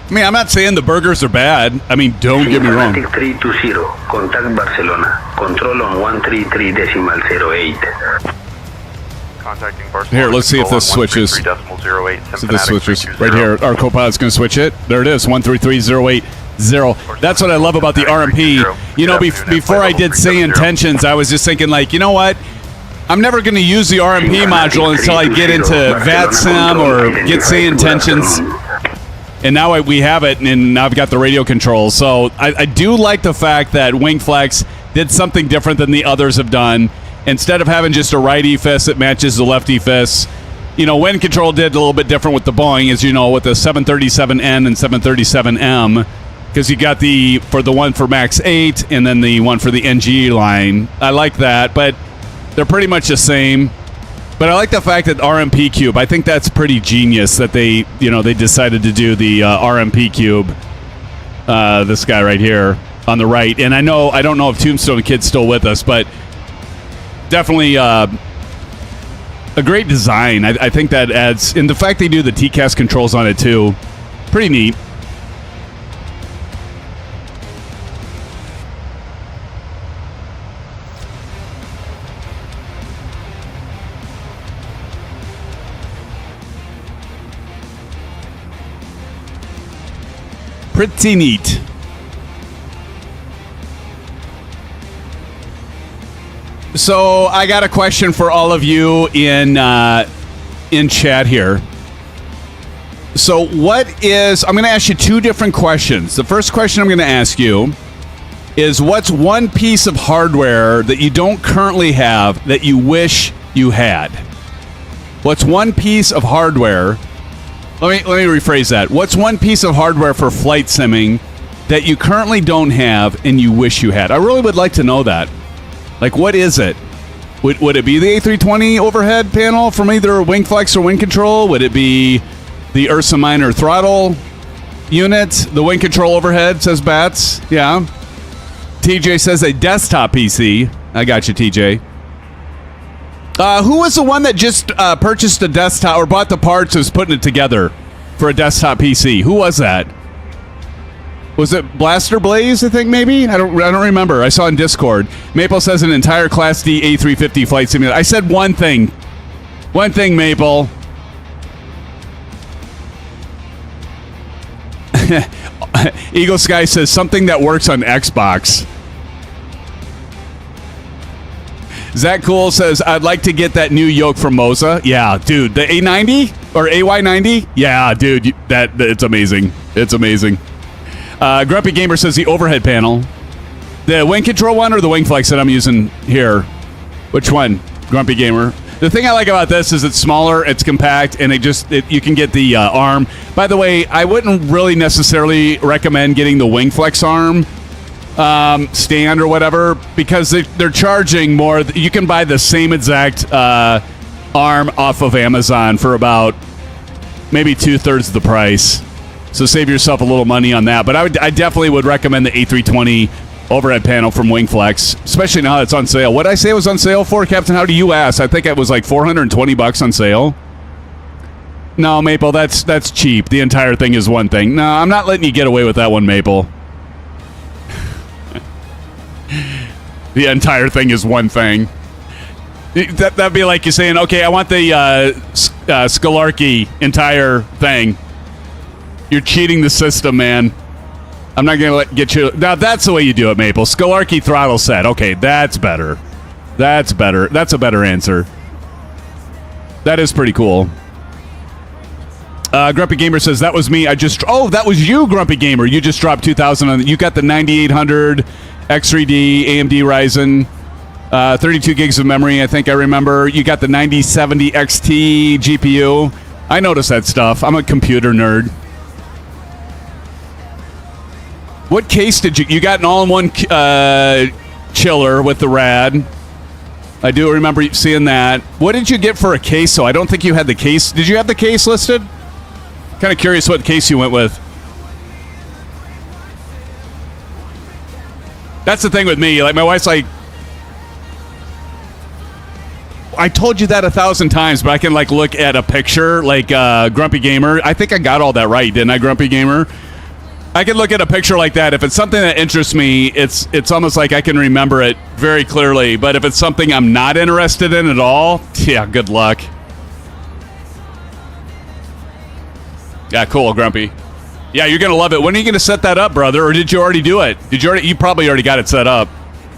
I mean, I'm not saying the burgers are bad. I mean, don't get me wrong. SimFanatic 320, contact Barcelona. Control on 133.08. Contacting Barcelona. Here, let's see if this switches. See if this switches. Right here, our co-pilot's going to switch it. There it is, 133.08. That's what I love about the RMP. You know, before I did say intentions, I was just thinking, like, you know what? I'm never going to use the RMP module until I get into VATSIM or get say intentions. And now we have it, and now I've got the radio control. So I do like the fact that WINGFLEX did something different than the others have done. Instead of having just a right EFIS that matches the left EFIS, you know, Wind Control did a little bit different with the Boeing, as you know, with the 737N and 737M, because you got for the one for MAX 8 and then the one for the NG line. I like that, but they're pretty much the same. But I like the fact that RMP Cube, I think that's pretty genius that they decided to do the RMP Cube. This guy right here on the right. And I don't know if Tombstone Kid's still with us, but definitely a great design. I think that adds, and the fact they do the TCAS controls on it too, pretty neat. Pretty neat. So I got a question for all of you in chat here. So I'm going to ask you two different questions. The first question I'm going to ask you is, what's one piece of hardware that you don't currently have that you wish you had? What's one piece of hardware? Let me rephrase that. What's one piece of hardware for flight simming that you currently don't have and you wish you had? I really would like to know that. Like, what is it? Would it be the A320 overhead panel from either WINGFLEX or Wind Control? Would it be the Ursa Minor throttle unit? The Wind Control overhead, says Bats. Yeah. TJ says a desktop PC. I got you, TJ. Who was the one that just purchased a desktop or bought the parts and was putting it together for a desktop PC? Who was that? Was it Blaster Blaze, I think, maybe? I don't remember. I saw in Discord. Maple says an entire Class D A350 flight simulator. I said one thing. One thing, Maple. Eagle Sky says something that works on Xbox. Zach Cool says, I'd like to get that new yoke from Moza. Yeah, dude. The A90 or AY90? Yeah, dude. It's amazing. It's amazing. Grumpy Gamer says the overhead panel. The Wind Control one or the WINGFLEX that I'm using here? Which one? Grumpy Gamer. The thing I like about this is it's smaller, it's compact, and you can get the arm. By the way, I wouldn't really necessarily recommend getting the WINGFLEX arm stand or whatever, because they're charging more. You can buy the same exact arm off of Amazon for about maybe 2/3 of the price. So save yourself a little money on that. But I definitely would recommend the A320 overhead panel from WINGFLEX, especially now that it's on sale. What did I say it was on sale for, Captain? How do you ask? I think it was like $420 on sale. No, Maple, that's cheap. The entire thing is one thing. No, I'm not letting you get away with that one, Maple. The entire thing is one thing. That'd be like you saying, okay, I want the Skolarki entire thing. You're cheating the system, man. I'm not going to get you... Now, that's the way you do it, Maple. Skolarki throttle set. Okay, that's better. That's better. That's a better answer. That is pretty cool. Grumpy Gamer says, that was me. Oh, that was you, Grumpy Gamer. You just dropped 2,000 on... You got the 9800... X3D, AMD Ryzen, 32 gigs of memory, I think I remember. You got the 9070 XT GPU. I notice that stuff. I'm a computer nerd. What case did you got? An all-in-one chiller with the rad. I do remember seeing that. What did you get for a case? So I don't think you had the case. Did you have the case listed? Kind of curious what case you went with. That's the thing with me. Like, my wife's like, I told you that 1,000 times, but I can, like, look at a picture, like Grumpy Gamer. I think I got all that right, didn't I, Grumpy Gamer? I can look at a picture like that. If it's something that interests me, it's almost like I can remember it very clearly. But if it's something I'm not interested in at all, yeah, good luck. Yeah, cool, Grumpy. Yeah, you're gonna love it. When are you gonna set that up, brother? Or did you already do it? You probably already got it set up.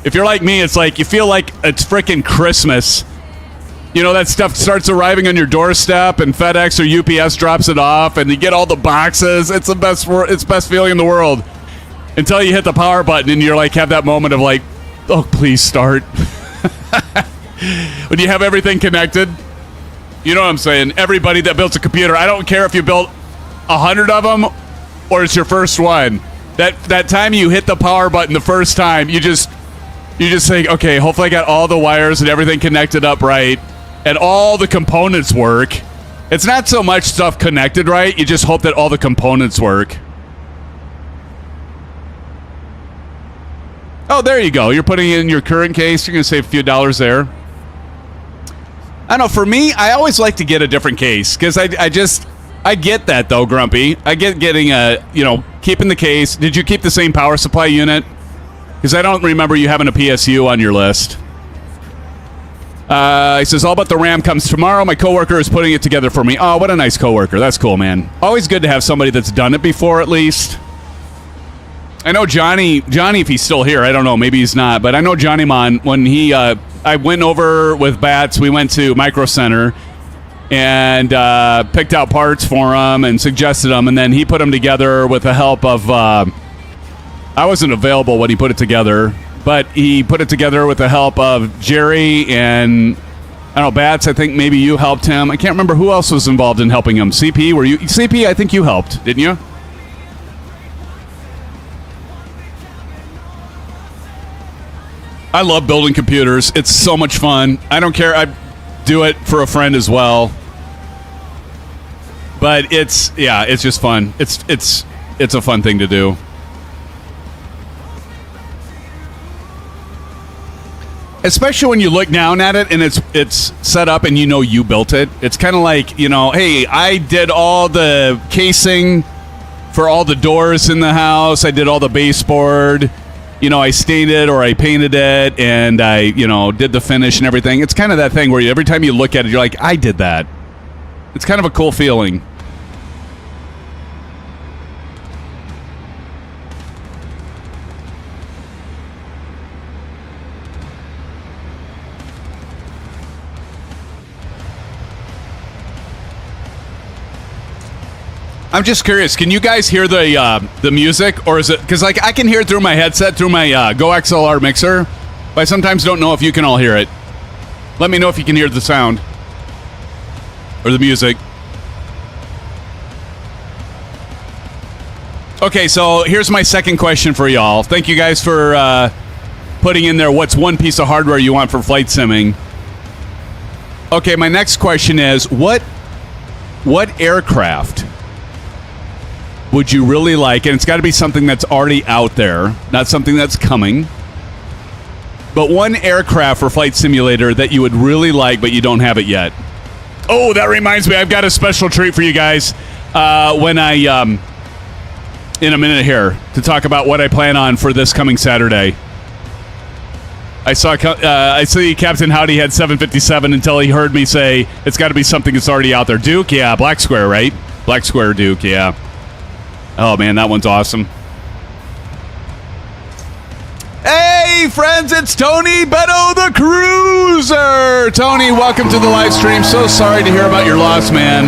If you're like me, it's like you feel like it's freaking Christmas. You know, that stuff starts arriving on your doorstep, and FedEx or UPS drops it off, and you get all the boxes. It's the best feeling in the world. Until you hit the power button, and you're like, have that moment of like, oh, please start. When you have everything connected, you know what I'm saying? Everybody that builds a computer, I don't care if you built 100 of them or it's your first one. That time you hit the power button the first time, you just think, okay, hopefully I got all the wires and everything connected up right, and all the components work. It's not so much stuff connected right, you just hope that all the components work. Oh, there you go. You're putting it in your current case. You're going to save a few dollars there. I don't know. For me, I always like to get a different case because I get that, though, Grumpy. I get getting keeping the case. Did you keep the same power supply unit? Because I don't remember you having a PSU on your list. He says, all about the RAM comes tomorrow. My coworker is putting it together for me. Oh, what a nice coworker. That's cool, man. Always good to have somebody that's done it before, at least. I know Johnny, if he's still here, I don't know, maybe he's not, but I know Johnny Mon, when I went over with Bats, we went to Micro Center and picked out parts for him and suggested them, and then he put them together with the help of, I wasn't available when he put it together, but he put it together with the help of Jerry and, I don't know, Bats, I think maybe you helped him. I can't remember who else was involved in helping him. CP, I think you helped, didn't you? I love building computers. It's so much fun. I don't care. I do it for a friend as well. But it's just fun. It's a fun thing to do. Especially when you look down at it and it's set up and you know you built it. It's kind of like, hey, I did all the casing for all the doors in the house. I did all the baseboard. I stained it or I painted it, and I, did the finish and everything. It's kind of that thing where every time you look at it, you're like, I did that. It's kind of a cool feeling. I'm just curious. Can you guys hear the music, or is it because I can hear it through my headset, through my Go XLR mixer, but I sometimes don't know if you can all hear it. Let me know if you can hear the sound or the music. Okay, so here's my second question for y'all. Thank you guys for putting in there what's one piece of hardware you want for flight simming. Okay, my next question is what aircraft would you really like, and it's got to be something that's already out there, not something that's coming, but one aircraft for Flight Simulator that you would really like, but you don't have it yet. Oh, that reminds me, I've got a special treat for you guys when I, in a minute here, to talk about what I plan on for this coming Saturday. I see Captain Howdy had 757 until he heard me say it's got to be something that's already out there. Duke, yeah, Black Square, right? Black Square Duke, yeah. Oh, man, that one's awesome. Hey, friends, it's Tony Beto the Cruiser. Tony, welcome to the live stream. So sorry to hear about your loss, man.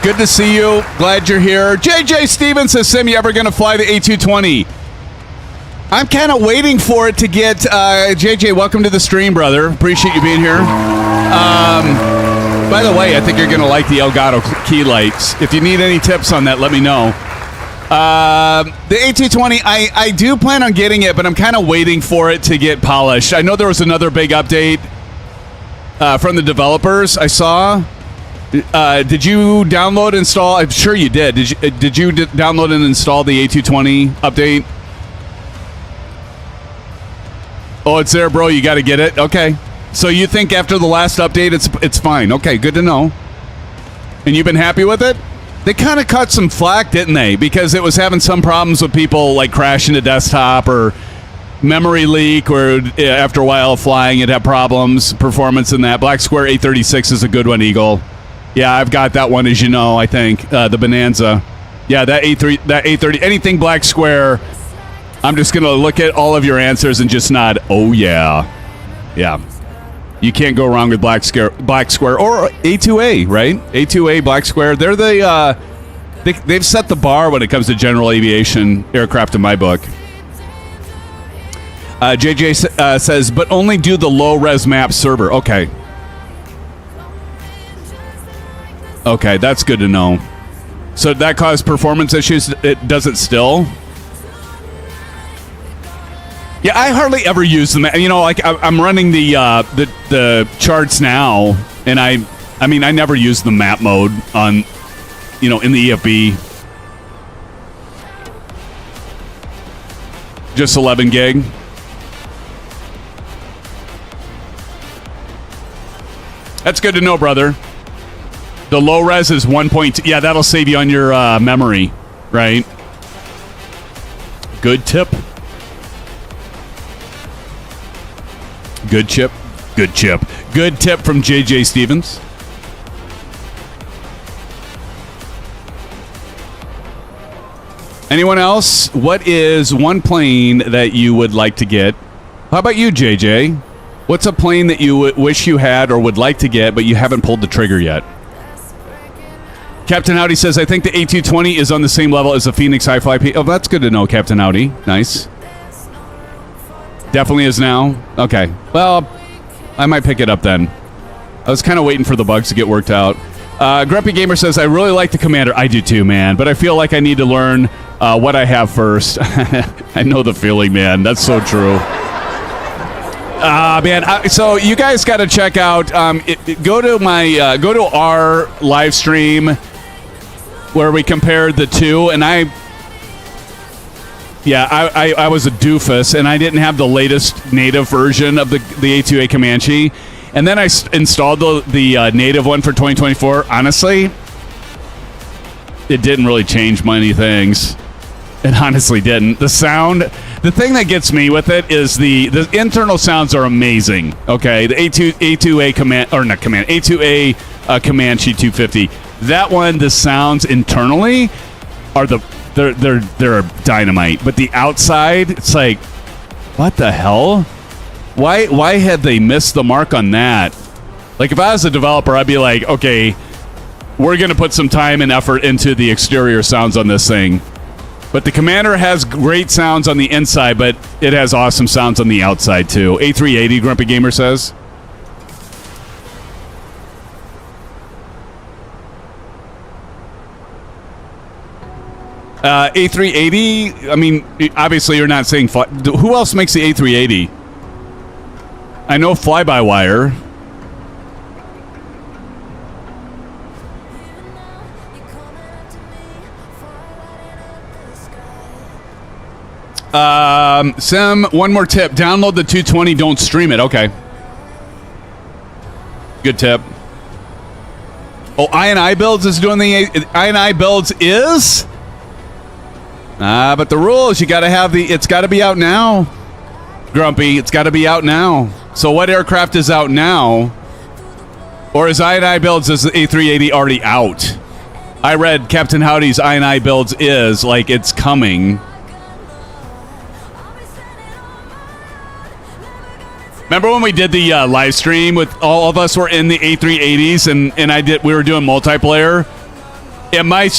Good to see you. Glad you're here. JJ Stevens says, Sim, you ever going to fly the A320? I'm kind of waiting for it to get... JJ, welcome to the stream, brother. Appreciate you being here. By the way, I think you're going to like the Elgato key lights. If you need any tips on that, let me know. The A320, I do plan on getting it, but I'm kind of waiting for it to get polished. I know there was another big update from the developers I saw. Did you download and install? I'm sure you did. Did you download and install the A220 update? Oh, it's there, bro. You got to get it. Okay. So you think after the last update, it's fine? Okay, good to know. And you've been happy with it? They kind of cut some flack, didn't they? Because it was having some problems with people like crashing the desktop or memory leak, or after a while flying, it had problems, performance in that. Black Square A36 is a good one, Eagle. Yeah, I've got that one, as you know, I think. The Bonanza. Yeah, that A30, anything Black Square, I'm just going to look at all of your answers and just nod, oh, yeah. Yeah. You can't go wrong with Black Square or A2A, right? A2A, Black Square. They're they've set the bar when it comes to general aviation aircraft in my book. JJ says, but only do the low-res map server. Okay. Okay, that's good to know. So that caused performance issues. It does it still? Yeah, I hardly ever use them. You know, like I'm running the charts now, and I mean, I never use the map mode on, you know, in the EFB. Just 11 gig. That's good to know, brother. The low res is 1.2. Yeah, that'll save you on your memory, right? Good tip. Good chip. Good chip. Good tip from JJ Stevens. Anyone else? What is one plane that you would like to get? How about you, JJ? What's a plane that you wish you had or would like to get, but you haven't pulled the trigger yet? Captain Audi says, I think the A220 is on the same level as the Fenix High Fly P. Oh, that's good to know, Captain Audi. Nice. Definitely is now. Okay. Well, I might pick it up then. I was kind of waiting for the bugs to get worked out. Grumpy Gamer says, I really like the Commander. I do too, man. But I feel like I need to learn what I have first. I know the feeling, man. That's so true. Man. So you guys got to check out. Go to our live stream where we compared the two, and I was a doofus, and I didn't have the latest native version of the A2A Comanche, and then I installed the native one for 2024. Honestly, it didn't really change many things. It honestly didn't. The sound, the thing that gets me with it is the internal sounds are amazing. Okay, the A2A A2A Comanche 250. That one, the sounds internally are they're dynamite, but the outside, it's like, what the hell? Why had they missed the mark on that? Like, if I was a developer, I'd be like, okay, we're gonna put some time and effort into the exterior sounds on this thing. But the Commander has great sounds on the inside, but it has awesome sounds on the outside too. A380, Grumpy Gamer says. A380, I mean, obviously you're not saying who else makes the A380? I know Fly-by-Wire. Sim, one more tip. Download the 220, don't stream it. Okay. Good tip. Oh, I&I Builds is doing the I&I Builds is? But the rule is you got to have it's got to be out now. Grumpy, it's got to be out now. So what aircraft is out now? Or is I&I Builds is the A380 already out? I read Captain Howdy's I&I Builds is like it's coming. Remember when we did the live stream with all of us were in the A380s and we were doing multiplayer? And my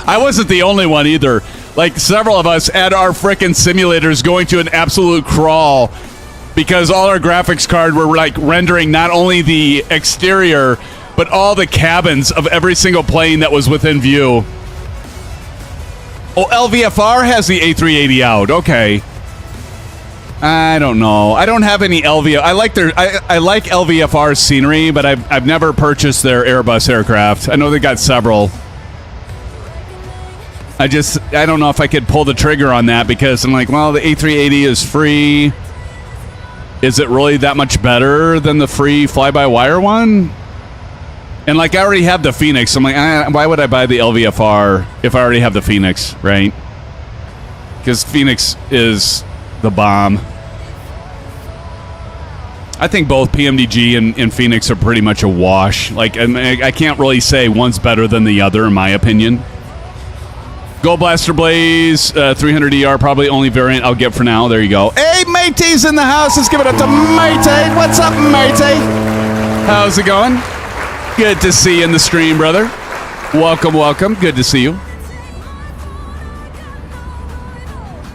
I wasn't the only one either. Like, several of us had our frickin' simulators going to an absolute crawl because all our graphics card were like rendering not only the exterior but all the cabins of every single plane that was within view. Oh, LVFR has the A380 out. Okay. I don't know. I don't have any LV. I like LVFR's scenery, but I've never purchased their Airbus aircraft. I know they got several. I don't know if I could pull the trigger on that because I'm like, well, the A380 is free. Is it really that much better than the free fly-by-wire one? And like, I already have the Fenix. I'm like, why would I buy the LVFR if I already have the Fenix, right? Because Fenix is the bomb. I think both PMDG and Fenix are pretty much a wash. Like, I can't really say one's better than the other, in my opinion. Gold Blaster Blaze, 300ER, probably only variant I'll get for now. There you go. Hey, Matey's in the house. Let's give it up to Matey. What's up, Matey? How's it going? Good to see you in the stream, brother. Welcome, welcome. Good to see you.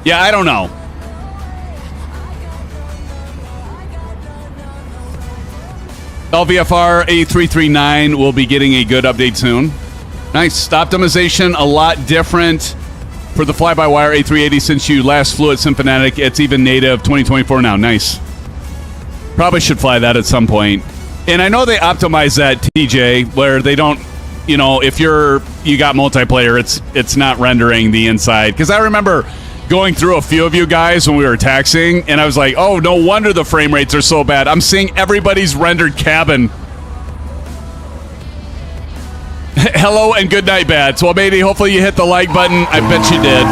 Yeah, I don't know. LVFR A339 will be getting a good update soon. Nice. Optimization, a lot different for the fly-by-wire A380 since you last flew at SimFanatic. It's even native 2024 now. Nice. Probably should fly that at some point. And I know they optimize that, TJ, where they don't, if you got multiplayer, it's not rendering the inside. Because I remember going through a few of you guys when we were taxiing, and I was like, oh, no wonder the frame rates are so bad. I'm seeing everybody's rendered cabin. Hello and good night, Bats. Well, matey, hopefully you hit the like button. I bet you did.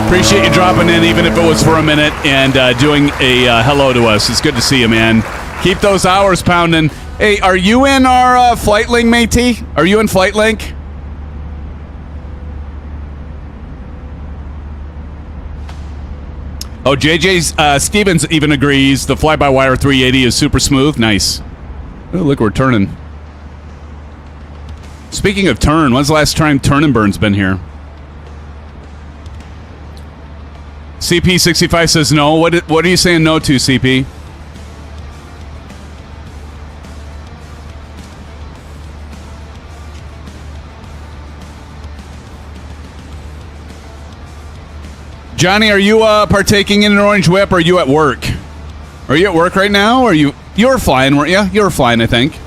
Appreciate you dropping in, even if it was for a minute, and doing a hello to us. It's good to see you, man. Keep those hours pounding. Hey, are you in our flight link, matey? Are you in flight link? Oh, JJ Stevens even agrees the fly-by-wire 380 is super smooth. Nice. Oh, look, we're turning. Speaking of turn, when's the last time Turn and Burn's been here? CP65 says no. What are you saying no to, CP? Johnny, are you partaking in an orange whip, or are you at work? Are you at work right now? Or you're flying, weren't you? You were flying, I think.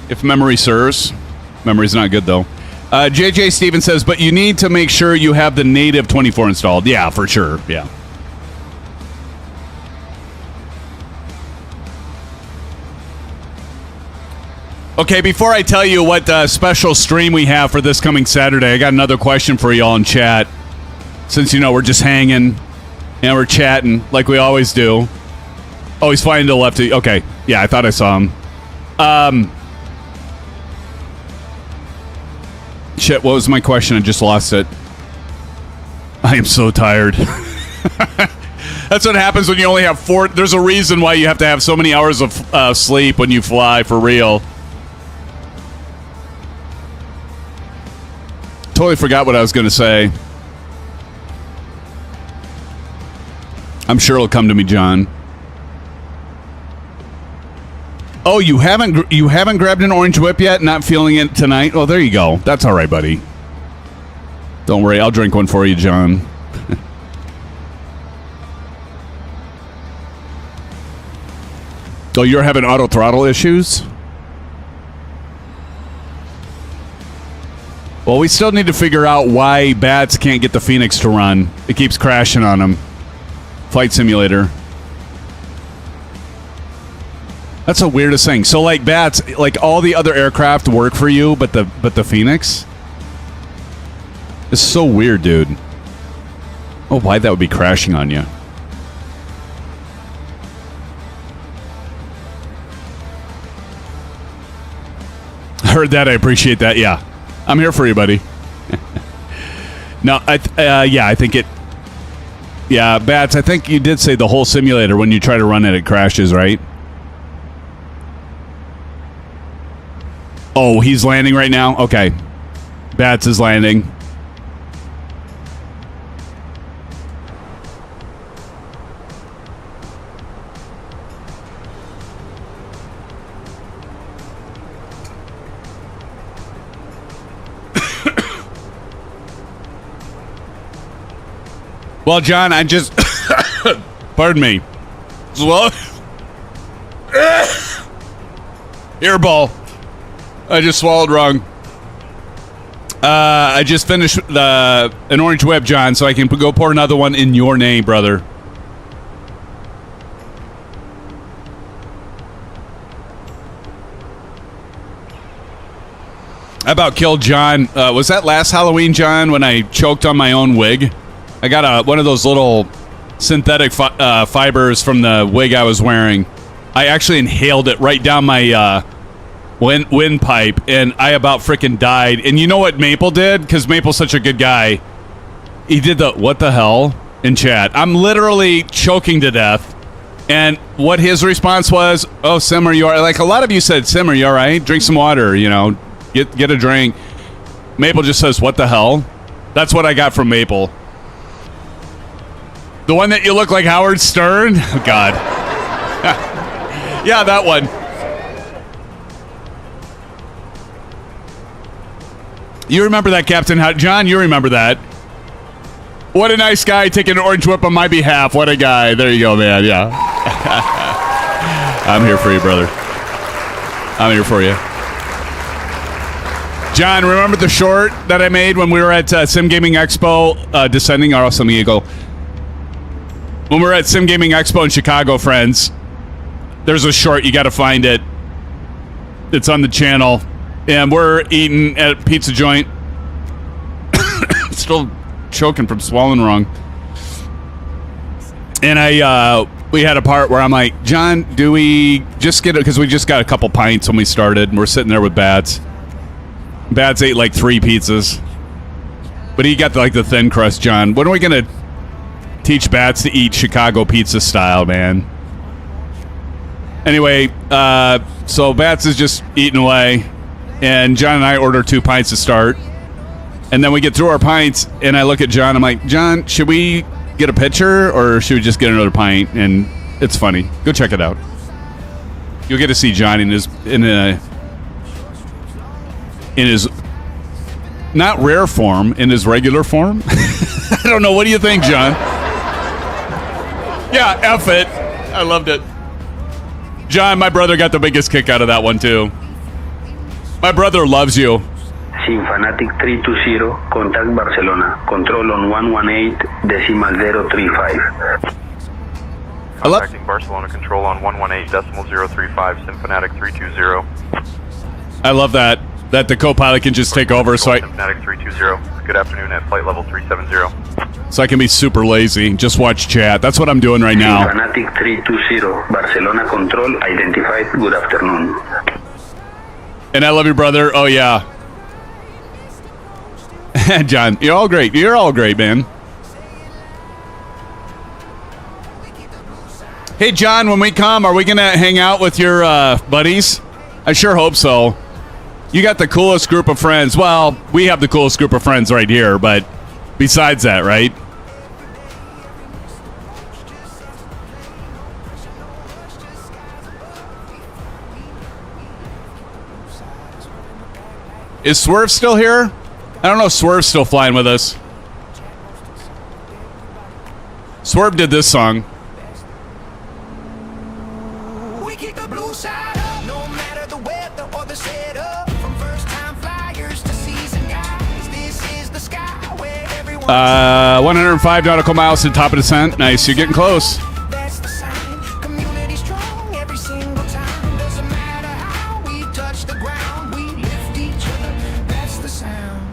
If memory serves. Memory's not good, though. JJ Stevens says, but you need to make sure you have the native 24 installed. Yeah, for sure. Yeah. Okay, before I tell you what special stream we have for this coming Saturday, I got another question for y'all in chat. Since, we're just hanging and we're chatting like we always do. Oh, he's flying to the left. Okay. Yeah, I thought I saw him. Shit, what was my question? I just lost it. I am so tired. That's what happens when you only have 4. There's a reason why you have to have so many hours of sleep when you fly, for real. Totally forgot what I was going to say. I'm sure it'll come to me, John. Oh, you haven't grabbed an orange whip yet? Not feeling it tonight? Oh, there you go. That's all right, buddy. Don't worry. I'll drink one for you, John. Oh, you're having auto throttle issues? Well, we still need to figure out why Bats can't get the Fenix to run. It keeps crashing on him. Flight simulator. That's the weirdest thing. So, like, Bats, like, all the other aircraft work for you, but the Fenix? It's so weird, dude. Oh, why that would be crashing on you. I heard that. I appreciate that. Yeah. I'm here for you, buddy. No, yeah, I think it... Yeah, Bats, I think you did say the whole simulator, when you try to run it, it crashes, right? Oh, he's landing right now? Okay. Bats is landing. Well, John, I just... pardon me. Well, airball. I just swallowed wrong. I just finished an orange whip, John, so I can go pour another one in your name, brother. I about killed John. Was that last Halloween, John, when I choked on my own wig? I got one of those little synthetic fibers from the wig I was wearing. I actually inhaled it right down my windpipe, and I about freaking died. And you know what Maple did? Because Maple's such a good guy. He did the what the hell in chat. I'm literally choking to death. And what his response was, oh, Sim, are you all right? Like a lot of you said, Sim, are you all right? Drink some water, you know. Get a drink. Maple just says, what the hell? That's what I got from Maple. The one that you look like Howard Stern? Oh, God. Yeah, that one. You remember that, Captain John? You remember that. What a nice guy taking an orange whip on my behalf. What a guy. There you go, man. Yeah. I'm here for you, brother. I'm here for you. John, remember the short that I made when we were at Sim Gaming Expo, descending our awesome eagle? When we were at Sim Gaming Expo in Chicago, friends, there's a short, you got to find it. It's on the channel. And we're eating at a pizza joint. Still choking from swallowing wrong. And we had a part where I'm like, John, do we just get it? Because we just got a couple pints when we started, and we're sitting there with Bats. Bats ate like 3 pizzas. But he got the thin crust, John. When are we going to teach Bats to eat Chicago pizza style, man? Anyway, so Bats is just eating away. And John and I order 2 pints to start. And then we get through our pints, and I look at John. I'm like, John, should we get a pitcher, or should we just get another pint? And it's funny. Go check it out. You'll get to see John in his not rare form, in his regular form. I don't know. What do you think, John? Yeah, F it. I loved it. John, my brother got the biggest kick out of that one, too. My brother loves you. SimFanatic 320, contact Barcelona. Control on 118.035. Contacting Barcelona control on 118.035, SimFanatic 320. I love that the co-pilot can just take over, so SimFanatic 320. Good afternoon at flight level 370. So I can be super lazy, just watch chat. That's what I'm doing right now. SimFanatic 320, Barcelona control identified. Good afternoon. And I love you, brother. Oh yeah. John, you're all great. You're all great, man. Hey, John, when we come, are we going to hang out with your buddies? I sure hope so. You got the coolest group of friends. Well, we have the coolest group of friends right here, but besides that, right? Is Swerve still here? I don't know if Swerve's still flying with us. Swerve did this song. We keep the blue side up, no matter the weather or the setup. From first-time flyers to seasoned guys, this is the sky where everyone 105 nautical miles to the top of descent. Nice, you're getting close. That's the sign. Community strong every single time. Doesn't matter how we touch the ground, we lift each other. That's the sound.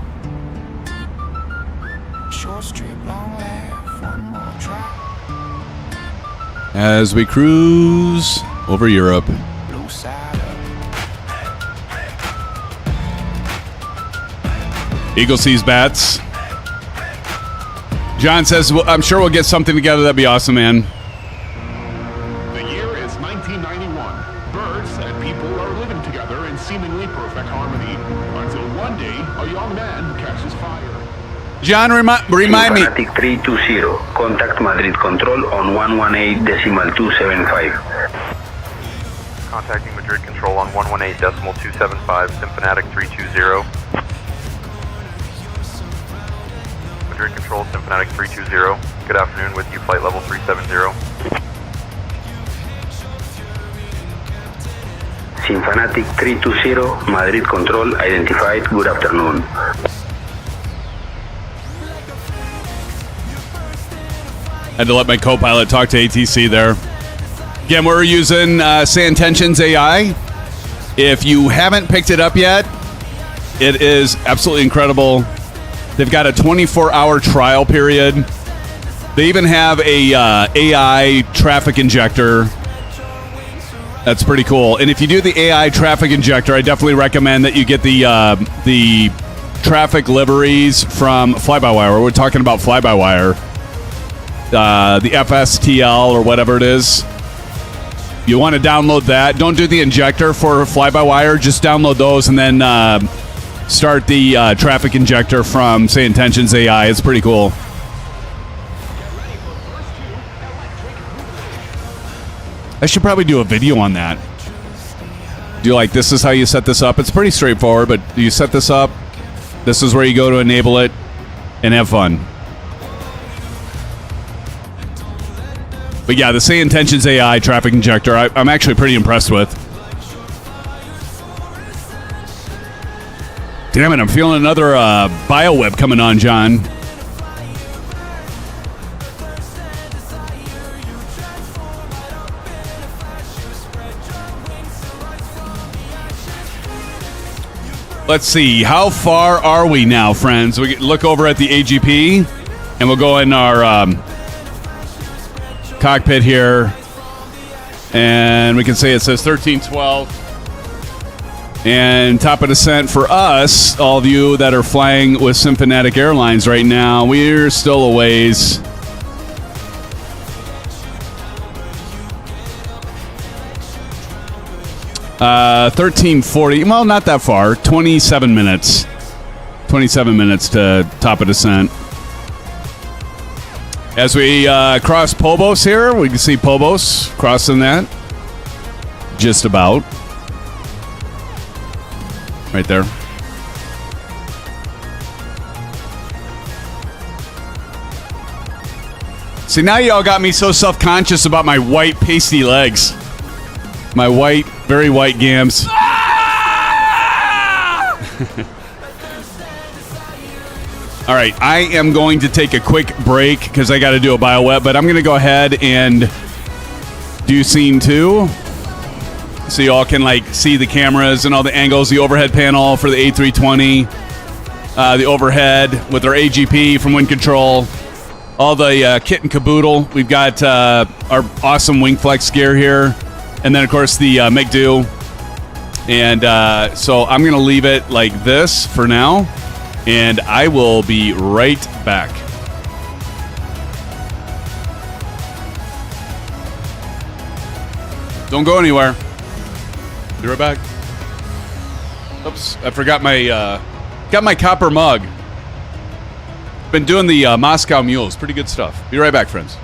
Short strip, long laugh, one more try. As we cruise over Europe. Blue side up. Eagle sees Bats. John says, well, I'm sure we'll get something together. That'd be awesome, man. The year is 1991. Birds and people are living together in seemingly perfect harmony until one day a young man catches fire. John, remind me. SimFanatic 320, contact Madrid control on 118.275. Contacting Madrid control on 118.275, SimFanatic 320. Advisory Control, SimFanatic 320. Good afternoon with you, flight level 370. SimFanatic 320, Madrid Control identified. Good afternoon. Had to let my co-pilot talk to ATC there. Again, we're using Santention's AI. If you haven't picked it up yet, it is absolutely incredible. They've got a 24-hour trial period. They even have a AI traffic injector. That's pretty cool. And if you do the AI traffic injector, I definitely recommend that you get the traffic liveries from fly-by-wire. We're talking about fly-by-wire. The FSTL or whatever it is. You want to download that. Don't do the injector for fly-by-wire. Just download those and then start the traffic injector from, say, Intentions AI. It's pretty cool. I should probably do a video on that. Do like, this is how you set this up. It's pretty straightforward, but you set this up. This is where you go to enable it and have fun. But yeah, the Say Intentions AI traffic injector, I'm actually pretty impressed with. Damn it, I'm feeling another BioWeb coming on, John. Let's see, how far are we now, friends? We look over at the AGP, and we'll go in our cockpit here, and we can say it says 1312. And top of descent for us, all of you that are flying with SimFanatic Airlines right now, we're still a ways. Uh, 1340. Well, not that far. 27 minutes. 27 minutes to top of descent. As we cross Pobos here, we can see Pobos crossing that. Just about. Right there. See, now y'all got me so self-conscious about my white pasty legs. My white, very white gams. All right, I am going to take a quick break because I got to do a BioWeb, but I'm going to go ahead and do scene 2. So y'all can like see the cameras and all the angles, the overhead panel for the A320, the overhead with our AGP from Wind Control, all the kit and caboodle. We've got our awesome WINGFLEX gear here, and then of course the McDo. And so I'm going to leave it like this for now, and I will be right back. Don't go anywhere. Be right back. Oops, I forgot my got my copper mug. Been doing the Moscow Mules. Pretty good stuff. Be right back, friends.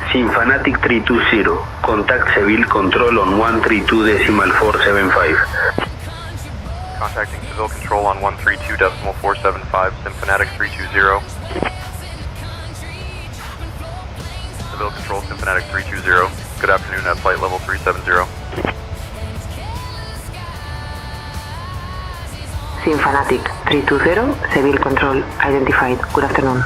SimFanatic 320, contact Seville Control on 132.475. Contacting Seville Control on 132.475, SimFanatic 320. Seville Control, SimFanatic 320. Good afternoon at flight level 370. SimFanatic 320, Seville Control identified. Good afternoon.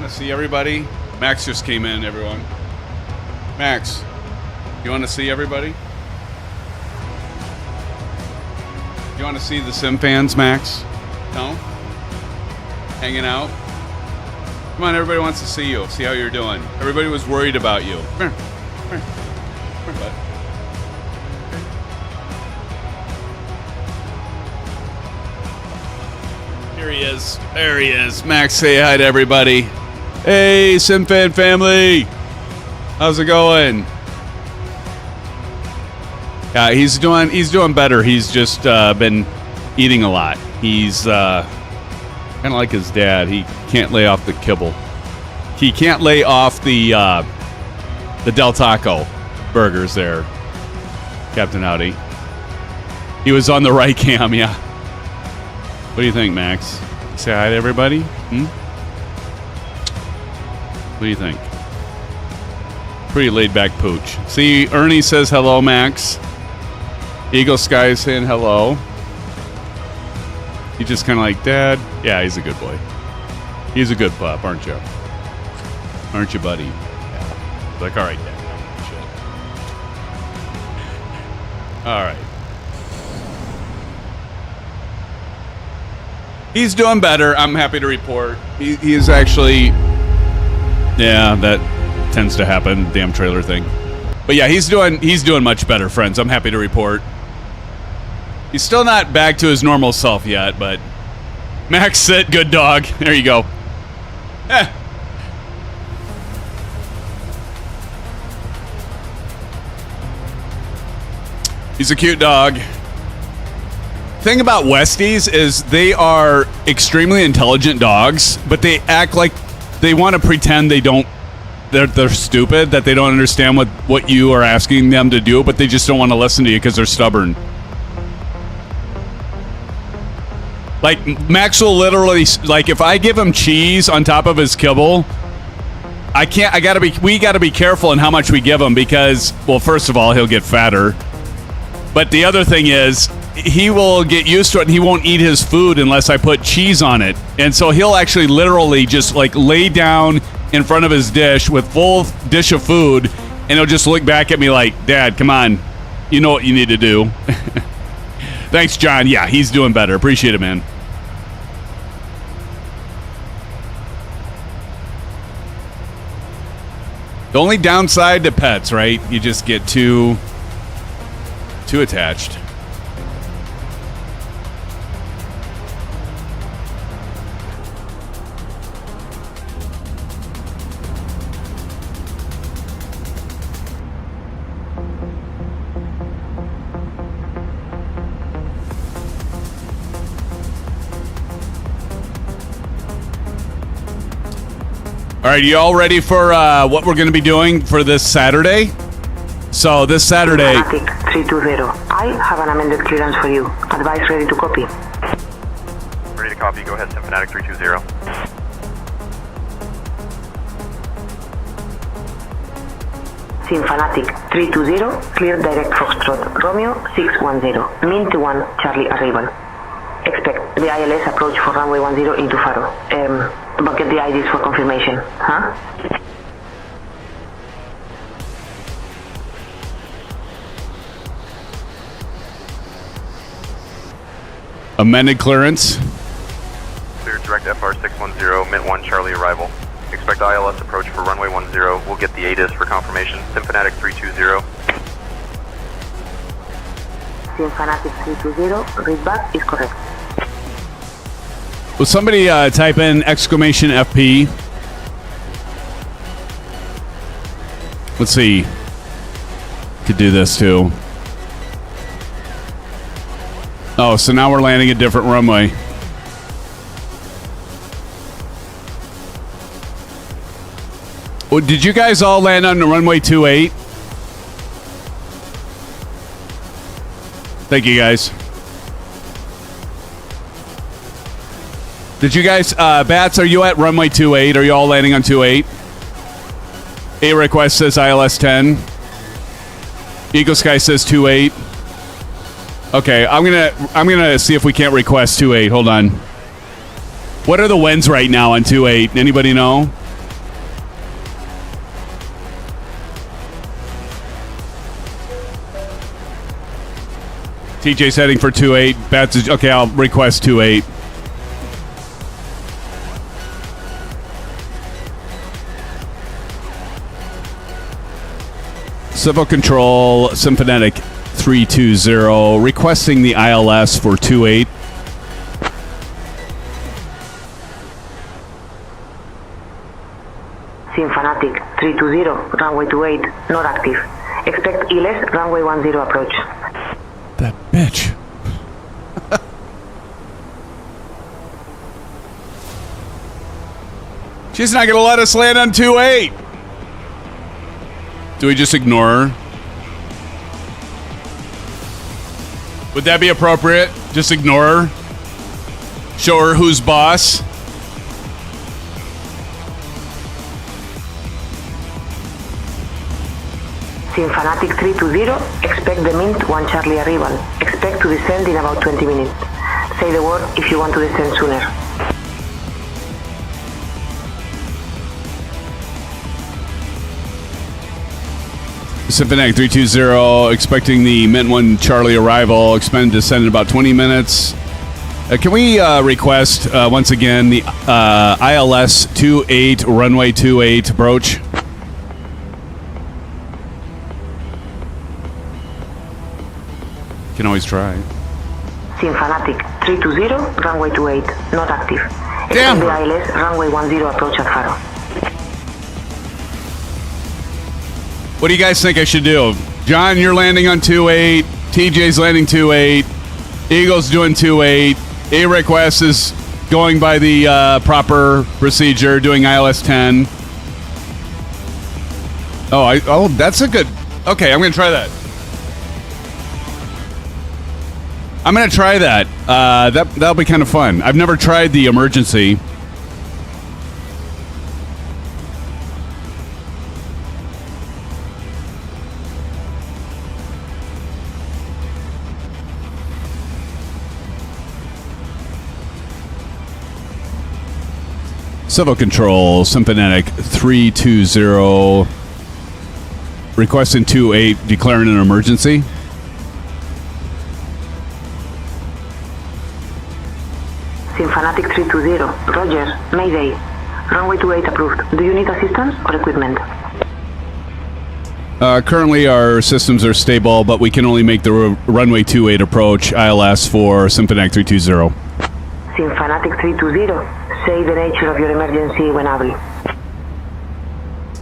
See everybody? Max just came in, everyone. Max, you want to see everybody? You want to see the Sim fans, Max? No? Hanging out? Come on, everybody wants to see you. See how you're doing. Everybody was worried about you. Come here. Come here. Come here, bud. Here he is. There he is. Max, say hi to everybody. Hey, SimFan family. How's it going? Yeah, he's doing better. He's just been eating a lot. He's kind of like his dad. He can't lay off the kibble. He can't lay off the Del Taco burgers there, Captain Howdy. He was on the right cam, yeah. What do you think, Max? Say hi to everybody? What do you think? Pretty laid-back pooch. See, Ernie says hello, Max. Eagle Sky is saying hello. He just kind of like, Dad? Yeah, he's a good boy. He's a good pup, aren't you? Aren't you, buddy? Yeah. Like, all right, Dad. All right. He's doing better. I'm happy to report. He is actually... Yeah, that tends to happen. Damn trailer thing. But yeah, he's doing much better, friends. I'm happy to report. He's still not back to his normal self yet, but Max sit, good dog. There you go. He's a cute dog. Thing about Westies is they are extremely intelligent dogs, but they act like they want to pretend they're stupid, that they don't understand what you are asking them to do, but they just don't want to listen to you because they're stubborn. Like, Max will literally, like, if I give him cheese on top of his kibble, we gotta be careful in how much we give him because, well, first of all, he'll get fatter. But the other thing is, he will get used to it and he won't eat his food unless I put cheese on it. And so he'll actually literally just like lay down in front of his dish with full dish of food and he'll just look back at me like, Dad, come on. You know what you need to do. Thanks, John. Yeah, he's doing better. Appreciate it, man. The only downside to pets, right? You just get too attached. All right, you all ready for what we're going to be doing for this Saturday? So this Saturday... SimFanatic 320. I have an amended clearance for you. Advice ready to copy. Ready to copy. Go ahead, SimFanatic 320. SimFanatic 320, clear direct Foxtrot, Romeo 610, Mint 1, Charlie arrival. Expect the ILS approach for runway 10 into Faro. But get the IDs for confirmation, huh? Amended clearance. Clear direct FR 610, Mint 1, Charlie arrival. Expect ILS approach for runway 10. We'll get the ADIS for confirmation. SimFanatic 320. SimFanatic 320, read back is correct. Will somebody type in exclamation FP? Let's see. Could do this too. Oh, so now we're landing a different runway. Well, did you guys all land on the runway 28? Thank you, guys. Did you guys, Bats, are you at runway 28? Are you all landing on 28? A request says ILS 10. Eagle Sky says 28. Okay, I'm gonna see if we can't request 28. Hold on. What are the winds right now on 28? Anybody know? TJ's heading for 28. Bats is okay. I'll request 28. Civil Control, SimFanatic 320, requesting the ILS for 28. SimFanatic 320, runway 28, not active. Expect ILS runway 10 approach. That bitch. She's not going to let us land on 28. Do we just ignore her? Would that be appropriate? Just ignore her? Show her who's boss? SimFanatic 320, expect the Mint 1 Charlie arrival. Expect to descend in about 20 minutes. Say the word if you want to descend sooner. SimFanatic 320, expecting the Mint 1 Charlie arrival. Expect to descend in about 20 minutes. Can we request, once again, the ILS 28, runway 28 approach? Can always try. SimFanatic 320, runway 28, not active. Damn. Expect the ILS runway 10 approach at Faro. What do you guys think I should do? John, you're landing on 28. TJ's landing 28. Eagle's doing 28. A request is going by the proper procedure, doing ILS 10. Oh, that's a good. Okay, I'm gonna try that. I'm gonna try that. That'll be kind of fun. I've never tried the emergency. Civil Control, SimFanatic 320, requesting 28, declaring an emergency. SimFanatic 320, Roger, Mayday. Runway 28 approved. Do you need assistance or equipment? Currently our systems are stable, but we can only make the runway 28 approach ILS for SimFanatic 320. SimFanatic 320, say the nature of your emergency when able.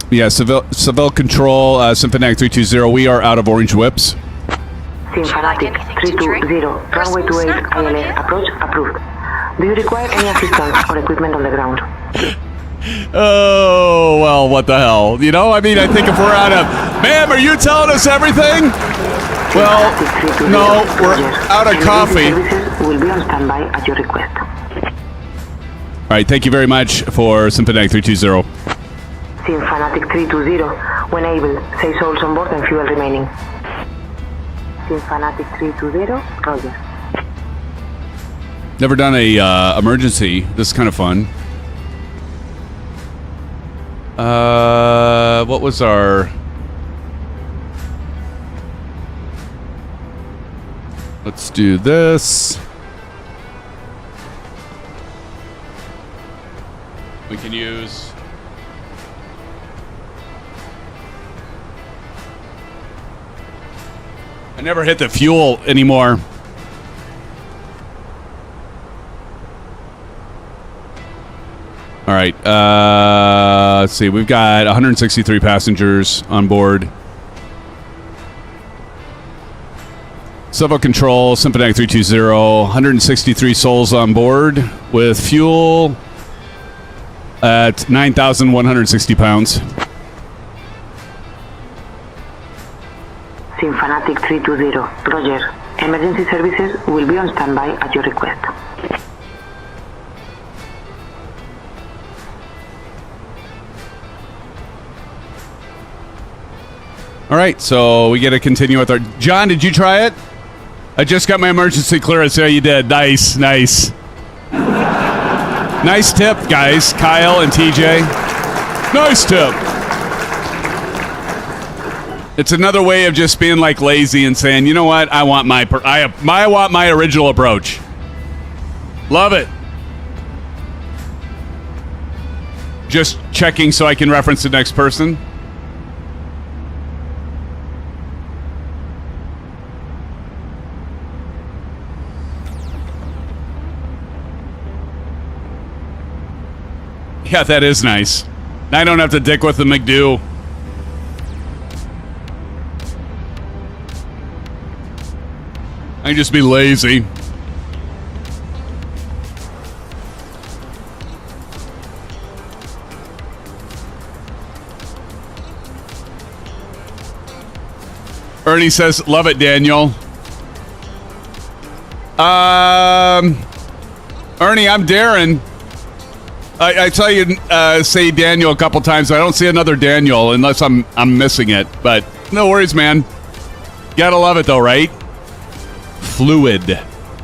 Yeah, Civil Control, SimFanatic 320, we are out of orange whips. SimFanatic 320, runway 28 ILS approach approved. Do you require any assistance or equipment on the ground? Oh, well, what the hell? You know, I mean, I think if we're out of... Ma'am, are you telling us everything? Well, no, we're out of coffee. Will be on standby at your request. All right, thank you very much for SimFanatic 320. SimFanatic 320, when able, 6 souls on board and fuel remaining. SimFanatic 320, roger. Never done a emergency. This is kind of fun. What was our... Let's do this. We can use... I never hit the fuel anymore. All right. Let's see. We've got 163 passengers on board. Servo control, SimFanatic 320, 163 souls on board with fuel at 9,160 pounds. SimFanatic 320, roger. Emergency services will be on standby at your request. All right, so we get to continue with our... John, did you try it? I just got my emergency clearance. Yeah, you did. Nice, nice. Nice tip, guys. Kyle and TJ. Nice tip. It's another way of just being like lazy and saying, you know what? I want my original approach. Love it. Just checking so I can reference the next person. Yeah, that is nice. I don't have to dick with the McDo. I can just be lazy. Ernie says, love it, Daniel. Ernie, I'm Darren. I tell you, say Daniel a couple times. I don't see another Daniel unless I'm missing it. But no worries, man. Gotta love it, though, right? Fluid.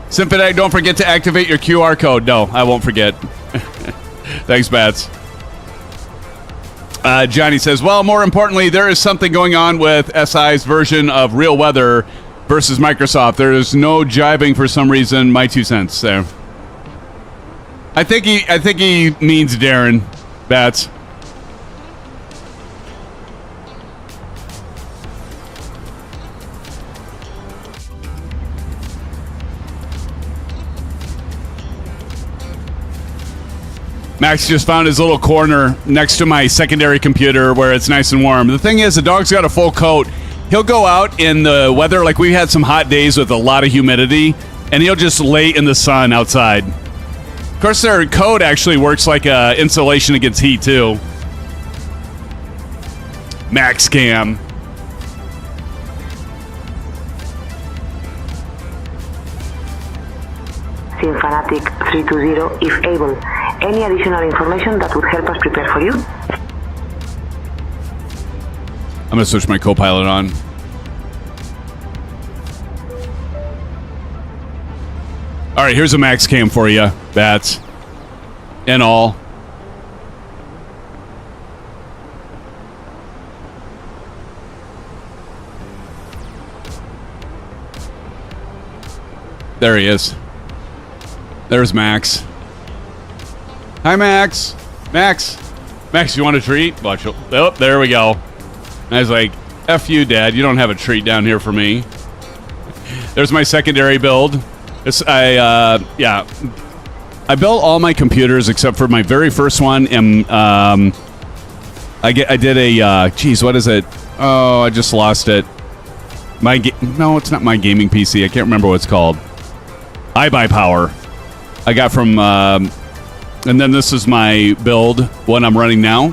SimFanatic, don't forget to activate your QR code. No, I won't forget. Thanks, Bats. Johnny says, well, more importantly, there is something going on with SI's version of Real Weather versus Microsoft. There is no jiving for some reason. My 2 cents there. I think he means Darren, Bats. Max just found his little corner next to my secondary computer where it's nice and warm. The thing is, the dog's got a full coat. He'll go out in the weather, like we had some hot days with a lot of humidity, and he'll just lay in the sun outside. Of course, their coat actually works like insulation against heat, too. Max Cam. SimFanatic 320, if able. Any additional information that would help us prepare for you? I'm going to switch my co-pilot on. All right, here's a Max Cam for you, Bats. And all. There he is. There's Max. Hi, Max. Max. Max, you want a treat? Watch. Oh, there we go. And I was like, F you, Dad. You don't have a treat down here for me. There's my secondary build. I built all my computers except for my very first one. And I did a geez, what is it? Oh, I just lost it. No, it's not my gaming PC. I can't remember what it's called. iBuyPower. I got from And then this is my build, one I'm running now.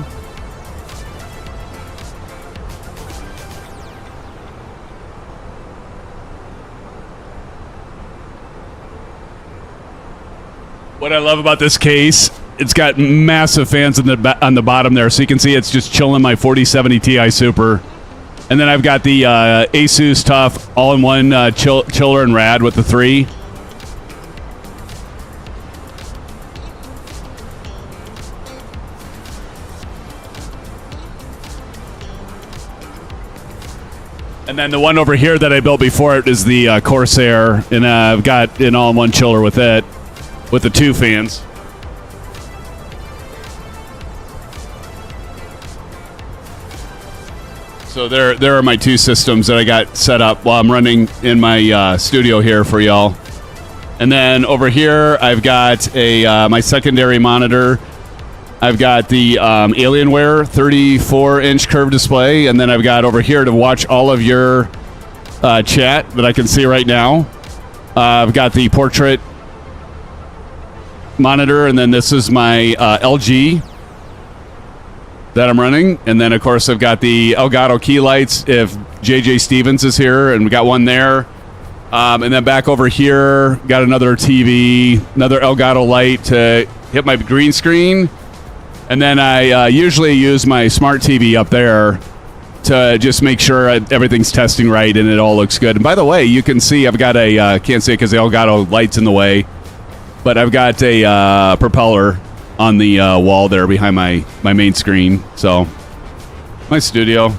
What I love about this case, it's got massive fans on the bottom there, so you can see it's just chilling my 4070 Ti Super. And then I've got the Asus Tough all-in-one chiller and rad with the 3. And then the one over here that I built before it is the Corsair, and I've got an all-in-one chiller with it, with the 2 fans. So there are my 2 systems that I got set up while I'm running in my studio here for y'all. And then over here, I've got my secondary monitor. I've got the Alienware 34-inch curved display, and then I've got over here to watch all of your chat that I can see right now. I've got the portrait monitor, and then this is my LG that I'm running. And then, of course, I've got the Elgato key lights if JJ Stevens is here, and we got one there. And then back over here, got another TV, another Elgato light to hit my green screen. And then I usually use my smart TV up there to just make sure everything's testing right and it all looks good. And by the way, you can see I've got a, can't see it because the Elgato light's in the way, but I've got a propeller on the wall there behind my main screen. So, my studio.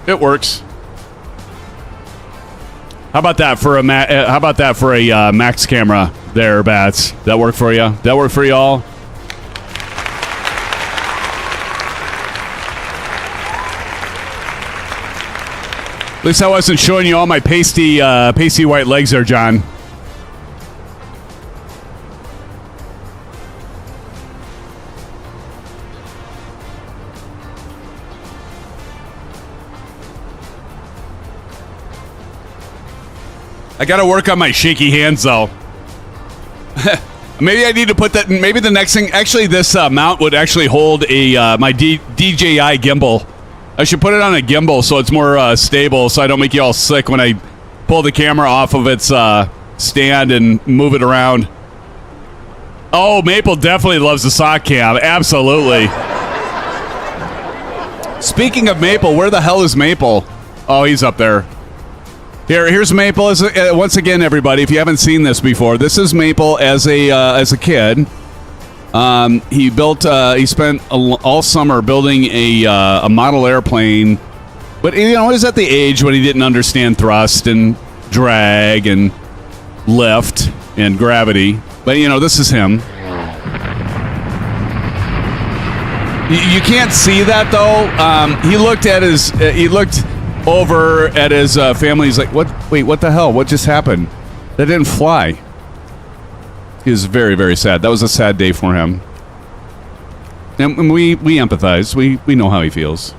It works. How about that for a Max camera there, Bats? That work for you? That work for y'all? At least I wasn't showing you all my pasty white legs there, John. I got to work on my shaky hands, though. Maybe I need to put that. Maybe the next thing. Actually, this mount would actually hold a my DJI gimbal. I should put it on a gimbal so it's more stable, so I don't make you all sick when I pull the camera off of its stand and move it around. Oh, Maple definitely loves the sock cam. Absolutely. Speaking of Maple, where the hell is Maple? Oh, he's up there. Here's Maple. Once again, everybody, if you haven't seen this before, this is Maple as a kid. He spent all summer building a model airplane, but he was at the age when he didn't understand thrust and drag and lift and gravity. But this is him. You can't see that though. He looked over at his family. He's like, "What? Wait, what the hell? What just happened? That didn't fly." He was very, very sad. That was a sad day for him. And we empathize. We know how he feels.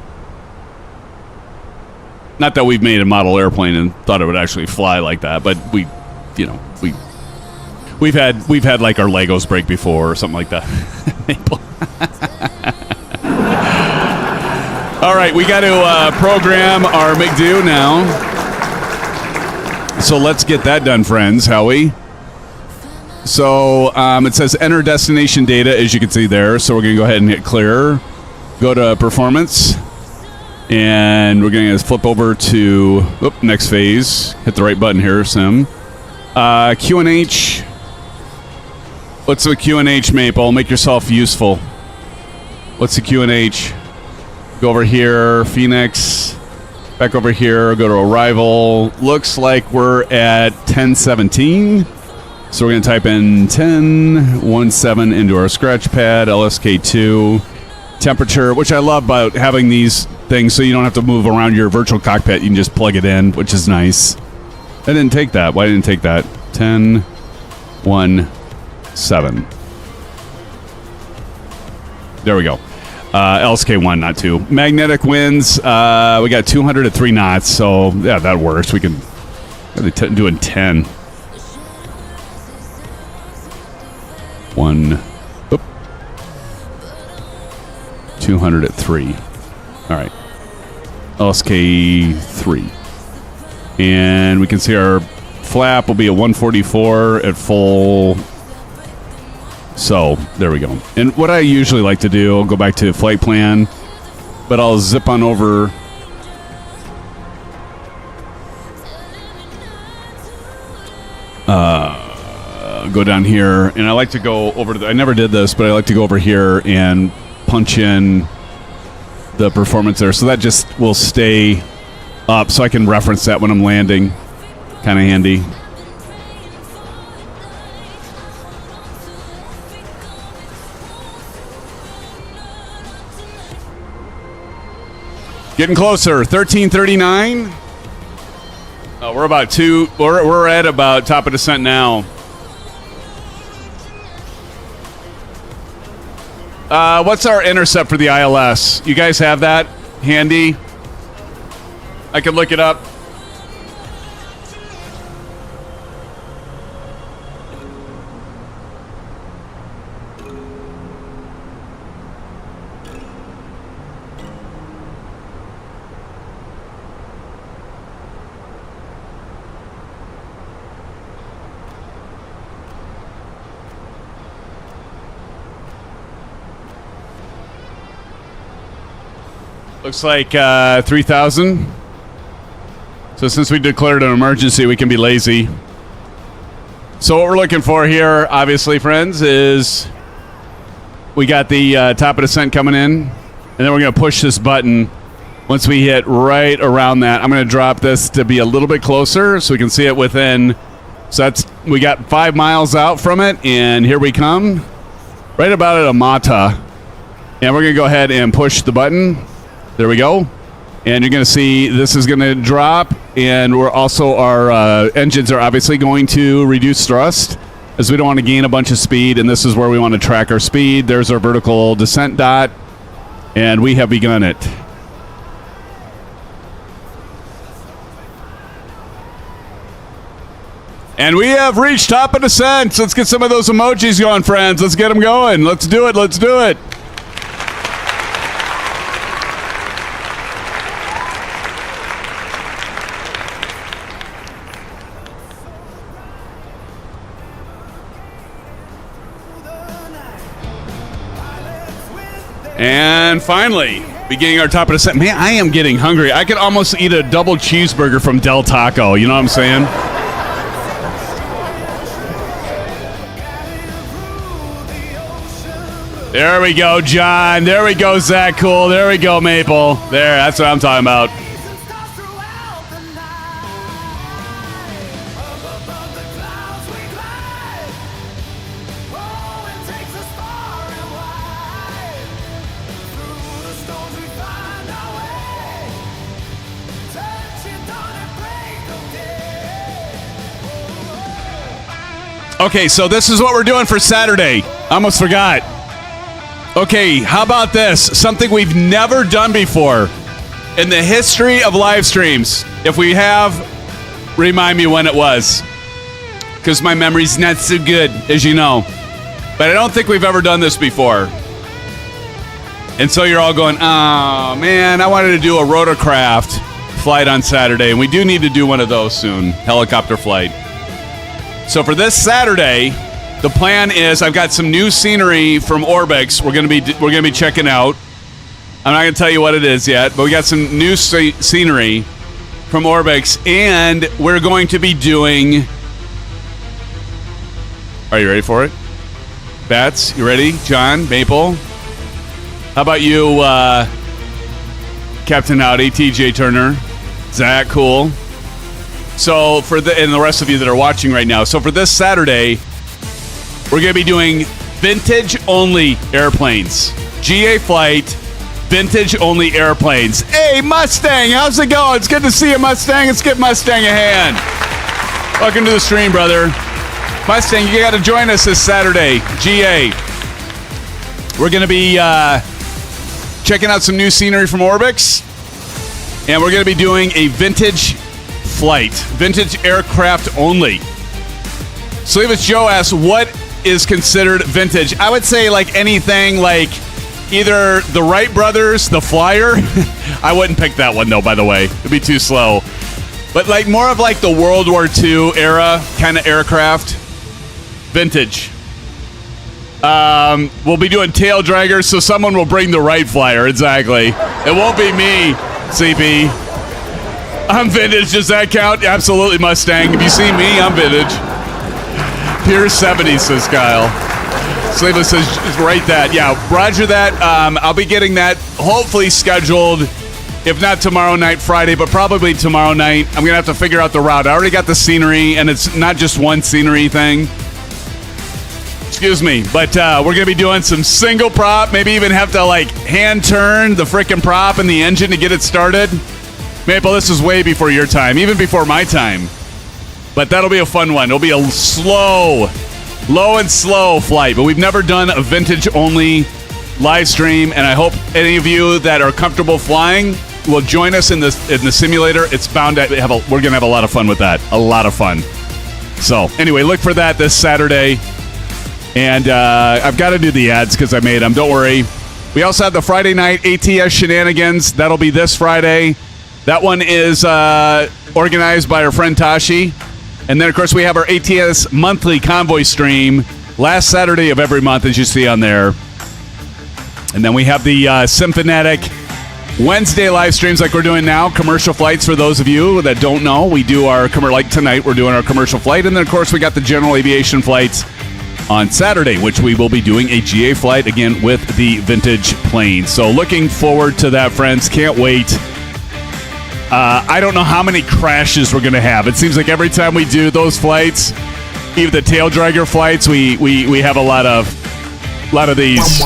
Not that we've made a model airplane and thought it would actually fly like that, but we've had like our Legos break before or something like that. All right, we got to program our McDo now. So let's get that done, friends, Howie. So it says enter destination data, as you can see there. So we're going to go ahead and hit clear. Go to performance. And we're going to flip over to next phase. Hit the right button here, Sim. QNH. What's the QNH, Maple? Make yourself useful. What's the QNH? Go over here, Phoenix. Back over here, go to arrival. Looks like we're at 1017. So we're going to type in 1017 into our scratch pad, LSK2. Temperature, which I love about having these things so you don't have to move around your virtual cockpit. You can just plug it in, which is nice. I didn't take that. Why didn't I take that? 1017. There we go. LSK1, not 2. Magnetic winds, we got 200 at 3 knots, so yeah, that works. We can do in 10. 1. Oop. 200 at 3. All right. LSK3. And we can see our flap will be at 144 at full. So, there we go. And what I usually like to do, I'll go back to flight plan, but I'll zip on over. Go down here, and I like to go over to I never did this, but I like to go over here and punch in the performance there. So that just will stay up, so I can reference that when I'm landing. Kind of handy. Getting closer. 1339. Oh, we're about 2. We're at about top of descent now. What's our intercept for the ILS? You guys have that handy? I can look it up. Looks like 3,000. So since we declared an emergency, we can be lazy. So what we're looking for here, obviously, friends, is we got the top of descent coming in, and then we're going to push this button. Once we hit right around that, I'm going to drop this to be a little bit closer so we can see it within. So that's, we got 5 miles out from it, and here we come. Right about at Amata. And we're going to go ahead and push the button. There we go. And you're going to see this is going to drop, and we're also, our engines are obviously going to reduce thrust as we don't want to gain a bunch of speed, and this is where we want to track our speed. There's our vertical descent dot, and we have begun it. And we have reached top of descent. Let's get some of those emojis going, friends. Let's get them going. Let's do it. Let's do it. And finally, beginning our top of the set. Man, I am getting hungry. I could almost eat a double cheeseburger from Del Taco. You know what I'm saying? There we go, John. There we go, Zach Cool. There we go, Maple. There, that's what I'm talking about. Okay, so this is what we're doing for Saturday. I almost forgot. Okay, how about this? Something we've never done before in the history of live streams. If we have, remind me when it was, because my memory's not so good, as you know. But I don't think we've ever done this before. And so you're all going, oh, man, I wanted to do a rotorcraft flight on Saturday, and we do need to do one of those soon, helicopter flight. So for this Saturday, the plan is I've got some new scenery from Orbix. We're gonna be checking out. I'm not gonna tell you what it is yet, but we got some new scenery from Orbix, and we're going to be doing. Are you ready for it? Bats, you ready? John, Maple. How about you, Captain Howdy, TJ Turner, Zach, cool. So for and the rest of you that are watching right now, so for this Saturday, we're going to be doing vintage-only airplanes. GA flight, vintage-only airplanes. Hey, Mustang, how's it going? It's good to see you, Mustang. Let's give Mustang a hand. Welcome to the stream, brother. Mustang, you got to join us this Saturday. GA. We're going to be checking out some new scenery from Orbix. And we're going to be doing a vintage flight, vintage aircraft only. Sleeveless Joe asks, what is considered vintage? I would say like anything like either the Wright brothers, the Flyer. I wouldn't pick that one though, by the way. It'd be too slow. But like more of like the World War II era kind of aircraft. Vintage. We'll be doing tail draggers, so someone will bring the Wright Flyer. Exactly. It won't be me, CP. I'm vintage. Does that count? Absolutely Mustang. If you see me, I'm vintage. Pure 70s, says Kyle. Sleeveless says, write that. Yeah, roger that. I'll be getting that hopefully scheduled, if not tomorrow night, Friday, but probably tomorrow night. I'm going to have to figure out the route. I already got the scenery, and it's not just one scenery thing. Excuse me. But we're going to be doing some single prop, maybe even have to, like, hand turn the frickin' prop and the engine to get it started. Maple, this is way before your time, even before my time. But that'll be a fun one. It'll be a low and slow flight, but we've never done a vintage-only live stream, and I hope any of you that are comfortable flying will join us in the simulator. It's bound to have we're going to have a lot of fun with that. A lot of fun. So, anyway, look for that this Saturday. And I've got to do the ads because I made them. Don't worry. We also have the Friday night ATS shenanigans. That'll be this Friday. That one is organized by our friend Tashi. And then, of course, we have our ATS monthly convoy stream last Saturday of every month, as you see on there. And then we have the SimFanatic Wednesday live streams like we're doing now. Commercial flights for those of you that don't know. We do our, like tonight, we're doing our commercial flight. And then, of course, we got the general aviation flights on Saturday, which we will be doing a GA flight, again, with the vintage plane. So looking forward to that, friends. Can't wait. I don't know how many crashes we're going to have. It seems like every time we do those flights, even the tail dragger flights, we have a lot of these.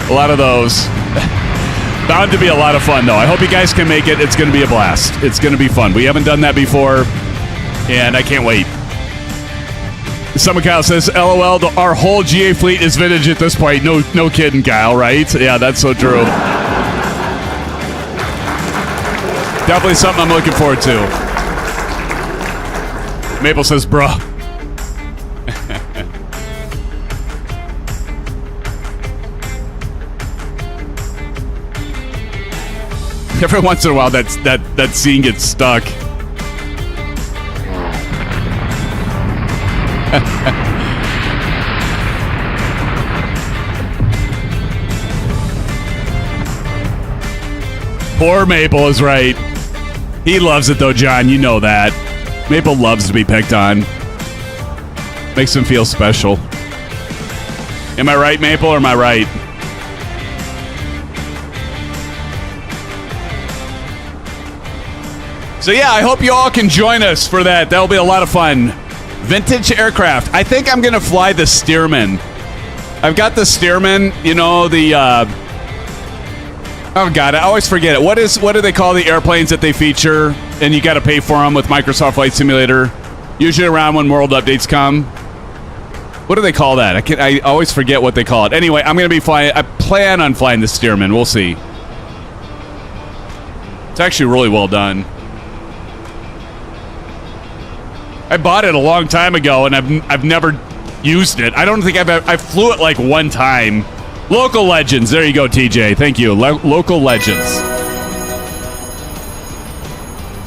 A lot of those. Bound to be a lot of fun, though. I hope you guys can make it. It's going to be a blast. It's going to be fun. We haven't done that before, and I can't wait. Someone, Kyle says, LOL, our whole GA fleet is vintage at this point. No kidding, Kyle, right? Yeah, that's so true. Definitely something I'm looking forward to. Maple says, bruh. Every once in a while, that scene gets stuck. Poor Maple is right. He loves it, though, John. You know that. Maple loves to be picked on. Makes him feel special. Am I right, Maple, or am I right? So, yeah, I hope you all can join us for that. That'll be a lot of fun. Vintage aircraft. I think I'm going to fly the Stearman. I've got the Stearman, the... Oh, God, I always forget it. What do they call the airplanes that they feature, and you got to pay for them with Microsoft Flight Simulator? Usually around when world updates come. What do they call that? I always forget what they call it. Anyway, I'm going to be flying. I plan on flying the Stearman. We'll see. It's actually really well done. I bought it a long time ago, and I've never used it. I don't think I flew it like one time. Local legends. There you go, TJ. Thank you. Local legends.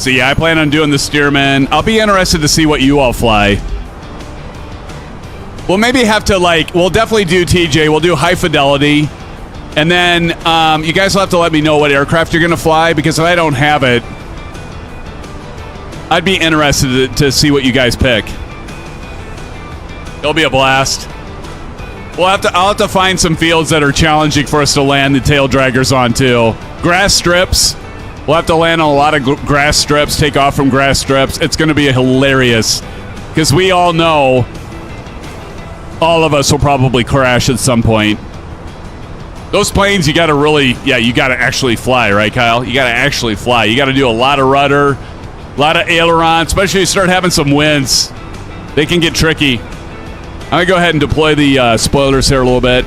So, yeah, I plan on doing the Stearman. I'll be interested to see what you all fly. We'll maybe have to, we'll definitely do TJ. We'll do high fidelity. And then you guys will have to let me know what aircraft you're going to fly, because if I don't have it, I'd be interested to see what you guys pick. It'll be a blast. I'll have to find some fields that are challenging for us to land the tail draggers on, too. Grass strips. We'll have to land on a lot of grass strips, take off from grass strips. It's going to be hilarious, because we all know all of us will probably crash at some point. Those planes, you got to actually fly, right, Kyle? You got to actually fly. You got to do a lot of rudder, a lot of aileron, especially if you start having some winds. They can get tricky. I'm going to go ahead and deploy the spoilers here a little bit.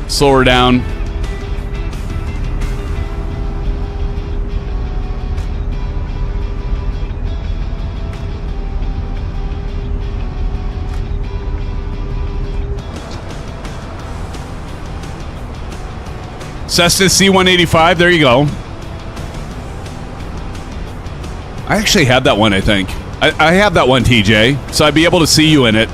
Slow her down. Cessna C-185, there you go. I actually had that one, I think. I have that one, TJ, so I'd be able to see you in it.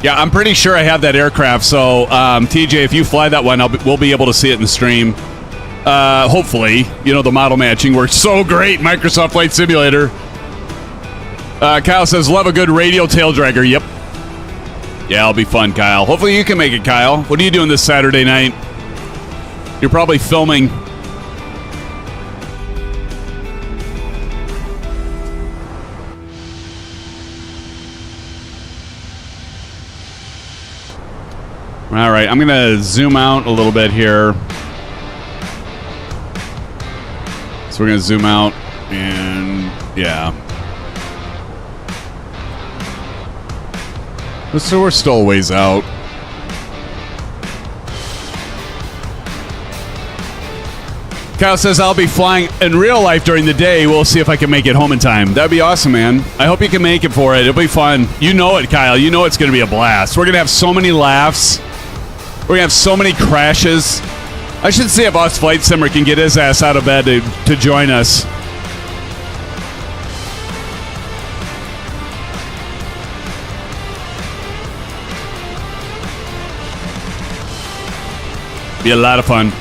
Yeah, I'm pretty sure I have that aircraft, so TJ, if you fly that one, we'll be able to see it in the stream. Hopefully. You know, the model matching works so great, Microsoft Flight Simulator. Kyle says, love a good radial tail dragger. Yep. Yeah, it'll be fun, Kyle. Hopefully you can make it, Kyle. What are you doing this Saturday night? You're probably filming. All right, I'm going to zoom out a little bit here. So we're going to zoom out and, yeah. So we're still a ways out. Kyle says, I'll be flying in real life during the day. We'll see if I can make it home in time. That'd be awesome, man. I hope you can make it for it. It'll be fun. You know it, Kyle. You know it's going to be a blast. We're going to have so many laughs. We're going to have so many crashes. I should see if Us Flight Simmer can get his ass out of bed to join us. Be a lot of fun.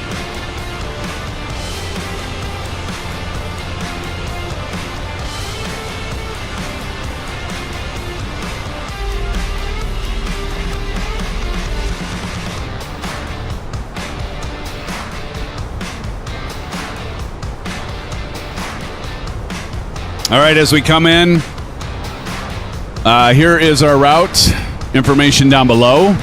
All right, as we come in, here is our route. Information down below.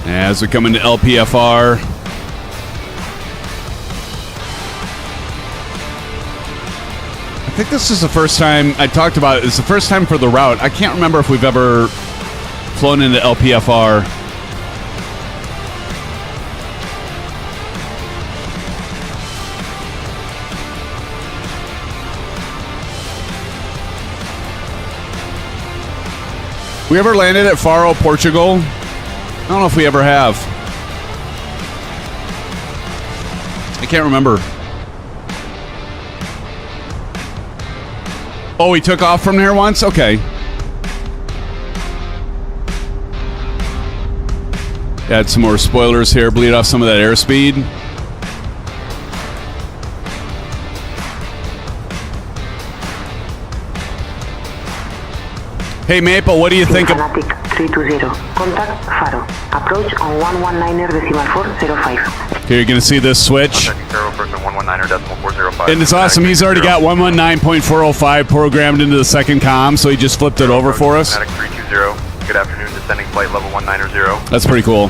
As we come into LPFR. I think this is the first time I talked about it. It's the first time for the route. I can't remember if we've ever flown into LPFR. We ever landed at Faro, Portugal? I don't know if we ever have. I can't remember. Oh, we took off from there once? Okay. Add some more spoilers here, bleed off some of that airspeed. Hey Maple, what do you think of... SimFanatic 320, contact Faro. Approach on 119.405. Here you're going to see this switch. Contacting Faro first on 119.405. And it's awesome, he's already got 119.405 programmed into the second comm, so he just flipped it over for us. SimFanatic 320, good afternoon, descending flight level 190. That's pretty cool.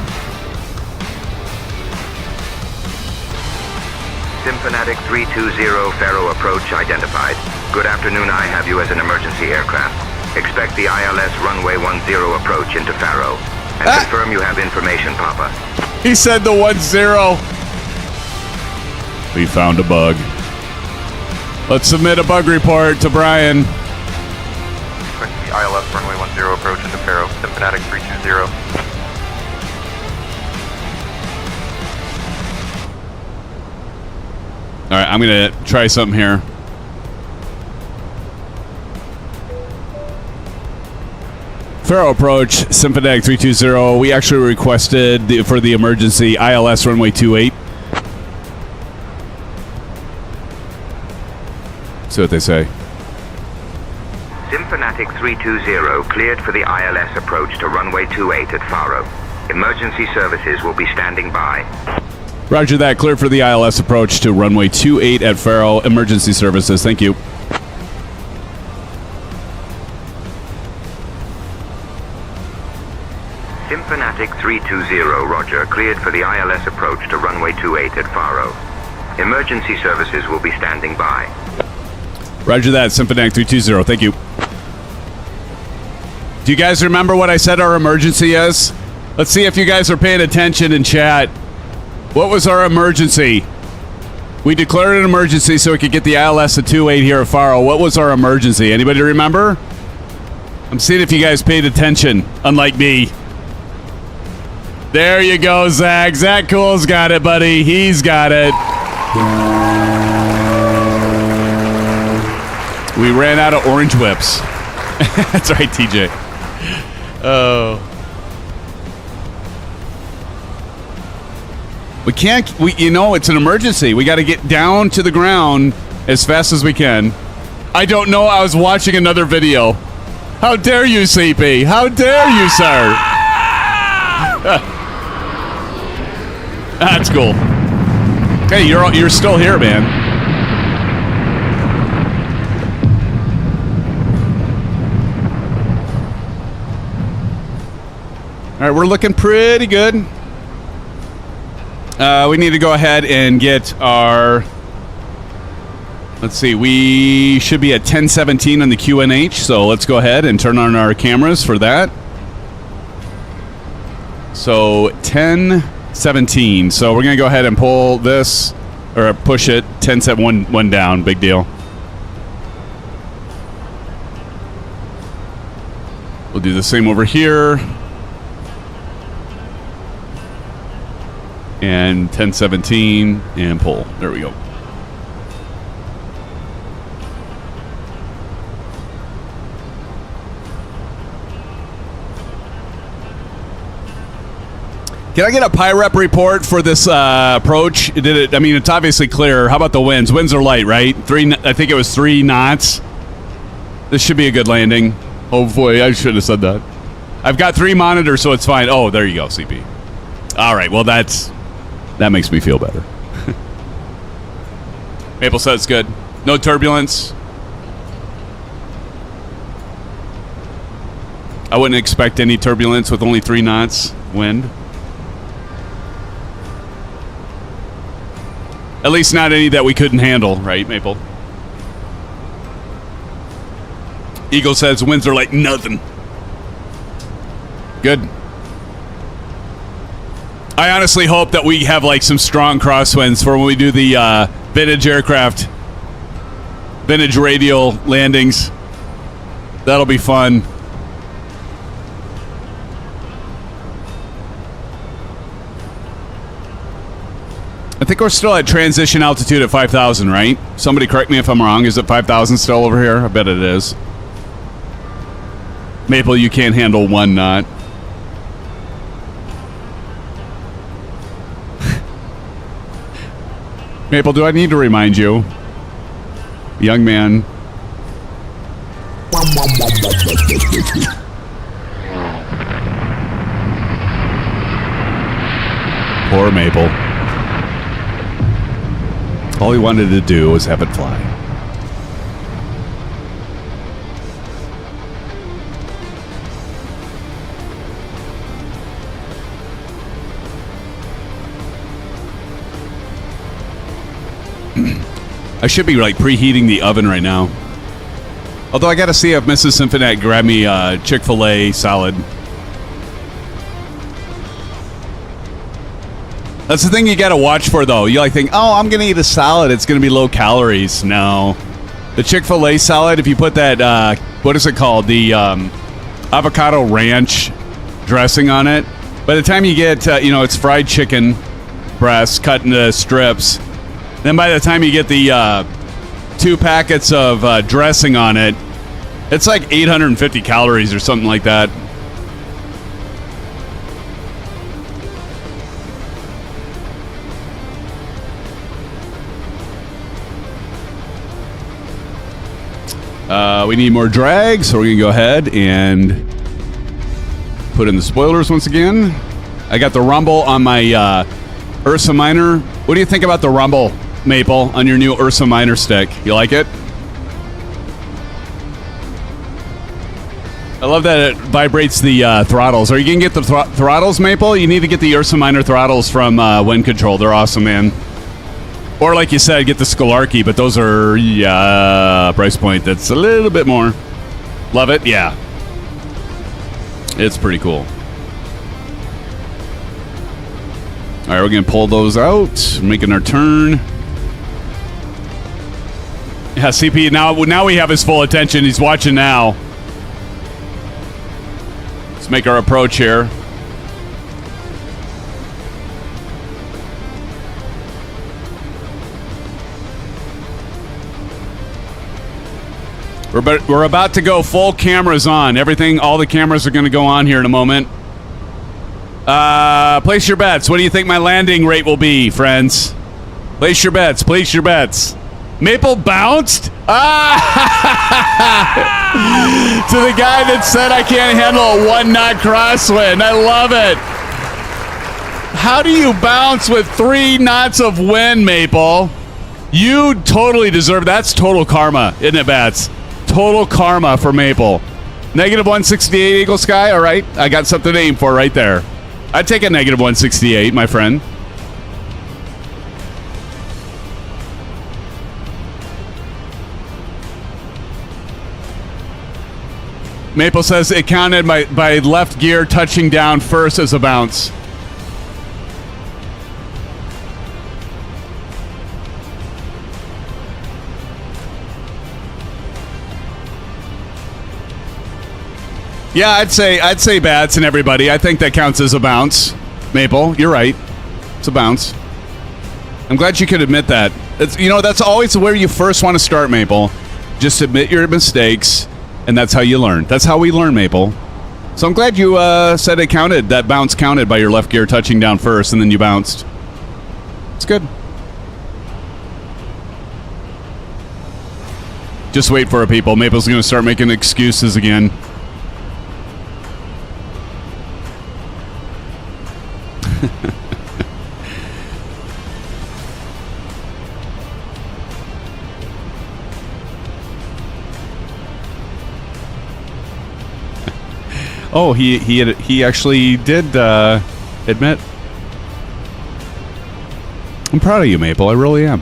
SimFanatic 320, Faro approach identified. Good afternoon, I have you as an emergency aircraft. Expect the ILS runway 10 approach into Faro. And confirm you have information, Papa. He said the 10. We found a bug. Let's submit a bug report to Brian. Expect the ILS runway 10 approach into Faro. SimFanatic 320. All right, I'm going to try something here. Faro approach, SimFanatic 320. We actually requested for the emergency ILS runway 28. See what they say. SimFanatic 320 cleared for the ILS approach to runway 28 at Faro. Emergency services will be standing by. Roger that. Clear for the ILS approach to runway 28 at Faro. Emergency services. Thank you. SimFanatic SimFanatic 320, roger. Cleared for the ILS approach to runway 28 at Faro. Emergency services will be standing by. Roger that, SimFanatic 320. Thank you. Do you guys remember what I said our emergency is? Let's see if you guys are paying attention in chat. What was our emergency? We declared an emergency so we could get the ILS at 28 here at Faro. What was our emergency? Anybody remember? I'm seeing if you guys paid attention, unlike me. There you go, Zach. Zach Cool's got it, buddy. He's got it. We ran out of orange whips. That's right, TJ. Oh. It's an emergency. We got to get down to the ground as fast as we can. I don't know. I was watching another video. How dare you, CP? How dare you, sir? That's cool. Hey, you're still here, man. All right, we're looking pretty good. We need to go ahead and get our... Let's see, we should be at 1017 on the QNH, so let's go ahead and turn on our cameras for that. So 1017. So we're going to go ahead and pull this, or push it, 10 set one down, big deal. We'll do the same over here. And 1017 and pull. There we go. Can I get a PIREP report for this approach? Did it? I mean, it's obviously clear. How about the winds? Winds are light, right? I think it was 3 knots. This should be a good landing. Hopefully, I should have said that. I've got 3 monitors, so it's fine. Oh, there you go, CP. All right. Well, that makes me feel better. Maple says it's good. No turbulence. I wouldn't expect any turbulence with only 3 knots wind. At least not any that we couldn't handle, right, Maple? Eagle says winds are like nothing. Good. I honestly hope that we have like some strong crosswinds for when we do the vintage aircraft, vintage radial landings. That'll be fun. I think we're still at transition altitude at 5,000, right? Somebody correct me if I'm wrong. Is it 5,000 still over here? I bet it is. Maple, you can't handle 1 knot. Maple, do I need to remind you? Young man. Poor Maple. All he wanted to do was have it fly. I should be like preheating the oven right now. Although I gotta see if Mrs. SimFanatic grabbed me Chick-fil-A salad. That's the thing you gotta watch for, though. You like think, oh, I'm gonna eat a salad. It's gonna be low calories. No, the Chick-fil-A salad. If you put that, what is it called? The avocado ranch dressing on it. By the time you get, it's fried chicken breasts cut into strips. Then by the time you get the 2 packets of dressing on it, it's like 850 calories or something like that. We need more drag, so we're going to go ahead and put in the spoilers once again. I got the rumble on my Ursa Minor. What do you think about the rumble, Maple, on your new Ursa Minor stick? You like it? I love that it vibrates the throttles. Are you going to get the throttles, Maple? You need to get the Ursa Minor throttles from Wind Control. They're awesome, man. Or like you said, get the Scalarchy, but those are, price point that's a little bit more. Love it? Yeah. It's pretty cool. All right, we're going to pull those out. Making our turn. Yeah, CP, now we have his full attention. He's watching now. Let's make our approach here. We're about to go full cameras on. Everything, all the cameras are going to go on here in a moment. Place your bets. What do you think my landing rate will be, friends? Place your bets. Place your bets. Maple bounced? To the guy that said I can't handle a 1-knot crosswind. I love it. How do you bounce with 3 knots of wind, Maple? You totally deserve. That's total karma, isn't it, Bats? Total karma for Maple. Negative 168, Eagle Sky. All right, I got something to aim for right there. I'd take a negative 168, my friend. Maple says it counted by left gear touching down first as a bounce. Yeah, I'd say Bats and everybody. I think that counts as a bounce. Maple, you're right. It's a bounce. I'm glad you could admit that. It's, that's always where you first want to start, Maple. Just admit your mistakes, and that's how you learn. That's how we learn, Maple. So I'm glad you said it counted. That bounce counted by your left gear touching down first, and then you bounced. It's good. Just wait for it, people. Maple's going to start making excuses again. Oh, he actually did admit. I'm proud of you, Maple. I really am.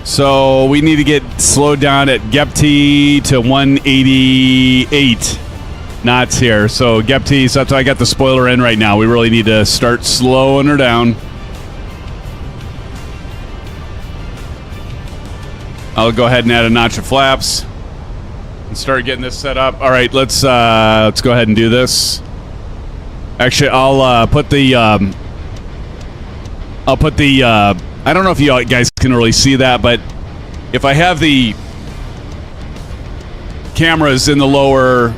So we need to get slowed down at Gepti to 188 knots here. So Gepti, so that's why I got the spoiler in right now. We really need to start slowing her down. I'll go ahead and add a notch of flaps and start getting this set up. All right, let's go ahead and do this. Actually, I'll put the I don't know if you guys can really see that, but if I have the cameras in the lower,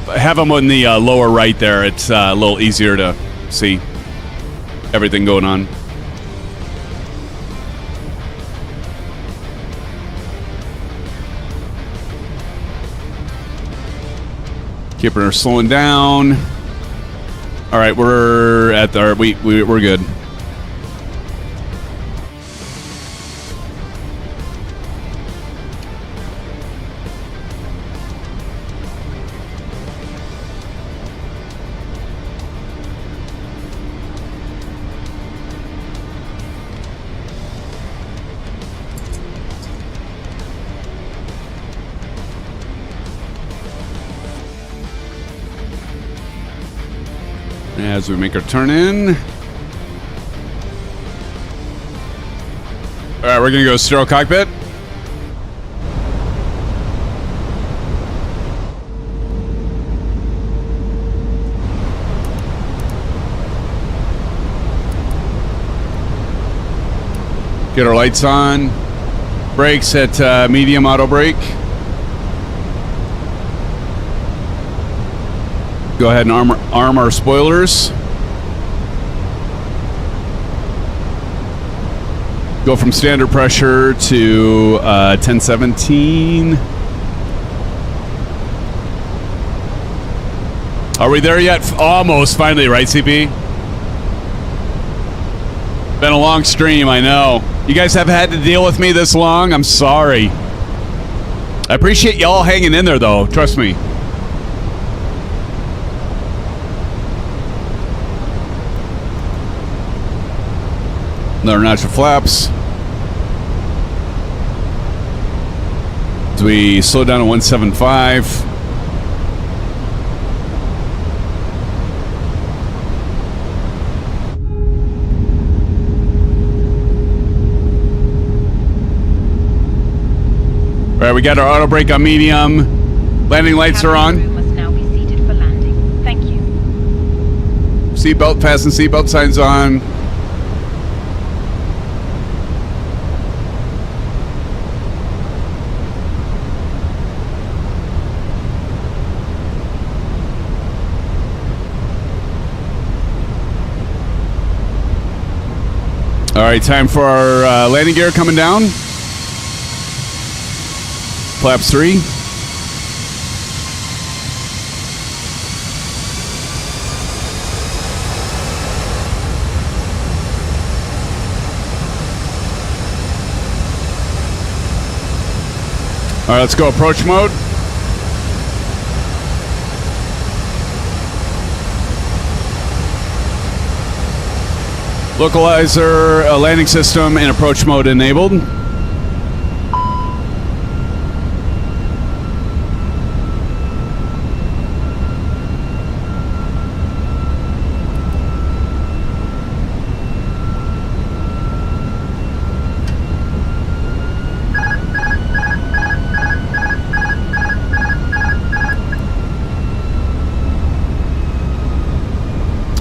have them on the lower right there, it's a little easier to see everything going on. Keeping her slowing down. All right, we're at the we're good. As we make our turn in. All right, we're going to go sterile cockpit. Get our lights on. Brakes at medium auto brake. Go ahead and arm our spoilers. Go from standard pressure to 1017. Are we there yet? Almost, finally, right, CP? Been a long stream, I know. You guys have had to deal with me this long? I'm sorry. I appreciate y'all hanging in there, though. Trust me. Another notch of flaps. As we slow down to 175. All right, we got our auto brake on medium. Landing lights are on. Crew must now be seated for landing. Thank you. Seatbelt, fasten seatbelt signs on. All right, time for our landing gear coming down. Flaps 3. All right, let's go approach mode. Localizer, landing system, and approach mode enabled.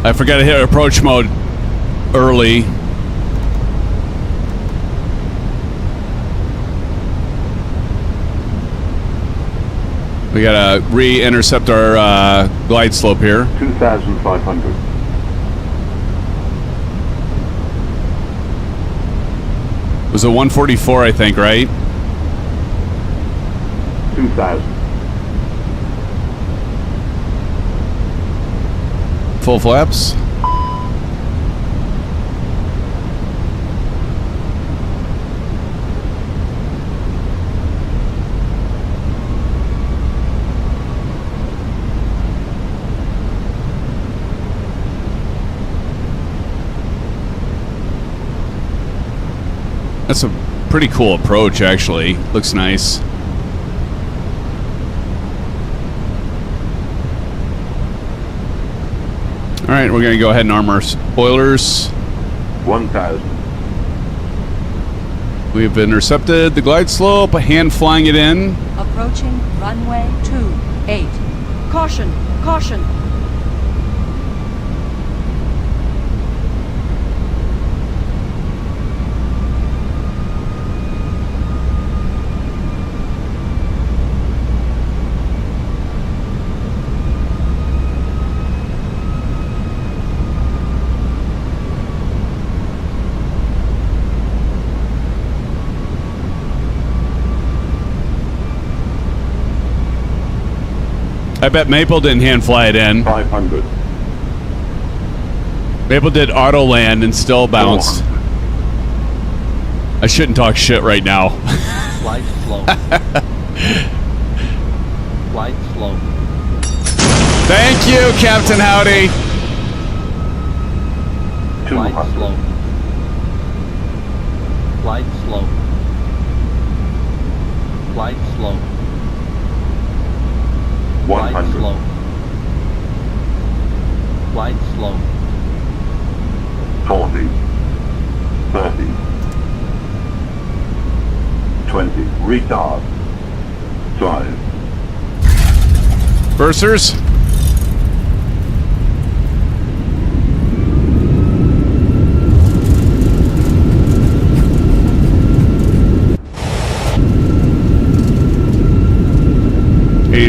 I forgot to hit approach mode early. We gotta re-intercept our glide slope here. 2,500. It was a 144, I think, right? 2,000. Full flaps. That's a pretty cool approach, actually. Looks nice. All right, we're going to go ahead and arm our spoilers. 1,000. We've intercepted the glide slope, hand flying it in. Approaching runway 28. Caution, caution. I bet Maple didn't hand fly it in. 500. Maple did auto land and still bounced. I shouldn't talk shit right now. Flight slow. Flight slow. Thank you, Captain Howdy. Flight slow. Flight slow. Flight slow. 100. Slow. Flight slow. 40. 30. 20. Retard. 5. Bursers.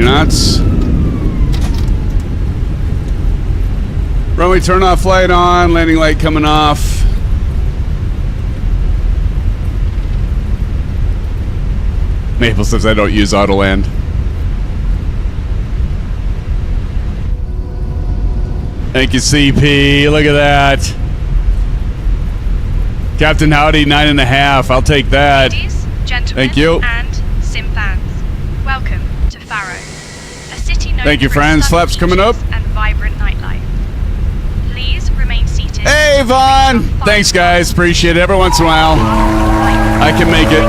Knots. Runway turn off light on, landing light coming off. Maple says I don't use auto land. Thank you, CP. Look at that. Captain Howdy, 9.5. I'll take that. Ladies, gentlemen, thank you. And Sim fans, welcome to Faro, a city known Thank you, for friends. its Flaps stunning coming up. beaches and vibrant nightlife. Please remain seated. Hey, Vaughn. Thanks, guys. Appreciate it. Every once in a while, I can make it.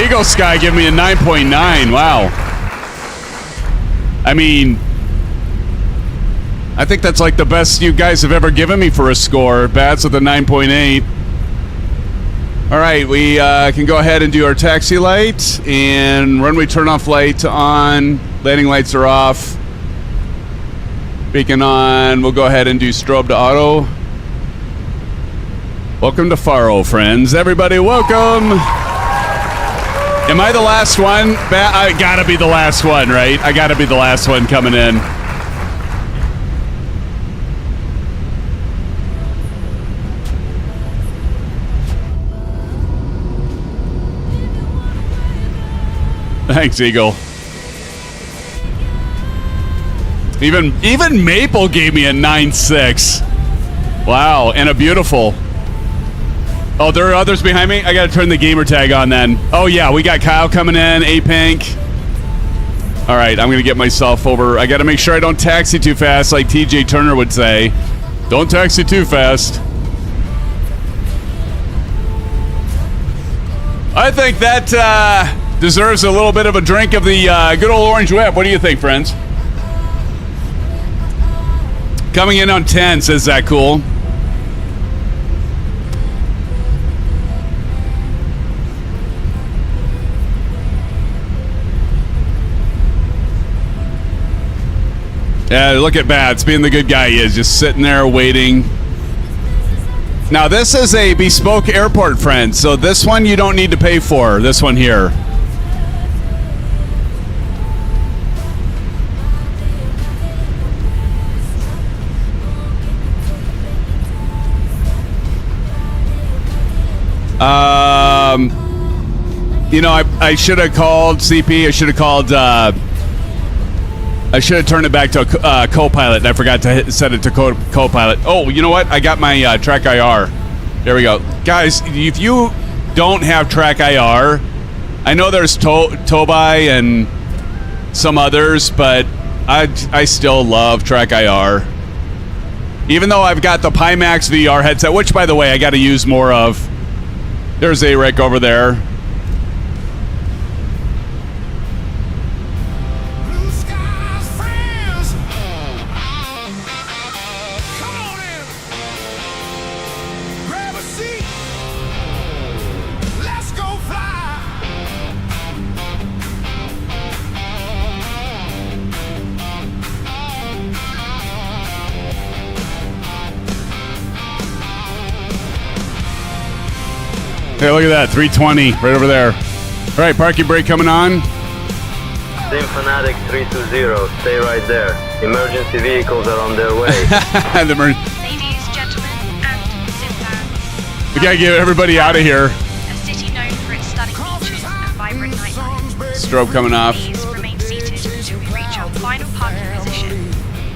Eagle Sky give me a 9.9. Wow. I mean, I think that's like the best you guys have ever given me for a score. Bats with a 9.8. All right, we can go ahead and do our taxi light and runway turn-off light on. Landing lights are off. Beacon on. We'll go ahead and do strobe to auto. Welcome to Faro, friends. Everybody, welcome. Am I the last one? I gotta be the last one, right? I gotta be the last one coming in. Thanks, Eagle. Even Maple gave me a 9.6. Wow, and a beautiful. Oh, there are others behind me? I gotta turn the gamer tag on then. Oh yeah, we got Kyle coming in, A-Pink. All right, I'm gonna get myself over. I gotta make sure I don't taxi too fast like TJ Turner would say. Don't taxi too fast. I think that deserves a little bit of a drink of the good old orange whip. What do you think, friends? Coming in on 10, says that cool. Yeah, look at Bats being the good guy he is, just sitting there waiting. Now, this is a bespoke airport, friends, so this one you don't need to pay for, this one here. You know, I should have called CP. I should have called. I should have turned it back to a co-pilot, and I forgot to set it to co-pilot. Oh, you know what? I got my track IR. There we go, guys. If you don't have track IR, I know there's Tobai and some others, but I still love track IR. Even though I've got the Pimax VR headset, which, by the way, I got to use more of. There's Eric over there. Blue skies, friends. Come on in. Grab a seat. Let's go fly. Hey, look at that, 320 right over there. All right, parking brake coming on. SimFanatic 320, stay right there. Emergency vehicles are on their way. Ladies, gentlemen, and Sim fans. We gotta get everybody out of here. A city known for its stunning beaches and vibrant nightlife. Strobe coming off. Please remain seated until we reach our final parking position.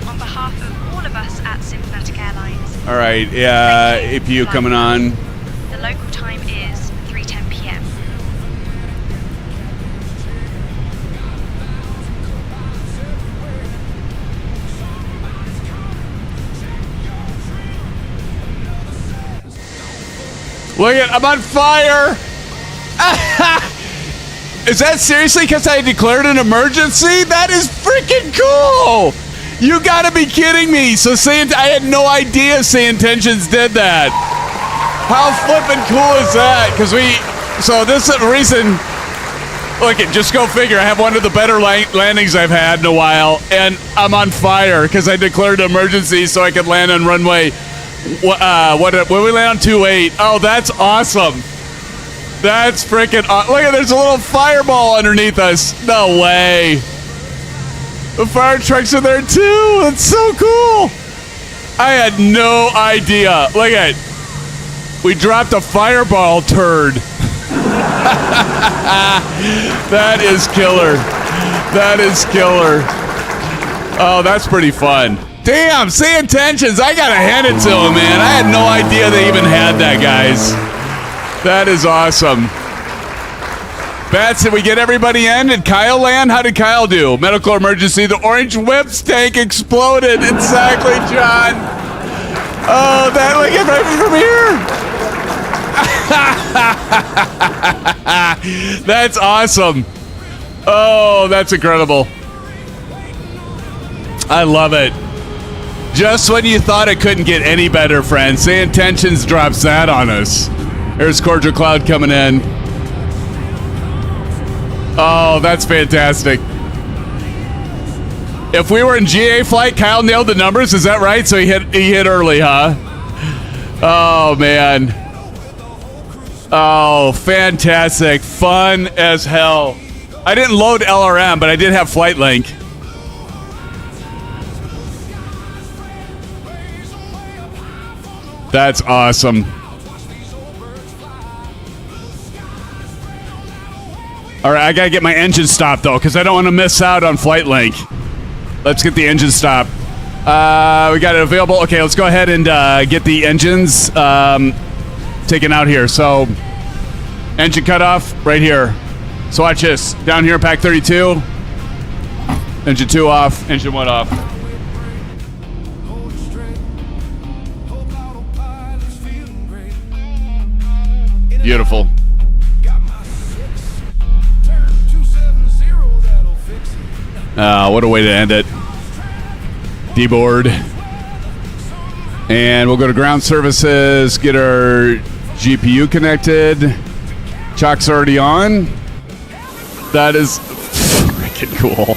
On behalf of all of us at SimFanatic Airlines. All right, yeah, APU coming on. The local time is 3:10 p.m. Look at, I'm on fire. Is that seriously because I declared an emergency? That is freaking cool. You gotta be kidding me. So I had no idea Say Intentions did that. How flippin' cool is that? So this is the reason, look, just go figure, I have one of the better landings I've had in a while, and I'm on fire because I declared an emergency so I could land on runway, what we land on 28. Oh, that's awesome. That's freaking awesome. Look at, there's a little fireball underneath us. No way. The fire trucks are there too. That's so cool. I had no idea. Look at it. We dropped a fireball turd. That is killer. That is killer. Oh, that's pretty fun. Damn, Say Intentions. I gotta hand it to him, man. I had no idea they even had that, guys. That is awesome. Bats, did we get everybody in? Did Kyle land? How did Kyle do? Medical emergency. The orange whips tank exploded. Exactly, John. Oh, that, look at right from here. That's awesome. Oh, that's incredible. I love it. Just when you thought it couldn't get any better, friends, Say Intentions drops that on us. There's Cordial Cloud coming in. Oh, that's fantastic. If we were in GA flight, Kyle nailed the numbers. Is that right? So he hit early, huh? Oh, man. Oh, fantastic. Fun as hell. I didn't load LRM, but I did have Flight Link. That's awesome. All right, I got to get my engine stopped, though, because I don't want to miss out on Flight Link. Let's get the engine stopped. We got it available. Okay, let's go ahead and get the engines taken out here. So, engine cutoff right here. So watch this. Down here, pack 32. Engine 2 off. Engine 1 off. Beautiful. What a way to end it. Deboard. And we'll go to ground services, get our GPU connected. Chalk's already on. That is freaking cool.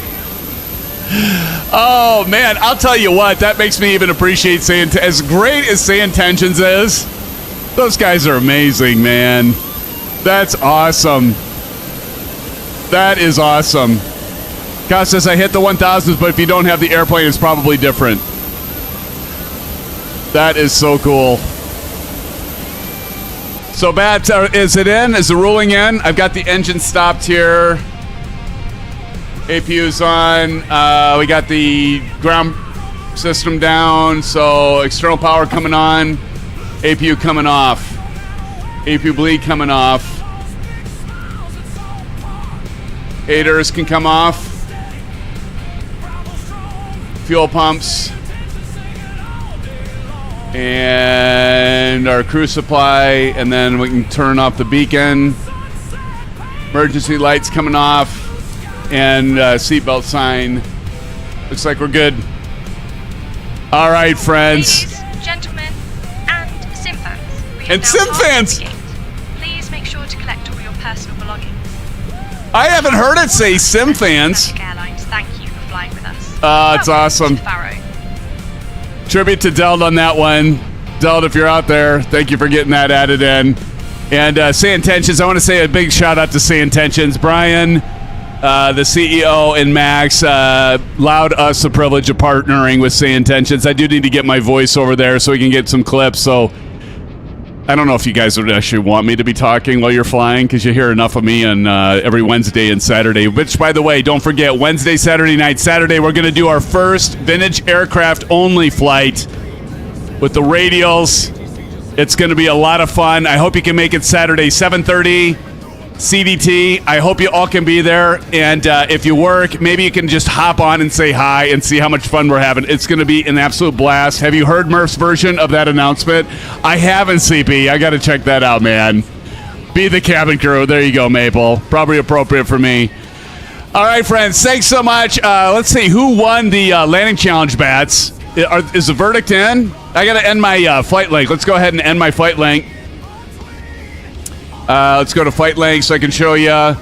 Oh, man, I'll tell you what, that makes me even appreciate Say as great as Say Intentions is. Those guys are amazing, man. That's awesome. That is awesome. Kyle says, I hit the 1000s, but if you don't have the airplane, it's probably different. That is so cool. So, Bat, is it in? Is the ruling in? I've got the engine stopped here. APU's on. We got the ground system down, so external power coming on. APU coming off. APU bleed coming off. Aiders can come off. Fuel pumps. And our crew supply. And then we can turn off the beacon. Emergency lights coming off. And seatbelt sign. Looks like we're good. All right, friends. Ladies, gentlemen, and SimFans. And SimFans! Please make sure to collect all your personal belongings. I haven't heard it say SimFans. Airlines, thank you for flying with us. It's awesome. Faro. Tribute to Deld on that one. Deld, if you're out there, thank you for getting that added in. And Say Intentions, I want to say a big shout out to Say Intentions. Brian, the CEO, and Max allowed us the privilege of partnering with Say Intentions. I do need to get my voice over there so we can get some clips. So I don't know if you guys would actually want me to be talking while you're flying, because you hear enough of me on every Wednesday and Saturday. Which, by the way, don't forget, Wednesday, Saturday night, Saturday, we're going to do our first vintage aircraft only flight with the radials. It's going to be a lot of fun. I hope you can make it Saturday, 7:30 CDT. I hope you all can be there. And if you work, maybe you can just hop on and say hi and see how much fun we're having. It's going to be an absolute blast. Have you heard Murph's version of that announcement? I haven't, CP. I got to check that out, man. Be the cabin crew. There you go, Maple. Probably appropriate for me. All right, friends. Thanks so much. Let's see. Who won the landing challenge, Bats? Is the verdict in? I got to end my flight link. Let's go ahead and end my flight link. Let's go to flight link so I can show you.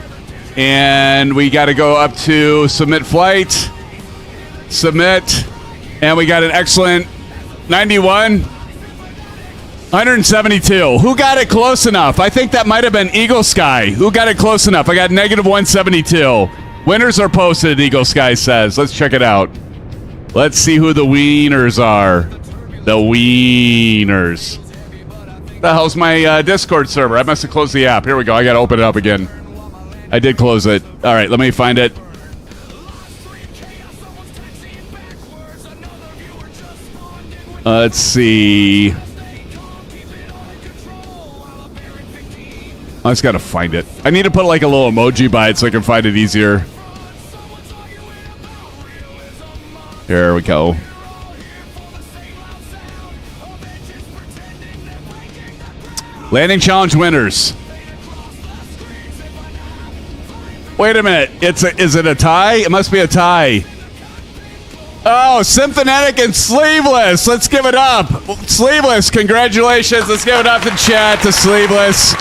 And we got to go up to submit flight. Submit. And we got an excellent 91. 172. Who got it close enough? I think that might have been Eagle Sky. Who got it close enough? I got negative 172. Winners are posted, Eagle Sky says. Let's check it out. Let's see who the wieners are. The wieners. The hell's my Discord server? I must have closed the app. Here we go. I got to open it up again. I did close it. All right, let me find it. Let's see. I just gotta find it. I need to put like a little emoji by it so I can find it easier. Here we go. Landing challenge winners. Wait a minute. Is it a tie? It must be a tie. Oh, SimFanatic and Sleeveless. Let's give it up. Sleeveless, congratulations. Let's give it up in chat to Sleeveless.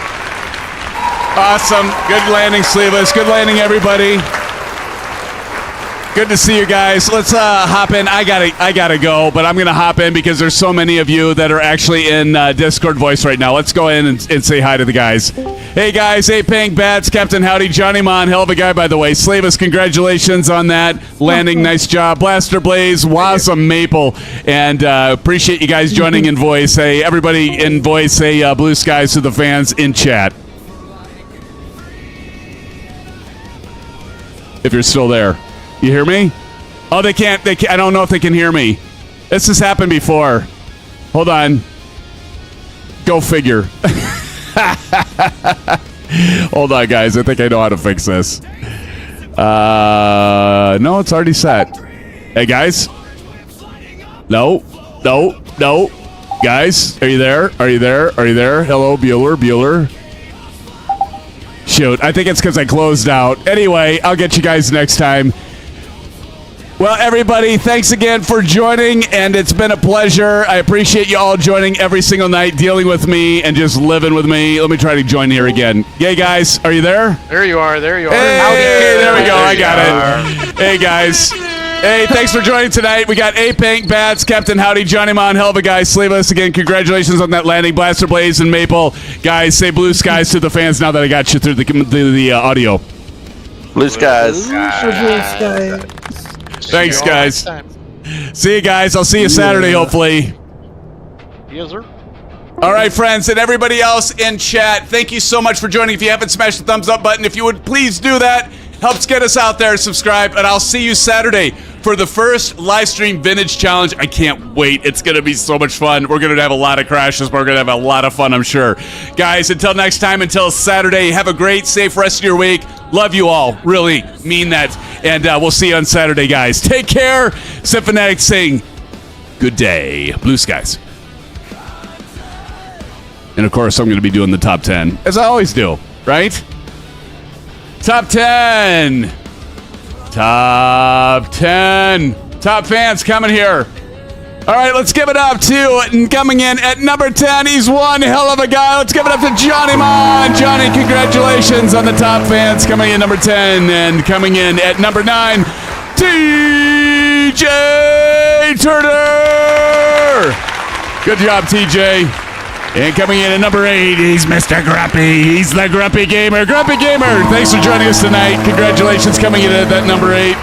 Awesome. Good landing, Sleeveless. Good landing, everybody. Good to see you guys. Let's hop in. I gotta go, but I'm gonna hop in because there's so many of you that are actually in Discord voice right now. Let's go in and say hi to the guys. Hey guys, hey Pink Bats, Captain Howdy, Johnny Mon, hell of a guy by the way. Slavis, congratulations on that landing. Nice job. Blaster Blaze, Wasm Maple, and appreciate you guys joining in voice. Hey everybody in voice, say blue skies to the fans in chat. If you're still there. You hear me? Oh, they can't. I don't know if they can hear me. This has happened before. Hold on. Go figure. Hold on, guys. I think I know how to fix this. No, it's already set. Hey, guys. No. Guys, are you there? Are you there? Hello, Bueller. Shoot, I think it's because I closed out. Anyway, I'll get you guys next time. Well, everybody, thanks again for joining, and it's been a pleasure. I appreciate you all joining every single night, dealing with me and just living with me. Let me try to join here again. Yay, guys, are you there? There you are. There you are. Hey, there we go. I got it. Hey, guys. Hey, thanks for joining tonight. We got A-Pink, Bats, Captain Howdy, Johnny Mon, hell of a guy. Sleeveless, again, congratulations on that landing. Blaster Blaze and Maple. Guys, say blue skies to the fans now that I got you through the audio. Blue skies. Thanks, guys. See you guys. I'll see you Saturday, hopefully. Yes, sir. All right, friends, and everybody else in chat, thank you so much for joining. If you haven't smashed the thumbs up button, if you would please do that. Helps get us out there. Subscribe, and I'll see you Saturday for the first live stream vintage challenge. I can't wait. It's going to be so much fun. We're going to have a lot of crashes, but we're going to have a lot of fun, I'm sure. Guys, until next time, until Saturday, have a great, safe rest of your week. Love you all. Really mean that. And we'll see you on Saturday, guys. Take care. SimFanatic saying good day. Blue skies. And, of course, I'm going to be doing the top 10, as I always do, right? Top 10. Top 10. Top fans coming here. All right, let's give it up to coming in at number 10. He's one hell of a guy. Let's give it up to Johnny Mon. Johnny, congratulations on the top fans coming in number 10. And coming in at number 9, TJ Turner. Good job, TJ. And coming in at number 8, he's Mr. Grumpy. He's the Grumpy Gamer. Grumpy Gamer, thanks for joining us tonight. Congratulations coming in at that number 8.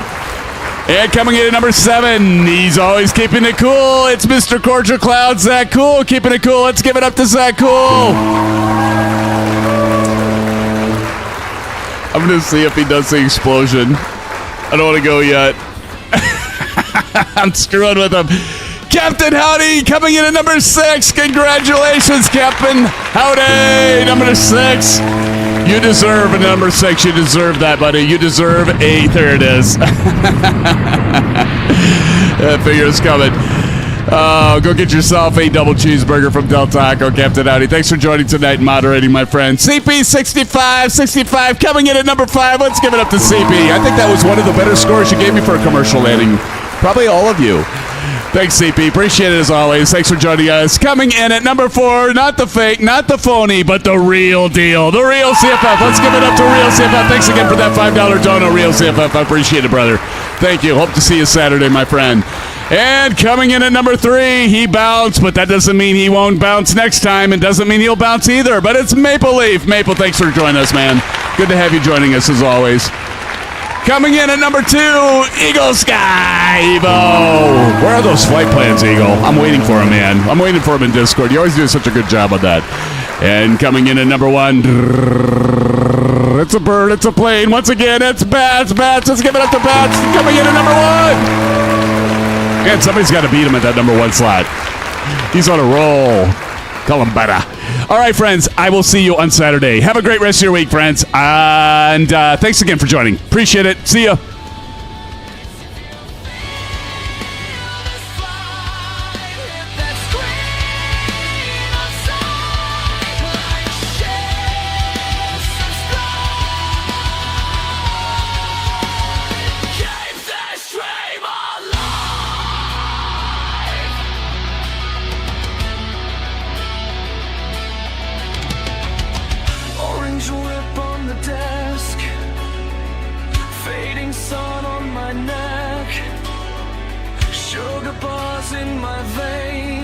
And coming in at number 7, he's always keeping it cool. It's Mr. Cordial Cloud, Zach Cool, keeping it cool. Let's give it up to Zach Cool. I'm going to see if he does the explosion. I don't want to go yet. I'm screwing with him. Captain Howdy coming in at number 6. Congratulations, Captain Howdy, number 6. You deserve a number 6. You deserve that, buddy. You deserve a. There it is. That figure's coming. Go get yourself a double cheeseburger from Del Taco, Captain Howdy. Thanks for joining tonight and moderating, my friend. CP65 coming in at number 5. Let's give it up to CP. I think that was one of the better scores you gave me for a commercial landing. Probably all of you. Thanks, CP. Appreciate it as always. Thanks for joining us. Coming in at number 4, not the fake, not the phony, but the real deal. The real CFF. Let's give it up to Real CFF. Thanks again for that $5 dono, Real CFF. I appreciate it, brother. Thank you. Hope to see you Saturday, my friend. And coming in at number 3, he bounced, but that doesn't mean he won't bounce next time. It doesn't mean he'll bounce either, but it's Maple Leaf. Maple, thanks for joining us, man. Good to have you joining us as always. Coming in at number 2, Eagle Sky Evo. Where are those flight plans, Eagle? I'm waiting for him, man. I'm waiting for him in Discord. You always do such a good job on that. And coming in at number 1, it's a bird, it's a plane. Once again, it's Bats. Let's give it up to Bats. Coming in at number 1. And somebody's got to beat him at that number 1 slot. He's on a roll. Call him better. All right, friends. I will see you on Saturday. Have a great rest of your week, friends. And thanks again for joining. Appreciate it. See ya. Orange whip on the desk, fading sun on my neck, sugar bars in my veins.